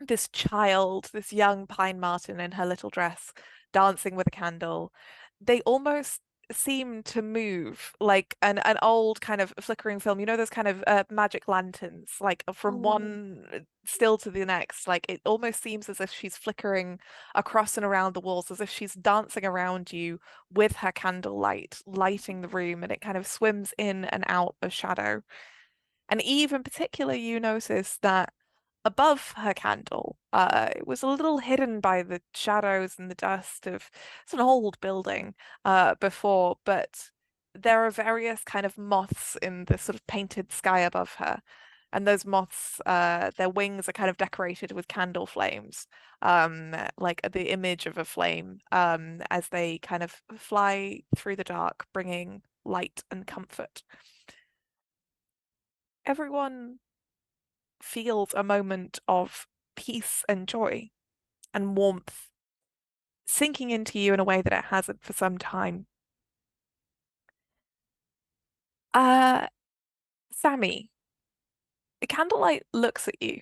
this child, this young pine marten in her little dress, dancing with a candle, they almost seem to move like an old kind of flickering film. You know those kind of magic lanterns, like from Oh. one still to the next. Like it almost seems as if she's flickering across and around the walls, as if she's dancing around you with her candlelight, lighting the room, and it kind of swims in and out of shadow. And Eve in particular, you notice that above her candle, it was a little hidden by the shadows and the dust of it's an old building before, but there are various kind of moths in the sort of painted sky above her. And those moths, their wings are kind of decorated with candle flames, like the image of a flame, as they kind of fly through the dark, bringing light and comfort. Everyone feels a moment of peace and joy and warmth sinking into you in a way that it hasn't for some time. Sammy, Candlelight looks at you,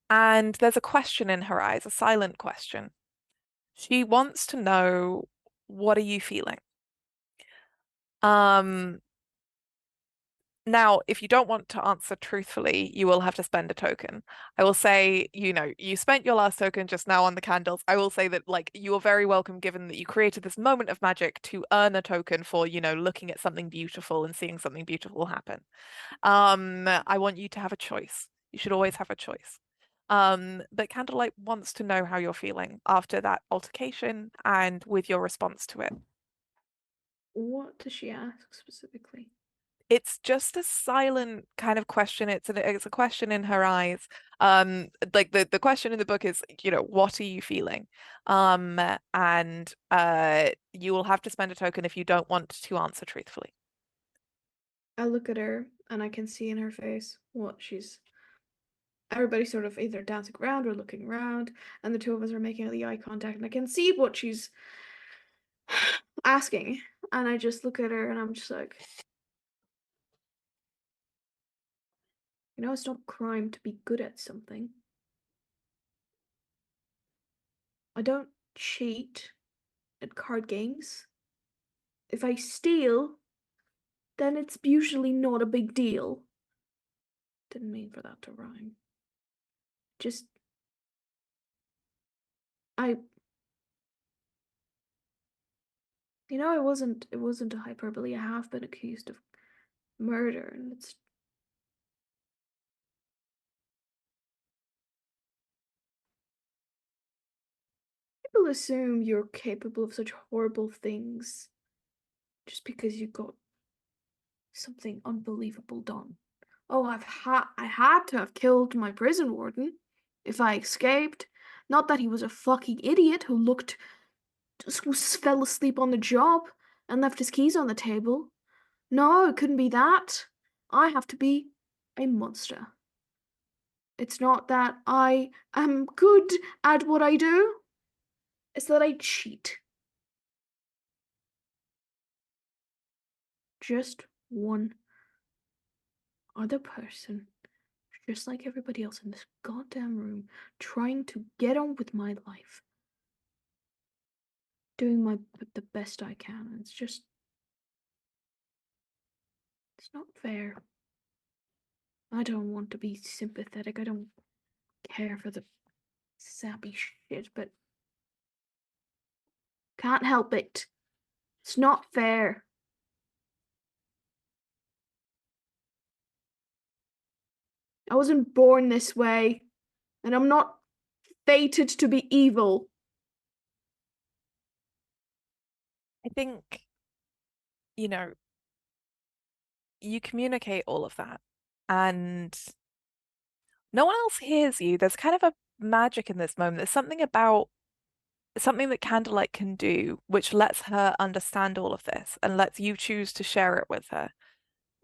and there's a question in her eyes, a silent question. She wants to know, what are you feeling? Now, if you don't want to answer truthfully, you will have to spend a token. I will say, you spent your last token just now on the candles. I will say that, like, you are very welcome, given that you created this moment of magic, to earn a token for, looking at something beautiful and seeing something beautiful happen. I want you to have a choice. You should always have a choice. But Candlelight wants to know how you're feeling after that altercation and with your response to it. What does she ask specifically? It's just a silent kind of question. It's a question in her eyes. Like the question in the book is, what are you feeling? And you will have to spend a token if you don't want to answer truthfully. I look at her and I can see in her face what she's. Everybody's sort of either dancing around or looking around, and the two of us are making the eye contact, and I can see what she's asking. And I just look at her and I'm just like, it's not a crime to be good at something. I don't cheat at card games. If I steal, then it's usually not a big deal. Didn't mean for that to rhyme. Just it wasn't a hyperbole. I have been accused of murder, and it's people assume you're capable of such horrible things just because you got something unbelievable done. Oh, I had to have killed my prison warden if I escaped. Not that he was a fucking idiot who fell asleep on the job and left his keys on the table. No, it couldn't be that. I have to be a monster. It's not that I am good at what I do. It's that I cheat. Just one other person, just like everybody else in this goddamn room, trying to get on with my life. Doing the best I can. It's not fair. I don't want to be sympathetic. I don't care for the sappy shit, but can't help it. It's not fair. I wasn't born this way, and I'm not fated to be evil. I think, you communicate all of that, and no one else hears you. There's kind of a magic in this moment. There's something that Candlelight can do, which lets her understand all of this and lets you choose to share it with her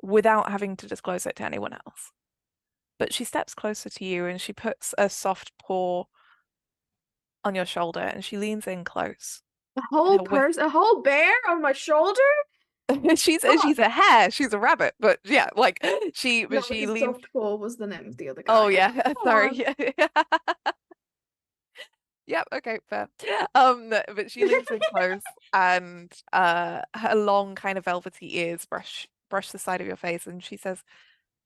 without having to disclose it to anyone else. But she steps closer to you and she puts a soft paw on your shoulder and she leans in close. A whole bear on my shoulder? she's a hare, she's a rabbit, but yeah, like she leans. Soft paw was the name of the other guy. Oh yeah, sorry. Yep, okay, fair. But she leans in close and her long kind of velvety ears brush the side of your face and she says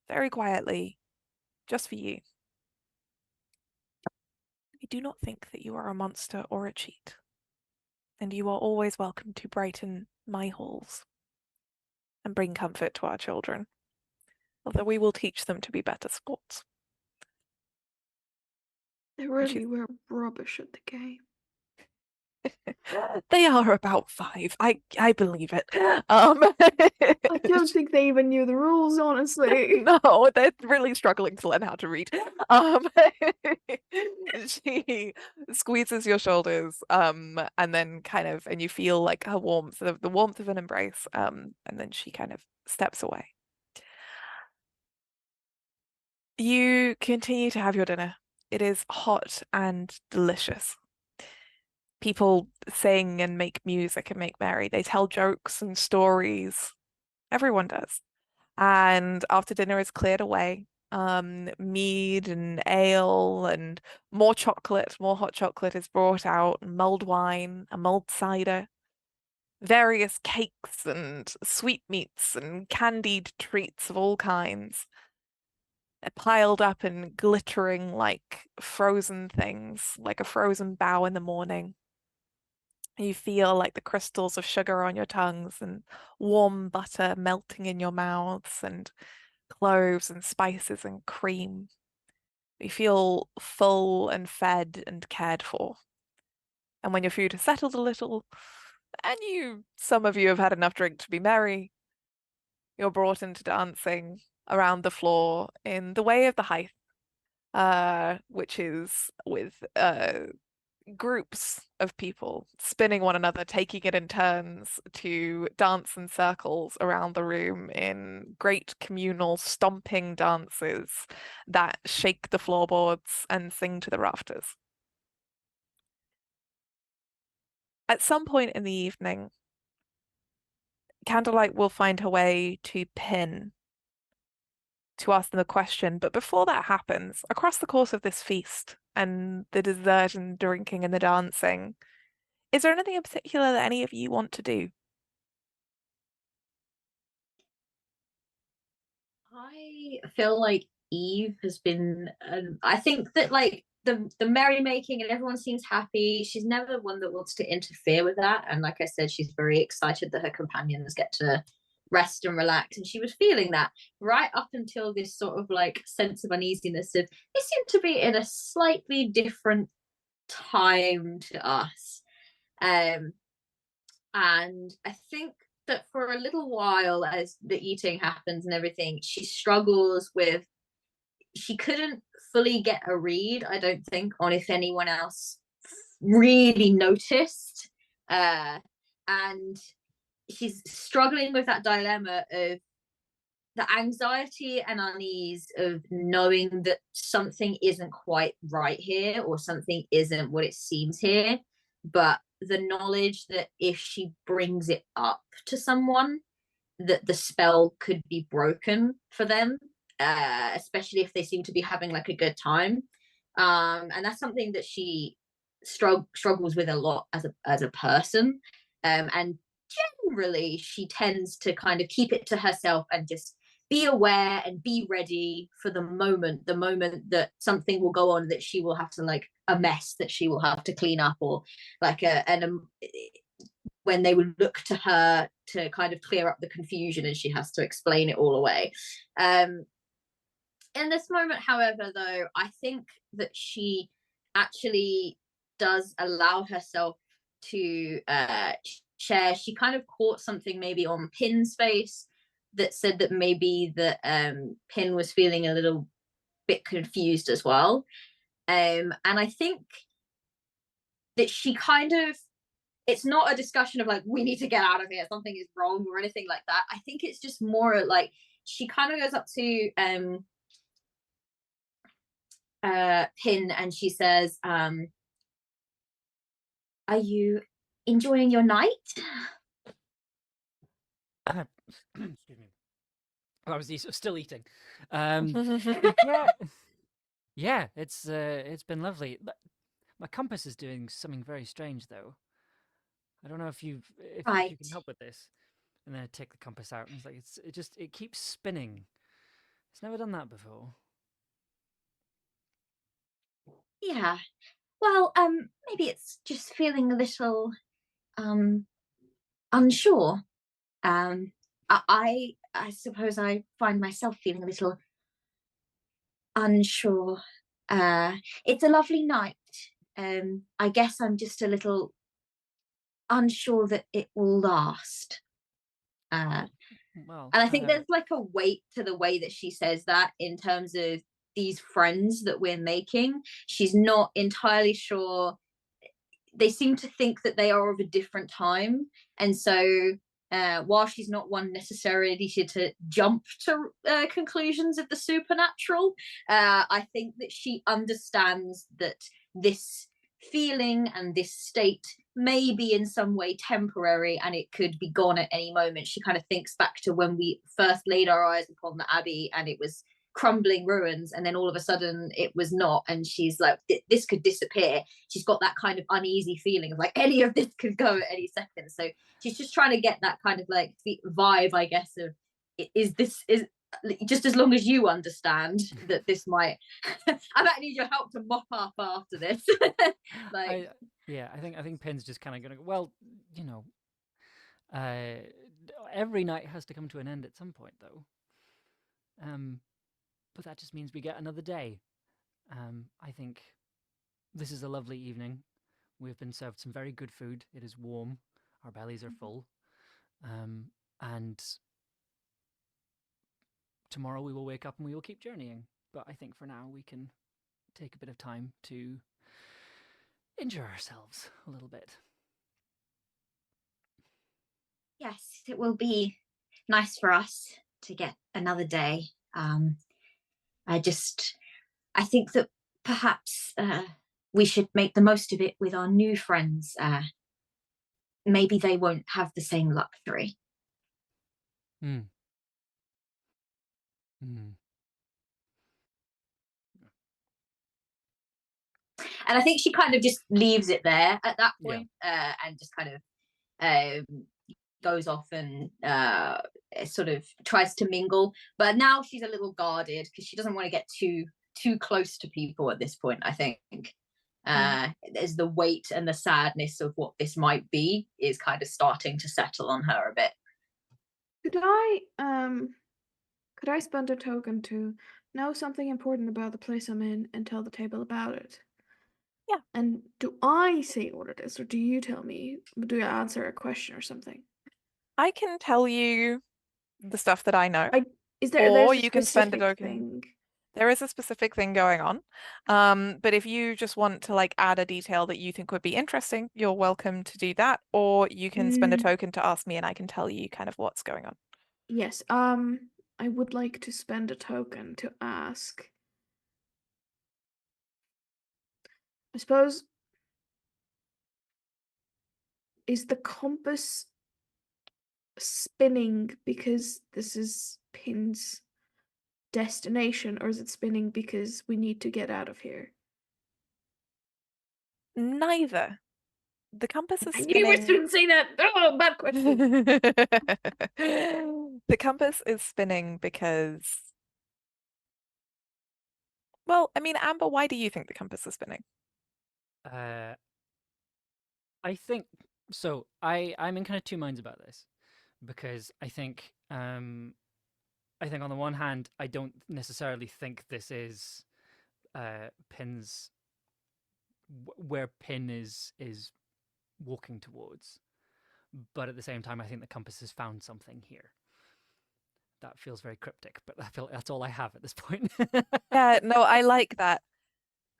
very quietly, just for you, I do not think that you are a monster or a cheat, and you are always welcome to brighten my halls and bring comfort to our children, although we will teach them to be better sports. They really were rubbish at the game. They are about 5. I believe it. I don't think they even knew the rules, honestly. No, they're really struggling to learn how to read. Um, she squeezes your shoulders, and then and you feel like her warmth, the warmth of an embrace, and then she kind of steps away. You continue to have your dinner. It is hot and delicious. People sing and make music and make merry. They tell jokes and stories. Everyone does. And after dinner is cleared away, mead and ale and more chocolate, more hot chocolate is brought out, mulled wine, a mulled cider, various cakes and sweetmeats and candied treats of all kinds. They're piled up and glittering like frozen things, like a frozen bough in the morning. You feel like the crystals of sugar on your tongues and warm butter melting in your mouths and cloves and spices and cream. You feel full and fed and cared for. And when your food has settled a little, and some of you have had enough drink to be merry, you're brought into dancing around the floor in the way of the Hythe, which is with groups of people spinning one another, taking it in turns to dance in circles around the room in great communal stomping dances that shake the floorboards and sing to the rafters. At some point in the evening, Candlelight will find her way to Pin to ask them a question, but before that happens, across the course of this feast and the dessert and drinking and the dancing, is there anything in particular that any of you want to do? I feel like Eve has been. I think that like the merrymaking and everyone seems happy. She's never one that wants to interfere with that. And like I said, she's very excited that her companions get to rest and relax. And she was feeling that right up until this sort of like sense of uneasiness of they seem to be in a slightly different time to us. And I think that for a little while, as the eating happens and everything, she struggles with, she couldn't fully get a read, I don't think, on if anyone else really noticed. And she's struggling with that dilemma of the anxiety and unease of knowing that something isn't quite right here or something isn't what it seems here, but the knowledge that if she brings it up to someone, that the spell could be broken for them, especially if they seem to be having like a good time. And that's something that she struggles with a lot as a person. And generally, she tends to kind of keep it to herself and just be aware and be ready for the moment that something will go on that she will have to like a mess that she will have to clean up, or like when they would look to her to kind of clear up the confusion and she has to explain it all away. In this moment, however, though, I think that she actually does allow herself to share. She kind of caught something maybe on Pin's face that said that maybe that Pin was feeling a little bit confused as well. And I think that she kind of, it's not a discussion of like, we need to get out of here, something is wrong or anything like that. I think it's just more like she kind of goes up to Pin and she says, are you enjoying your night? Excuse me. I was still eating. Yeah, yeah. It's been lovely. My compass is doing something very strange, though. I don't know if you Right. can help with this. And then I take the compass out, and it's like it keeps spinning. It's never done that before. Yeah. Well, maybe it's just feeling a little unsure. I suppose I find myself feeling a little unsure. It's a lovely night. I guess I'm just a little unsure that it will last. Well, And I think there's like a weight to the way that she says that in terms of these friends that we're making. She's not entirely sure. They seem to think that they are of a different time. And so while she's not one necessarily to jump to conclusions of the supernatural, I think that she understands that this feeling and this state may be in some way temporary and it could be gone at any moment. She kind of thinks back to when we first laid our eyes upon the Abbey and it was crumbling ruins, and then all of a sudden it was not, and she's like, this could disappear. She's got that kind of uneasy feeling of like any of this could go at any second. So she's just trying to get that kind of like vibe, I guess, of is just as long as you understand that this might I might need your help to mop up after this. Like I think Pin's just kind of gonna go, well, you know, every night has to come to an end at some point, though. But that just means we get another day. I think this is a lovely evening. We've been served some very good food. It is warm. Our bellies are full. And tomorrow we will wake up and we will keep journeying. But I think for now we can take a bit of time to enjoy ourselves a little bit. Yes, it will be nice for us to get another day. I think that perhaps we should make the most of it with our new friends. Maybe they won't have the same luxury. Mm. Mm. And I think she kind of just leaves it there at that point, and just kind of goes off and sort of tries to mingle. But now she's a little guarded because she doesn't want to get too close to people at this point. I think as the weight and the sadness of what this might be is kind of starting to settle on her a bit. Could I spend a token to know something important about the place I'm in and tell the table about it? Yeah. And do I say what it is, or do you tell me? Do you answer a question or something? I can tell you the stuff that I know, There's or a you can spend a specific token. thing? There is a specific thing going on. But if you just want to like add a detail that you think would be interesting, you're welcome to do that, or you can spend a token to ask me and I can tell you kind of what's going on. Yes. I would like to spend a token to ask. I suppose, is the compass spinning because this is Pin's destination, or is it spinning because we need to get out of here? Neither. The compass is I knew we spinning. shouldn't say that. Oh, bad question. The compass is spinning because, well, I mean, Amber, why do you think the compass is spinning? I think so. I'm in kind of two minds about this because I think on the one hand I don't necessarily think this is Pin's where Pin is walking towards, but at the same time I think the compass has found something here. That feels very cryptic, but I feel that's all I have at this point. Yeah, no, I like that.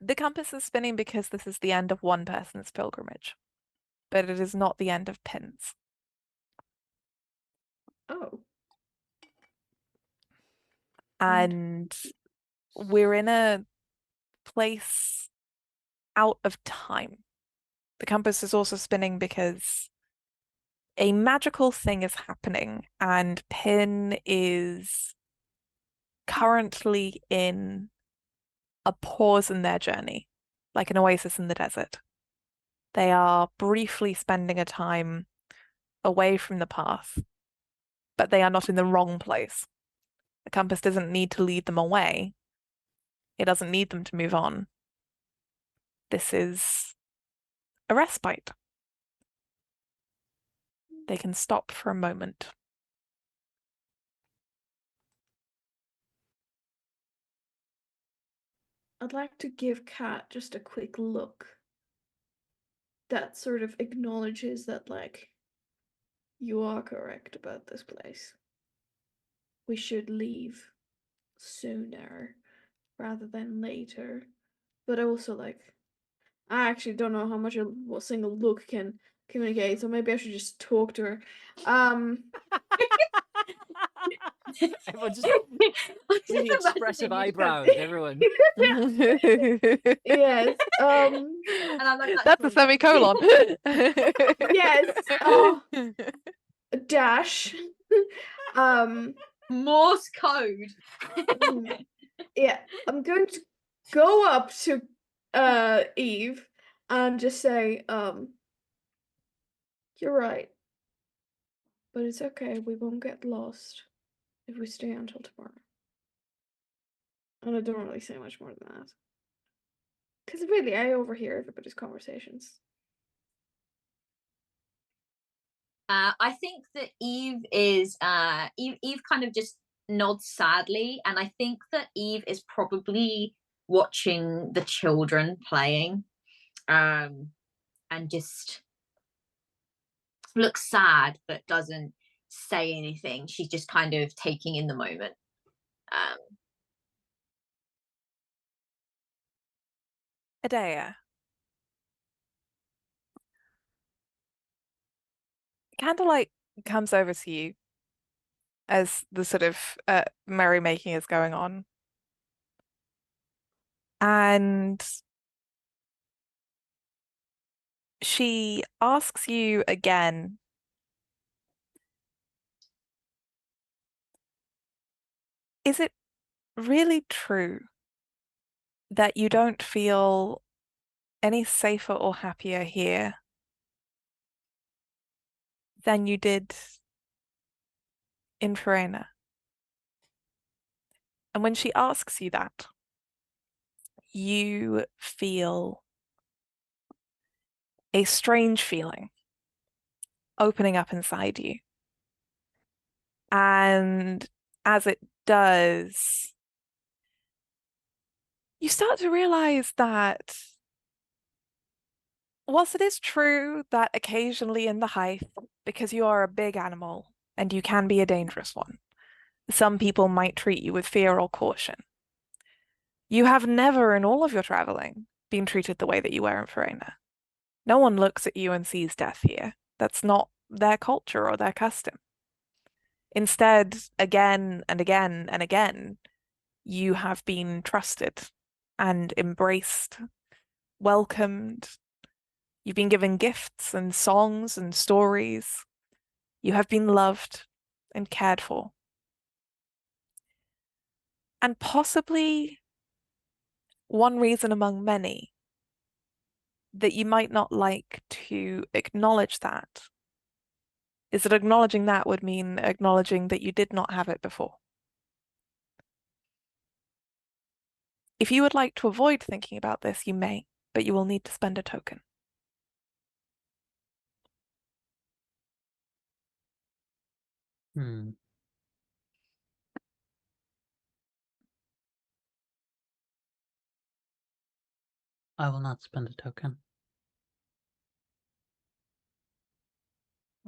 The compass is spinning because this is the end of one person's pilgrimage, but it is not the end of Pin's. Oh. And we're in a place out of time. The compass is also spinning because a magical thing is happening, and Pin is currently in a pause in their journey, like an oasis in the desert. They are briefly spending a time away from the path, but they are not in the wrong place. The compass doesn't need to lead them away. It doesn't need them to move on. This is a respite. They can stop for a moment. I'd like to give Kat just a quick look. that sort of acknowledges that, like, you are correct about this place. We should leave sooner rather than later. But also, like, I actually don't know how much a single look can communicate, so maybe I should just talk to her. Everyone just I'm see the just expressive imagining you just eyebrows, go, everyone. Yes. and I'm like, That's a semicolon. Yes. Oh, dash. Morse code. Yeah, I'm going to go up to Eve and just say, you're right. But it's okay, we won't get lost if we stay until tomorrow. And I don't really say much more than that. Because really, I overhear everybody's conversations. I think that Eve is Eve kind of just nods sadly, and I think that Eve is probably watching the children playing, and just looks sad but doesn't say anything. She's just kind of taking in the moment. Adea. Candlelight comes over to you as the sort of merrymaking is going on. And she asks you again, is it really true that you don't feel any safer or happier here than you did in Farina? And when she asks you that, you feel a strange feeling opening up inside you. And as it does, you start to realize that whilst it is true that occasionally in the Hive, because you are a big animal and you can be a dangerous one, some people might treat you with fear or caution. You have never in all of your traveling been treated the way that you were in Farina. No one looks at you and sees death here. That's not their culture or their custom. Instead, again and again and again, you have been trusted and embraced, welcomed. You've been given gifts and songs and stories. You have been loved and cared for. And possibly one reason among many that you might not like to acknowledge that is that acknowledging that would mean acknowledging that you did not have it before. If you would like to avoid thinking about this, you may, but you will need to spend a token. I will not spend a token.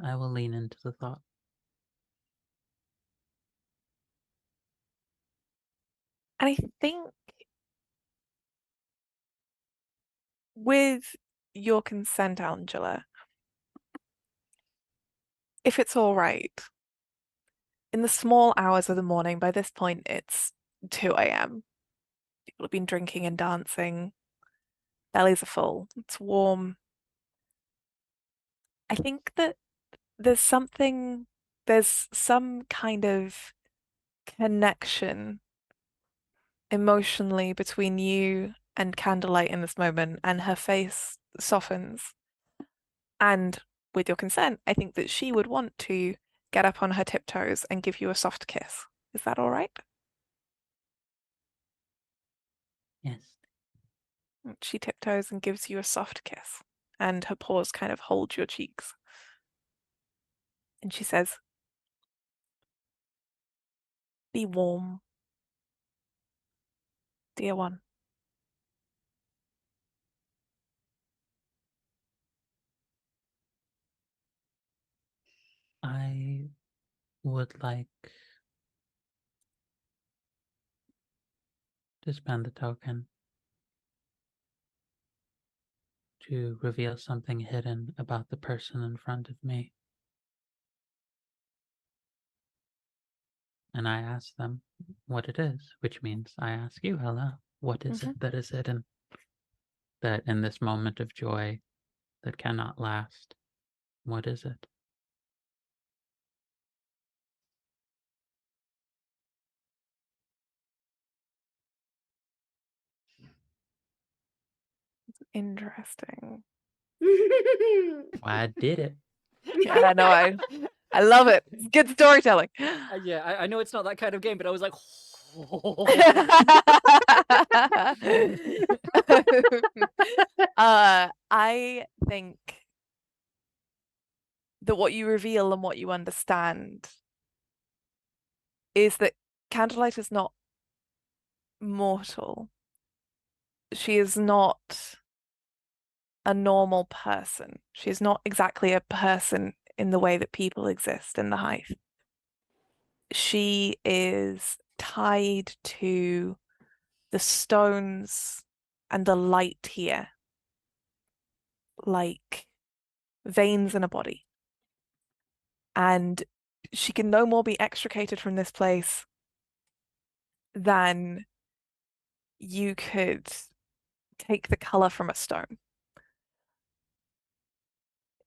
I will lean into the thought. And I think with your consent, Angela, if it's all right, in the small hours of the morning, by this point it's 2 a.m. People have been drinking and dancing. Bellies are full. It's warm. I think that there's some kind of connection emotionally between you and Candlelight in this moment, and her face softens. And with your consent, I think that she would want to get up on her tiptoes and give you a soft kiss. Is that all right? Yes. She tiptoes and gives you a soft kiss, and her paws kind of hold your cheeks. And she says, "Be warm, dear one." would like to spend a token to reveal something hidden about the person in front of me. And I ask them what it is, which means I ask you, Ella, what is it that is hidden? That in this moment of joy that cannot last, what is it? Interesting. I did it. Yeah, no, I love it. It's good storytelling. Yeah, I know it's not that kind of game, but I was like, I think that what you reveal and what you understand is that Candlelight is not mortal. She is not a normal person. She is not exactly a person in the way that people exist in the Hive. She is tied to the stones and the light here, like veins in a body. And she can no more be extricated from this place than you could take the color from a stone.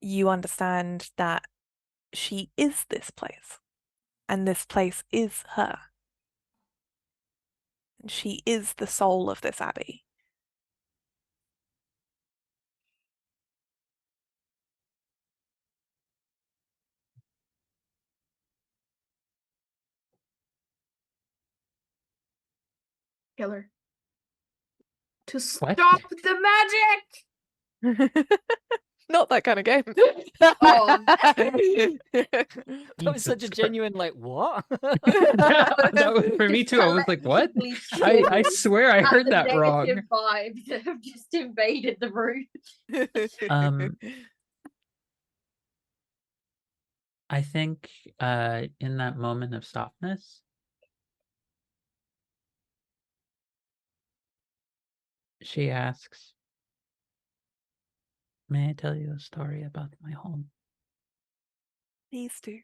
You understand that she is this place, and this place is her. And she is the soul of this abbey. Killer. To What? stop the magic! Not that kind of game. Oh, that was such a Jesus genuine, like, what? that was for me too. I was like, what? collectively I swear I at heard the that wrong. negative vibes that have just invaded the room. I think in that moment of softness, she asks, may I tell you a story about my home? Please do.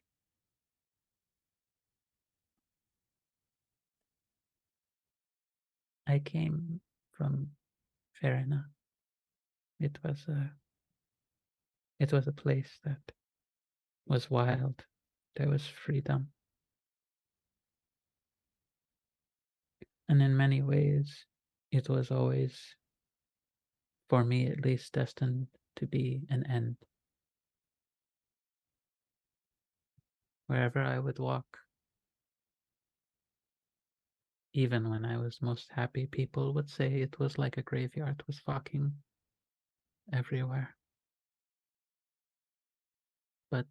I came from Farina. It was a place that was wild. There was freedom. And in many ways, it was always, for me at least, destined to be an end. Wherever I would walk, even when I was most happy, people would say it was like a graveyard was walking everywhere. But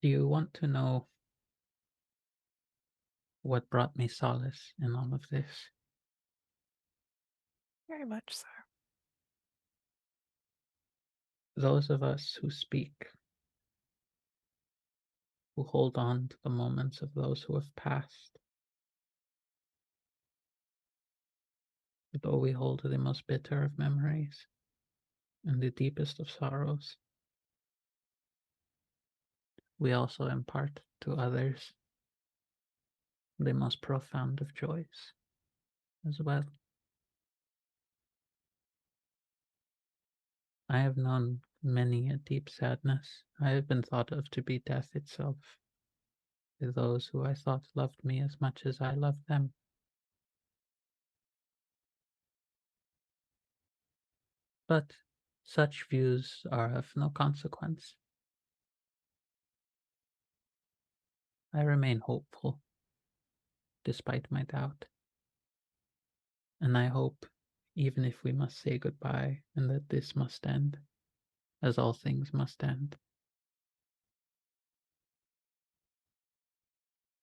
do you want to know what brought me solace in all of this? Very much so. Those of us who speak, who hold on to the moments of those who have passed, though we hold the most bitter of memories and the deepest of sorrows, we also impart to others the most profound of joys as well. I have known many a deep sadness. I have been thought of to be death itself to those who I thought loved me as much as I loved them. But such views are of no consequence. I remain hopeful, despite my doubt. And I hope, even if we must say goodbye and that this must end, as all things must end,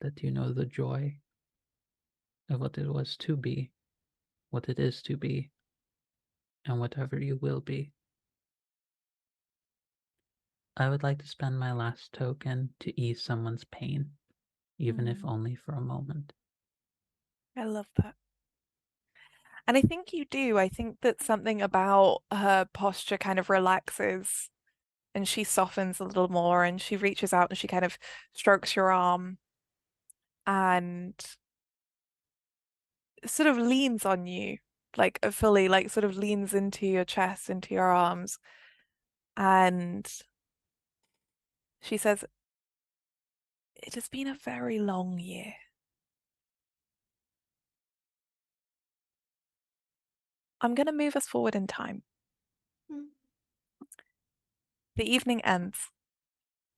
that you know the joy of what it was to be, what it is to be, and whatever you will be. I would like to spend my last token to ease someone's pain, even if only for a moment. I love that. And I think you do. I think that something about her posture kind of relaxes and she softens a little more and she reaches out and she kind of strokes your arm and sort of leans on you, like fully, like sort of leans into your chest, into your arms. And she says, "It has been a very long year. I'm going to move us forward in time. The evening ends.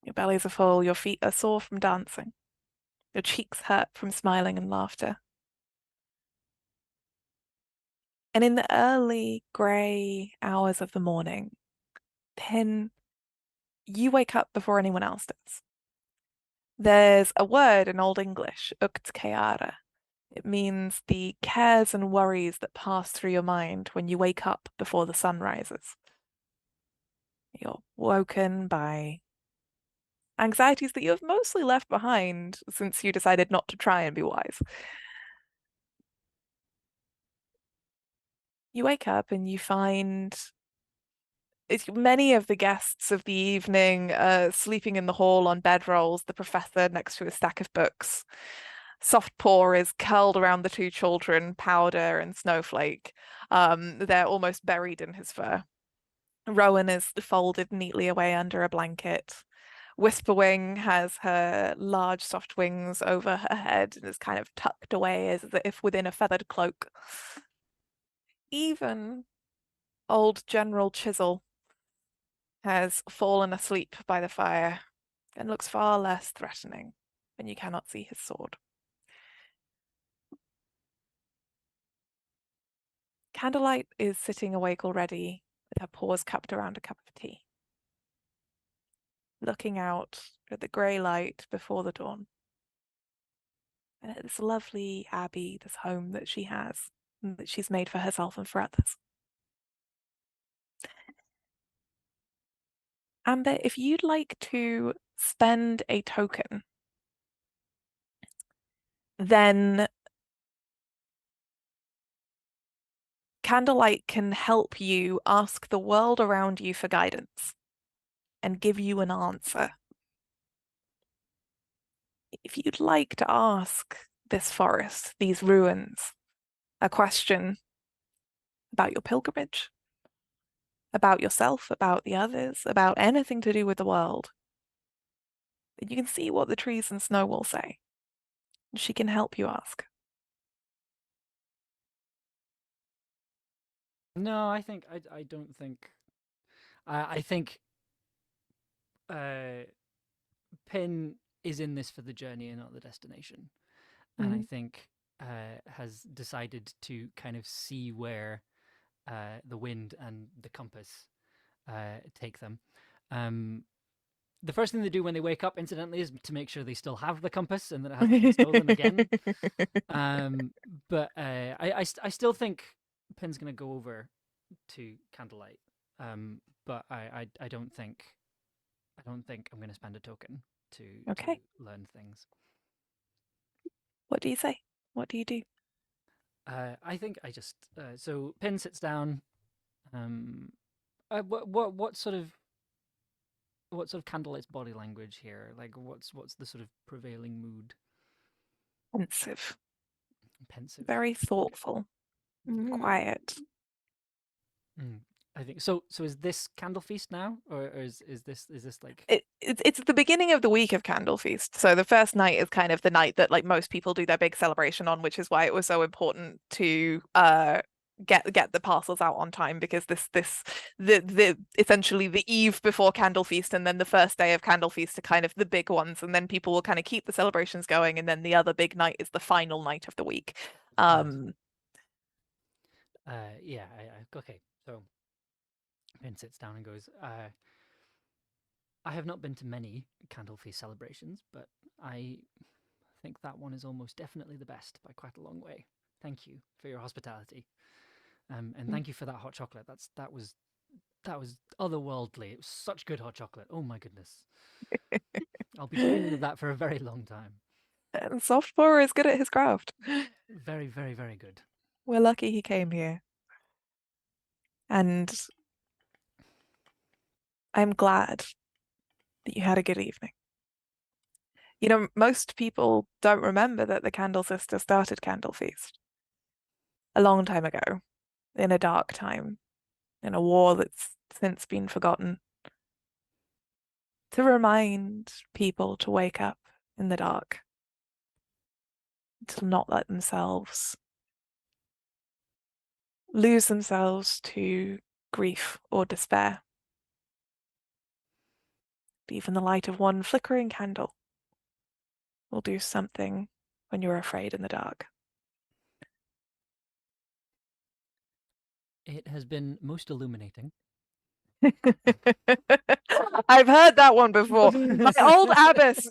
Your bellies are full, your feet are sore from dancing. Your cheeks hurt from smiling and laughter. And in the early grey hours of the morning, Pin, you wake up before anyone else does. There's a word in Old English, ukt. It means the cares and worries that pass through your mind when you wake up before the sun rises. You're woken by anxieties that you have mostly left behind since you decided not to try and be wise. You wake up and you find many of the guests of the evening sleeping in the hall on bedrolls, the professor next to a stack of books. Soft Paw is curled around the two children, Powder and Snowflake. They're almost buried in his fur. Rowan is folded neatly away under a blanket. Whisperwing has her large soft wings over her head and is kind of tucked away as if within a feathered cloak. Even old General Chisel has fallen asleep by the fire and looks far less threatening when you cannot see his sword. Candlelight is sitting awake already with her paws cupped around a cup of tea, looking out at the grey light before the dawn and at this lovely abbey, this home that she has and that she's made for herself and for others. Amber, if you'd like to spend a token, then Candlelight can help you ask the world around you for guidance and give you an answer. If you'd like to ask this forest, these ruins, a question about your pilgrimage, about yourself, about the others, about anything to do with the world, then you can see what the trees and snow will say. She can help you ask. No, I don't think. I think Pin is in this for the journey and not the destination, and I think has decided to kind of see where the wind and the compass take them. The first thing they do when they wake up, incidentally, is to make sure they still have the compass and that it hasn't been stolen again. But I still think Pin's going to go over to Candlelight. But I don't think I'm going to spend a token to learn things. What do you say? What do you do? I think I just so Pin sits down. What sort of Candlelight's body language here? Like what's the sort of prevailing mood? Pensive. Very thoughtful. Quiet. I think so. So is this Candle Feast now, or is this like it's the beginning of the week of Candle Feast. So the first night is kind of the night that like most people do their big celebration on, which is why it was so important to get the parcels out on time, because the essentially the eve before Candle Feast and then the first day of Candle Feast are kind of the big ones, and then people will kind of keep the celebrations going, and then the other big night is the final night of the week. Yeah, okay. So Pin sits down and goes, I have not been to many Candle Feast celebrations, but I think that one is almost definitely the best by quite a long way. Thank you for your hospitality. And thank you for that hot chocolate. That was That was otherworldly. It was such good hot chocolate. Oh my goodness. I'll be dreaming of that for a very long time. And Softpaw is good at his craft. Very, very, very good. We're lucky he came here. And I'm glad that you had a good evening. You know, most people don't remember that the Candle Sister started Candle Feast a long time ago, in a dark time, in a war that's since been forgotten, to remind people to wake up in the dark, to not let themselves lose themselves to grief or despair. Even the light of one flickering candle will do something when you're afraid in the dark. It has been most illuminating. I've heard that one before. My old abbess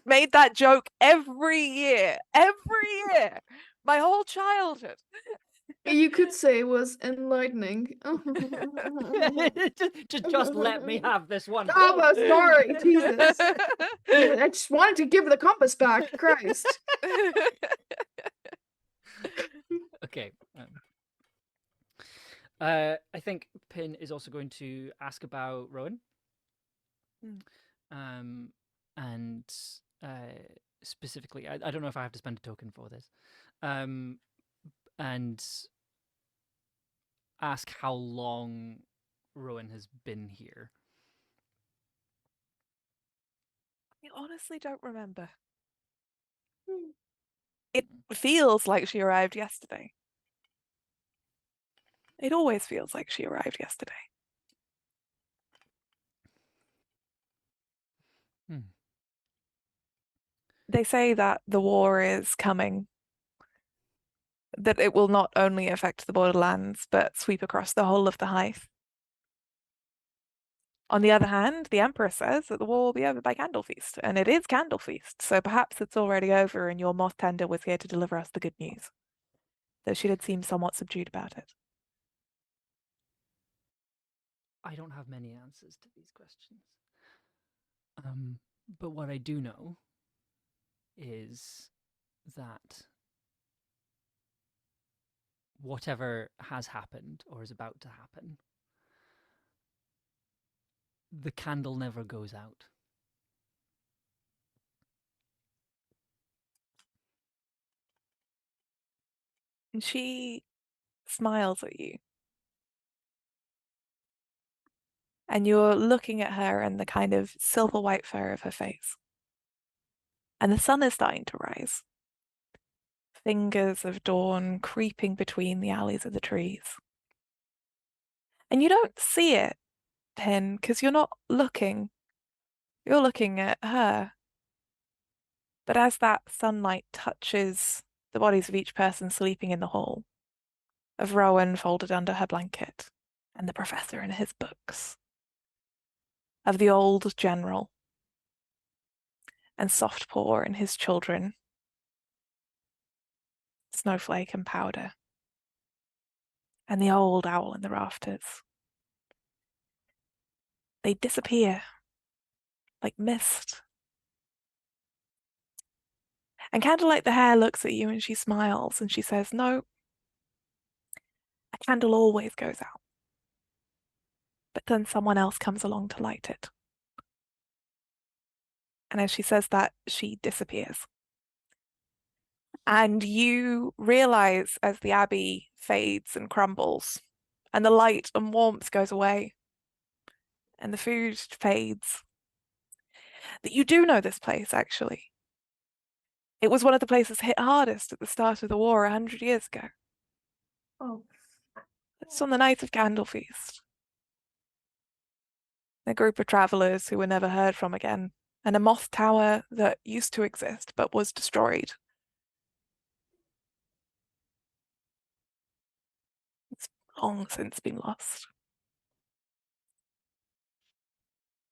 made that joke every year. Every year. My whole childhood. You could say it was enlightening. just let me have this one. Oh, I'm sorry, Jesus. I just wanted to give the compass back. Christ. Okay. I think Pin is also going to ask about Rowan. And specifically, I don't know if I have to spend a token for this. And ask how long Rowan has been here. I honestly don't remember. It feels like she arrived yesterday. It always feels like she arrived yesterday. They say that the war is coming, that it will not only affect the borderlands, but sweep across the whole of the Hive. On the other hand, the Emperor says that the war will be over by Candle Feast, and it is Candle Feast, so perhaps it's already over and your moth tender was here to deliver us the good news. Though she did seem somewhat subdued about it. I don't have many answers to these questions. But what I do know is that whatever has happened or is about to happen, the candle never goes out. And she smiles at you. And you're looking at her and the kind of silver white fur of her face. And the sun is starting to rise. Fingers of dawn creeping between the alleys of the trees. And you don't see it, Pin, because you're not looking. You're looking at her. But as that sunlight touches the bodies of each person sleeping in the hall, of Rowan folded under her blanket, and the professor in his books, of the old general, and Softpaw and his children, Snowflake and Powder, and the old owl in the rafters. They disappear like mist. And Candlelight the Hare looks at you and she smiles and she says, "No, a candle always goes out. But then someone else comes along to light it." And as she says that, she disappears. And you realize as the abbey fades and crumbles, and the light and warmth goes away, and the food fades, that you do know this place, actually. It was one of the places hit hardest at the start of the war 100 years ago. Oh. It's on the night of Candle Feast. A group of travellers who were never heard from again, and a moth tower that used to exist but was destroyed. It's long since been lost.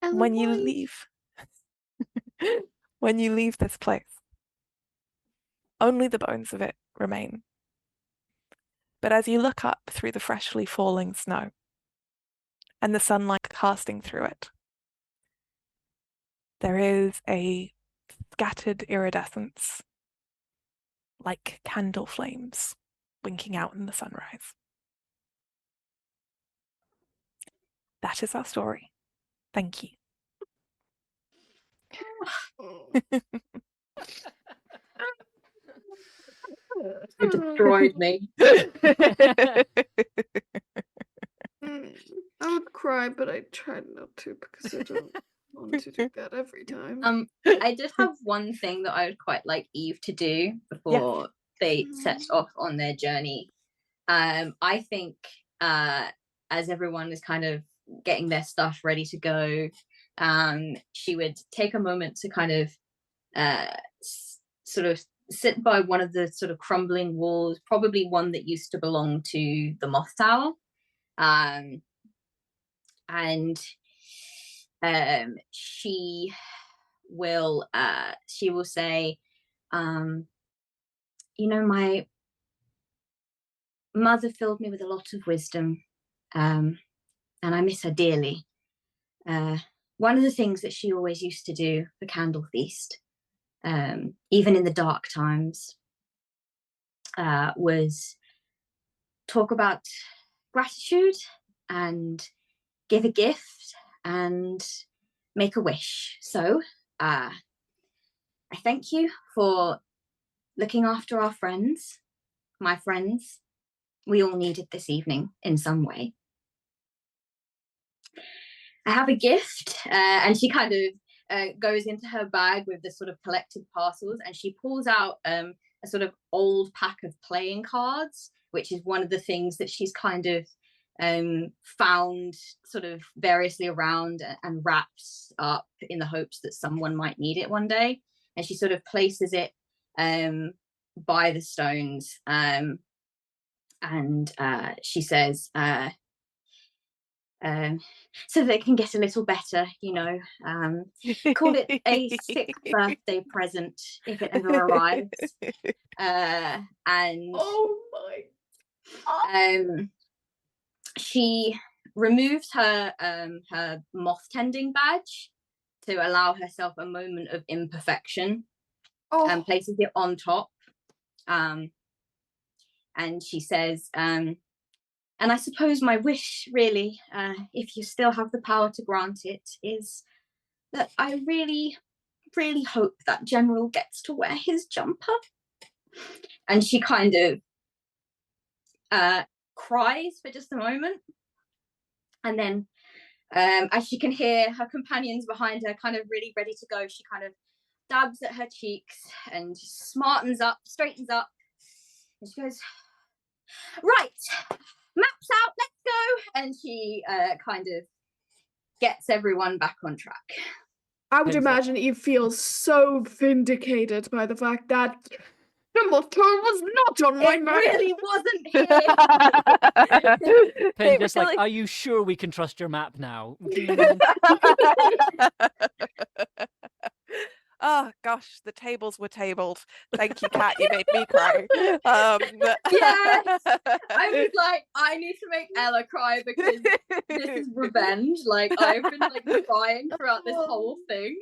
When you leave, when you leave this place, only the bones of it remain. But as you look up through the freshly falling snow, and the sunlight casting through it. There is a scattered iridescence, like candle flames winking out in the sunrise. That is our story. Thank you. You destroyed me. I would cry, but I tried not to because I don't want to do that every time. I did have one thing that I would quite like Eve to do before they set off on their journey. I think as everyone is kind of getting their stuff ready to go, she would take a moment to kind of sort of sit by one of the sort of crumbling walls, probably one that used to belong to the Moth Tower. And she will say, you know, my mother filled me with a lot of wisdom, and I miss her dearly. One of the things that she always used to do for Candle Feast, even in the dark times, was talk about gratitude and give a gift and make a wish. So I thank you for looking after our friends, my friends. We all needed this evening in some way. I have a gift, and she kind of goes into her bag with the sort of collected parcels, and she pulls out a sort of old pack of playing cards, which is one of the things that she's kind of found sort of variously around and wraps up in the hopes that someone might need it one day. And she sort of places it by the stones, and she says, so they can get a little better, you know, call it a sick birthday present if it ever arrives. And Oh my! She removes her moth tending badge to allow herself a moment of imperfection, and places it on top. And she says, and I suppose my wish, really, if you still have the power to grant it, is that I really, really hope that General gets to wear his jumper. And she kind of cries for just a moment. And then, as she can hear her companions behind her kind of really ready to go, she kind of dabs at her cheeks and straightens up. And she goes, right, maps out, let's go. And she kind of gets everyone back on track. I would imagine Eve feels so vindicated by the fact that the motto was not on my map. It really wasn't here. Pin just like, are you sure we can trust your map now? Oh gosh, the tables were tabled. Thank you, Kat. You made me cry. Yes, I was like, I need to make Ella cry because this is revenge. Like, I've been like crying throughout this whole thing.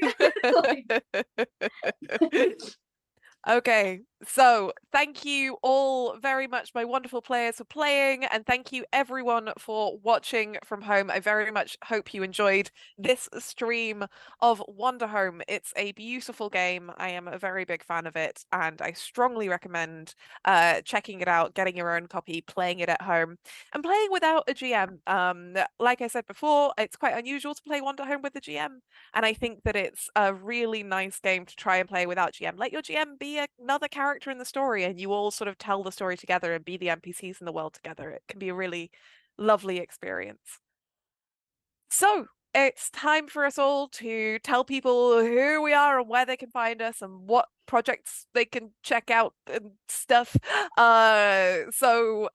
Okay, so thank you all very much, my wonderful players, for playing, and thank you everyone for watching from home. I very much hope you enjoyed this stream of Wanderhome. It's a beautiful game. I am a very big fan of it, and I strongly recommend checking it out, getting your own copy, playing it at home, and playing without a GM. Like I said before, it's quite unusual to play Wanderhome with a GM, and I think that it's a really nice game to try and play without GM. Let your GM be another character in the story, and you all sort of tell the story together and be the NPCs in the world together. It can be a really lovely experience. So it's time for us all to tell people who we are and where they can find us and what projects they can check out and stuff. So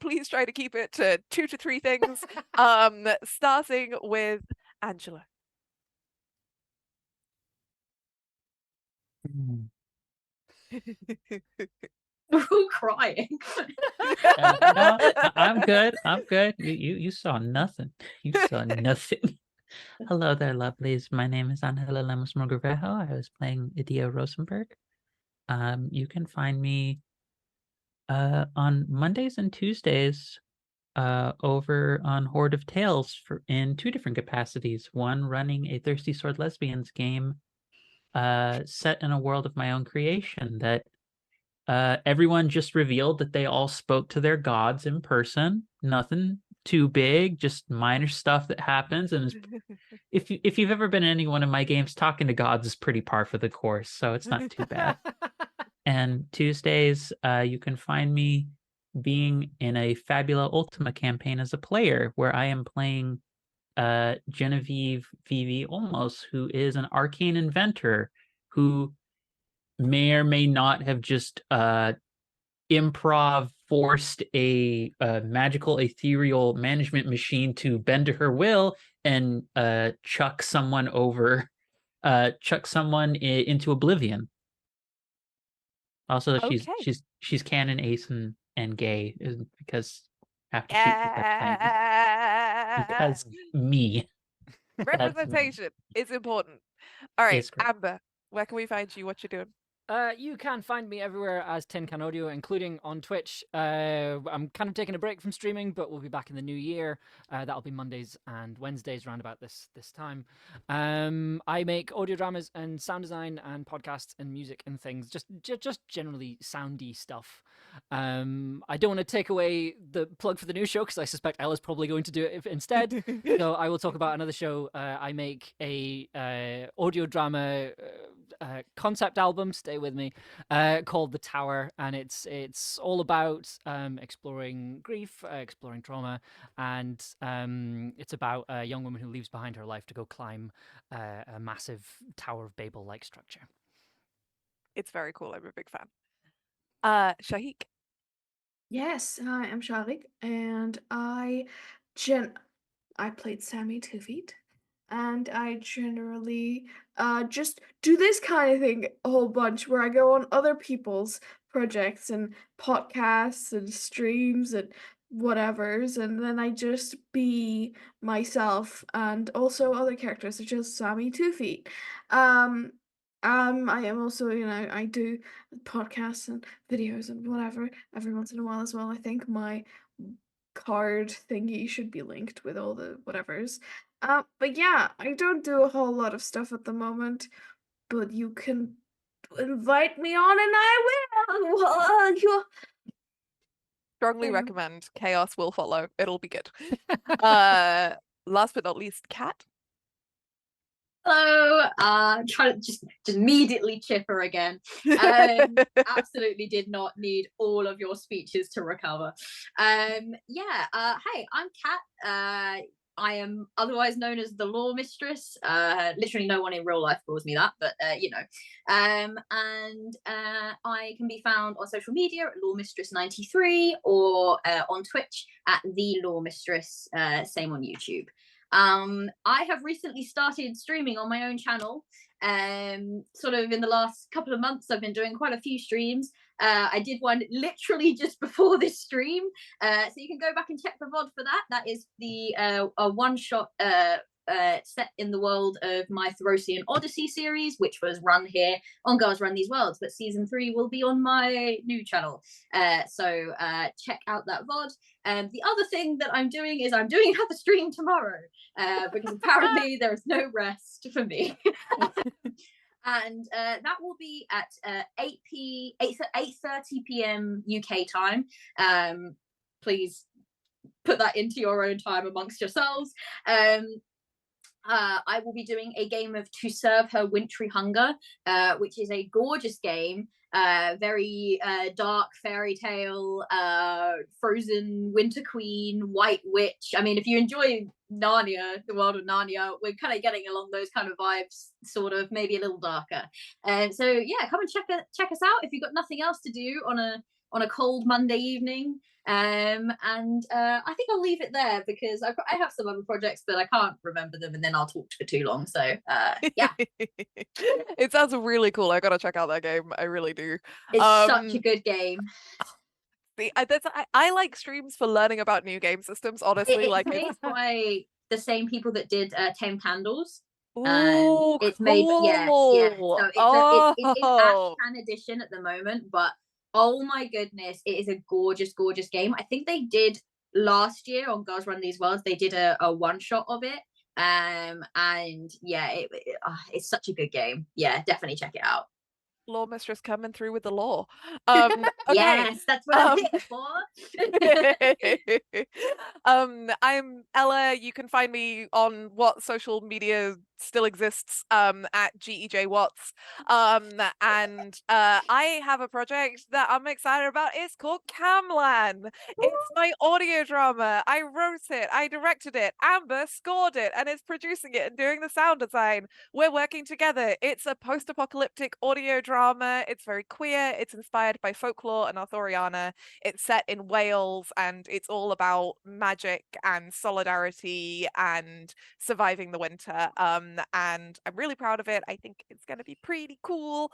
please try to keep it to 2 to 3 things, starting with Angela. We're all crying. No, I'm good. I'm good. You saw nothing. You saw nothing. Hello there, lovelies. My name is Angela Lemos Morgrejo. I was playing Idia Rosenberg. You can find me on Mondays and Tuesdays over on Horde of Tales in 2 different capacities. One running a Thirsty Sword Lesbians game set in a world of my own creation that everyone just revealed that they all spoke to their gods in person. Nothing too big, just minor stuff that happens. And if you've ever been in any one of my games, talking to gods is pretty par for the course, so it's not too bad. And Tuesdays, you can find me being in a Fabula Ultima campaign as a player, where I am playing Genevieve Vivi Olmos, who is an arcane inventor who may or may not have just improv forced a magical ethereal management machine to bend to her will and chuck someone into oblivion. Also, Okay. she's canon ace and gay because I have to cheat because me. Representation is important. All right, It's great. Amber, where can we find you? What you doing? You can find me everywhere as Tin Can Audio, including on Twitch. I'm kind of taking a break from streaming, but we'll be back in the new year. That'll be Mondays and Wednesdays around about this time. I make audio dramas and sound design and podcasts and music and things, just generally soundy stuff. I don't want to take away the plug for the new show because I suspect Ella's probably going to do it instead. So I will talk about another show. I make a audio drama concept album, stay with me, called The Tower, and it's all about exploring grief, exploring trauma, and it's about a young woman who leaves behind her life to go climb a massive Tower of Babel-like structure. It's very cool. I'm a big fan. Shahik. Yes, hi, I'm Sharik, and I played Sammy 2 Feet, and I generally just do this kind of thing a whole bunch where I go on other people's projects and podcasts and streams and whatevers, and then I just be myself and also other characters such as Sammy 2 Feet. I am also, I do podcasts and videos and whatever every once in a while as well. I think my card thingy should be linked with all the whatevers. But yeah, I don't do a whole lot of stuff at the moment, but you can invite me on and I will. Strongly Yeah. recommend. Chaos will follow. It'll be good. Last but not least, Kat. Hello, trying to just immediately chipper again. Absolutely did not need all of your speeches to recover. Hey, I'm Kat. I am otherwise known as the Law Mistress. Literally no one in real life calls me that, but and I can be found on social media at Law Mistress 93 or on Twitch at the Law Mistress. Same on YouTube. I have recently started streaming on my own channel. Sort of in the last couple of months, I've been doing quite a few streams. I did one literally just before this stream, so you can go back and check the VOD for that. That is the a one-shot set in the world of my Therosian Odyssey series, which was run here on Girls Run These Worlds, but season 3 will be on my new channel. So check out that VOD. The other thing that I'm doing is I'm doing another stream tomorrow because apparently there is no rest for me. And that will be at 8:30 p.m. UK time. Please put that into your own time amongst yourselves. I will be doing a game of To Serve Her Wintry Hunger, which is a gorgeous game, very dark fairy tale, frozen winter queen, white witch. I mean, if you enjoy Narnia, the world of Narnia, we're kind of getting along those kind of vibes, sort of, maybe a little darker. And so yeah, come and check us out if you've got nothing else to do on a cold Monday evening. I think I'll leave it there because I have some other projects, but I can't remember them, and then I'll talk for too long. So yeah. It sounds really cool. I gotta check out that game. I really do. It's such a good game. I like streams for learning about new game systems, honestly. It's Like, made by the same people that did 10 Candles. ooh, It's made, yeah. cool. So it's in Oh, Ashcan edition at the moment, but oh my goodness, it is a gorgeous, gorgeous game. I think they did last year on Girls Run These Worlds, they did a one-shot of it. And yeah, it's such a good game. Yeah, definitely check it out. law mistress coming through with the law. Okay. Yes, that's what I'm here for. I'm Ella. You can find me on what social media still exists at GEJ Watts. And I have a project that I'm excited about. It's called Camlan. It's my audio drama. I wrote it, I directed it, Amber scored it, and is producing it and doing the sound design. We're working together. It's a post-apocalyptic audio drama. It's very queer. It's inspired by folklore and Arthuriana. It's set in Wales, and it's all about magic and solidarity and surviving the winter. And I'm really proud of it. I think it's going to be pretty cool.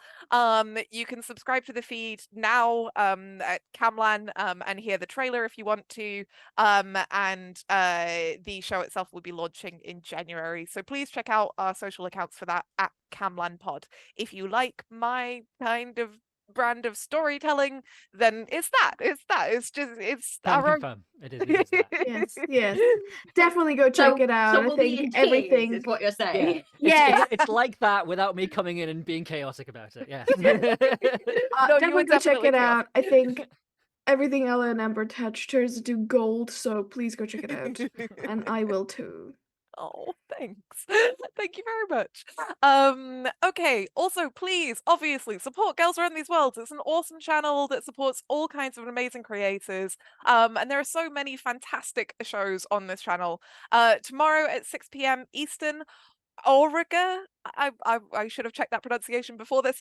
You can subscribe to the feed now at Camlan and hear the trailer if you want to. And the show itself will be launching in January. So please check out our social accounts for that at Camlan Pod. If you like my kind of brand of storytelling, then it's that. It's just Can our own. confirm. It is that. Yes. Definitely go check it out. So I we'll be in think tears, everything. is what you're Yeah. saying. Yeah. It's like that without me coming in and being chaotic about it. Yeah. No, you Definitely were go check definitely it chaos. out. I think everything Ella and Amber touch turns to gold, so please go check it out. And I will too. Oh, thanks. Thank you very much. Okay, also please, obviously, support Girls Around These Worlds. It's an awesome channel that supports all kinds of amazing creators. And there are so many fantastic shows on this channel. Tomorrow at 6 p.m. Eastern, Auriga, I should have checked that pronunciation before this.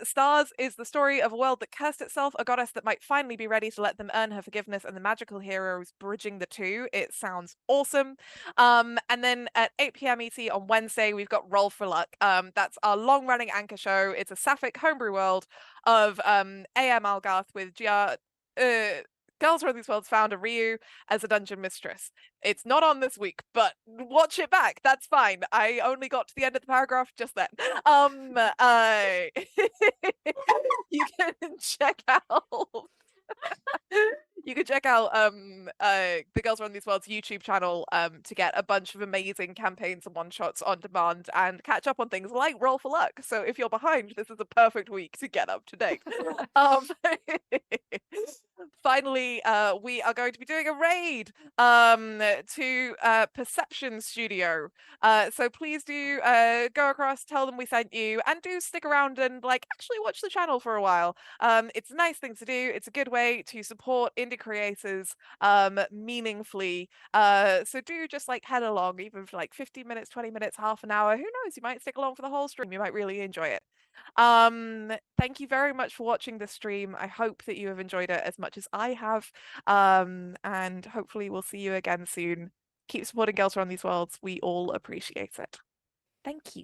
Stars is the story of a world that cursed itself, a goddess that might finally be ready to let them earn her forgiveness, and the magical heroes bridging the two. It sounds awesome. And then at 8 p.m. ET on Wednesday, we've got Roll for Luck. That's our long-running anchor show. It's a sapphic homebrew world of AM Algarth with Girls Around These Worlds founder Ryu as a dungeon mistress. It's not on this week, but watch it back. That's fine. I only got to the end of the paragraph just then. You can check out you can check out the Girls Run These Worlds YouTube channel to get a bunch of amazing campaigns and one-shots on demand and catch up on things like Roll for Luck. So if you're behind, this is a perfect week to get up to date. Finally, we are going to be doing a raid to Perception Studio. So please do go across, tell them we sent you, and do stick around and like actually watch the channel for a while. It's a nice thing to do. It's a good way to support indie creators meaningfully. So do just like head along, even for like 15 minutes, 20 minutes, half an hour. Who knows? You might stick along for the whole stream. You might really enjoy it. Thank you very much for watching this stream. I hope that you have enjoyed it as much as I have. And hopefully we'll see you again soon. Keep supporting Girls Around These Worlds. We all appreciate it. Thank you.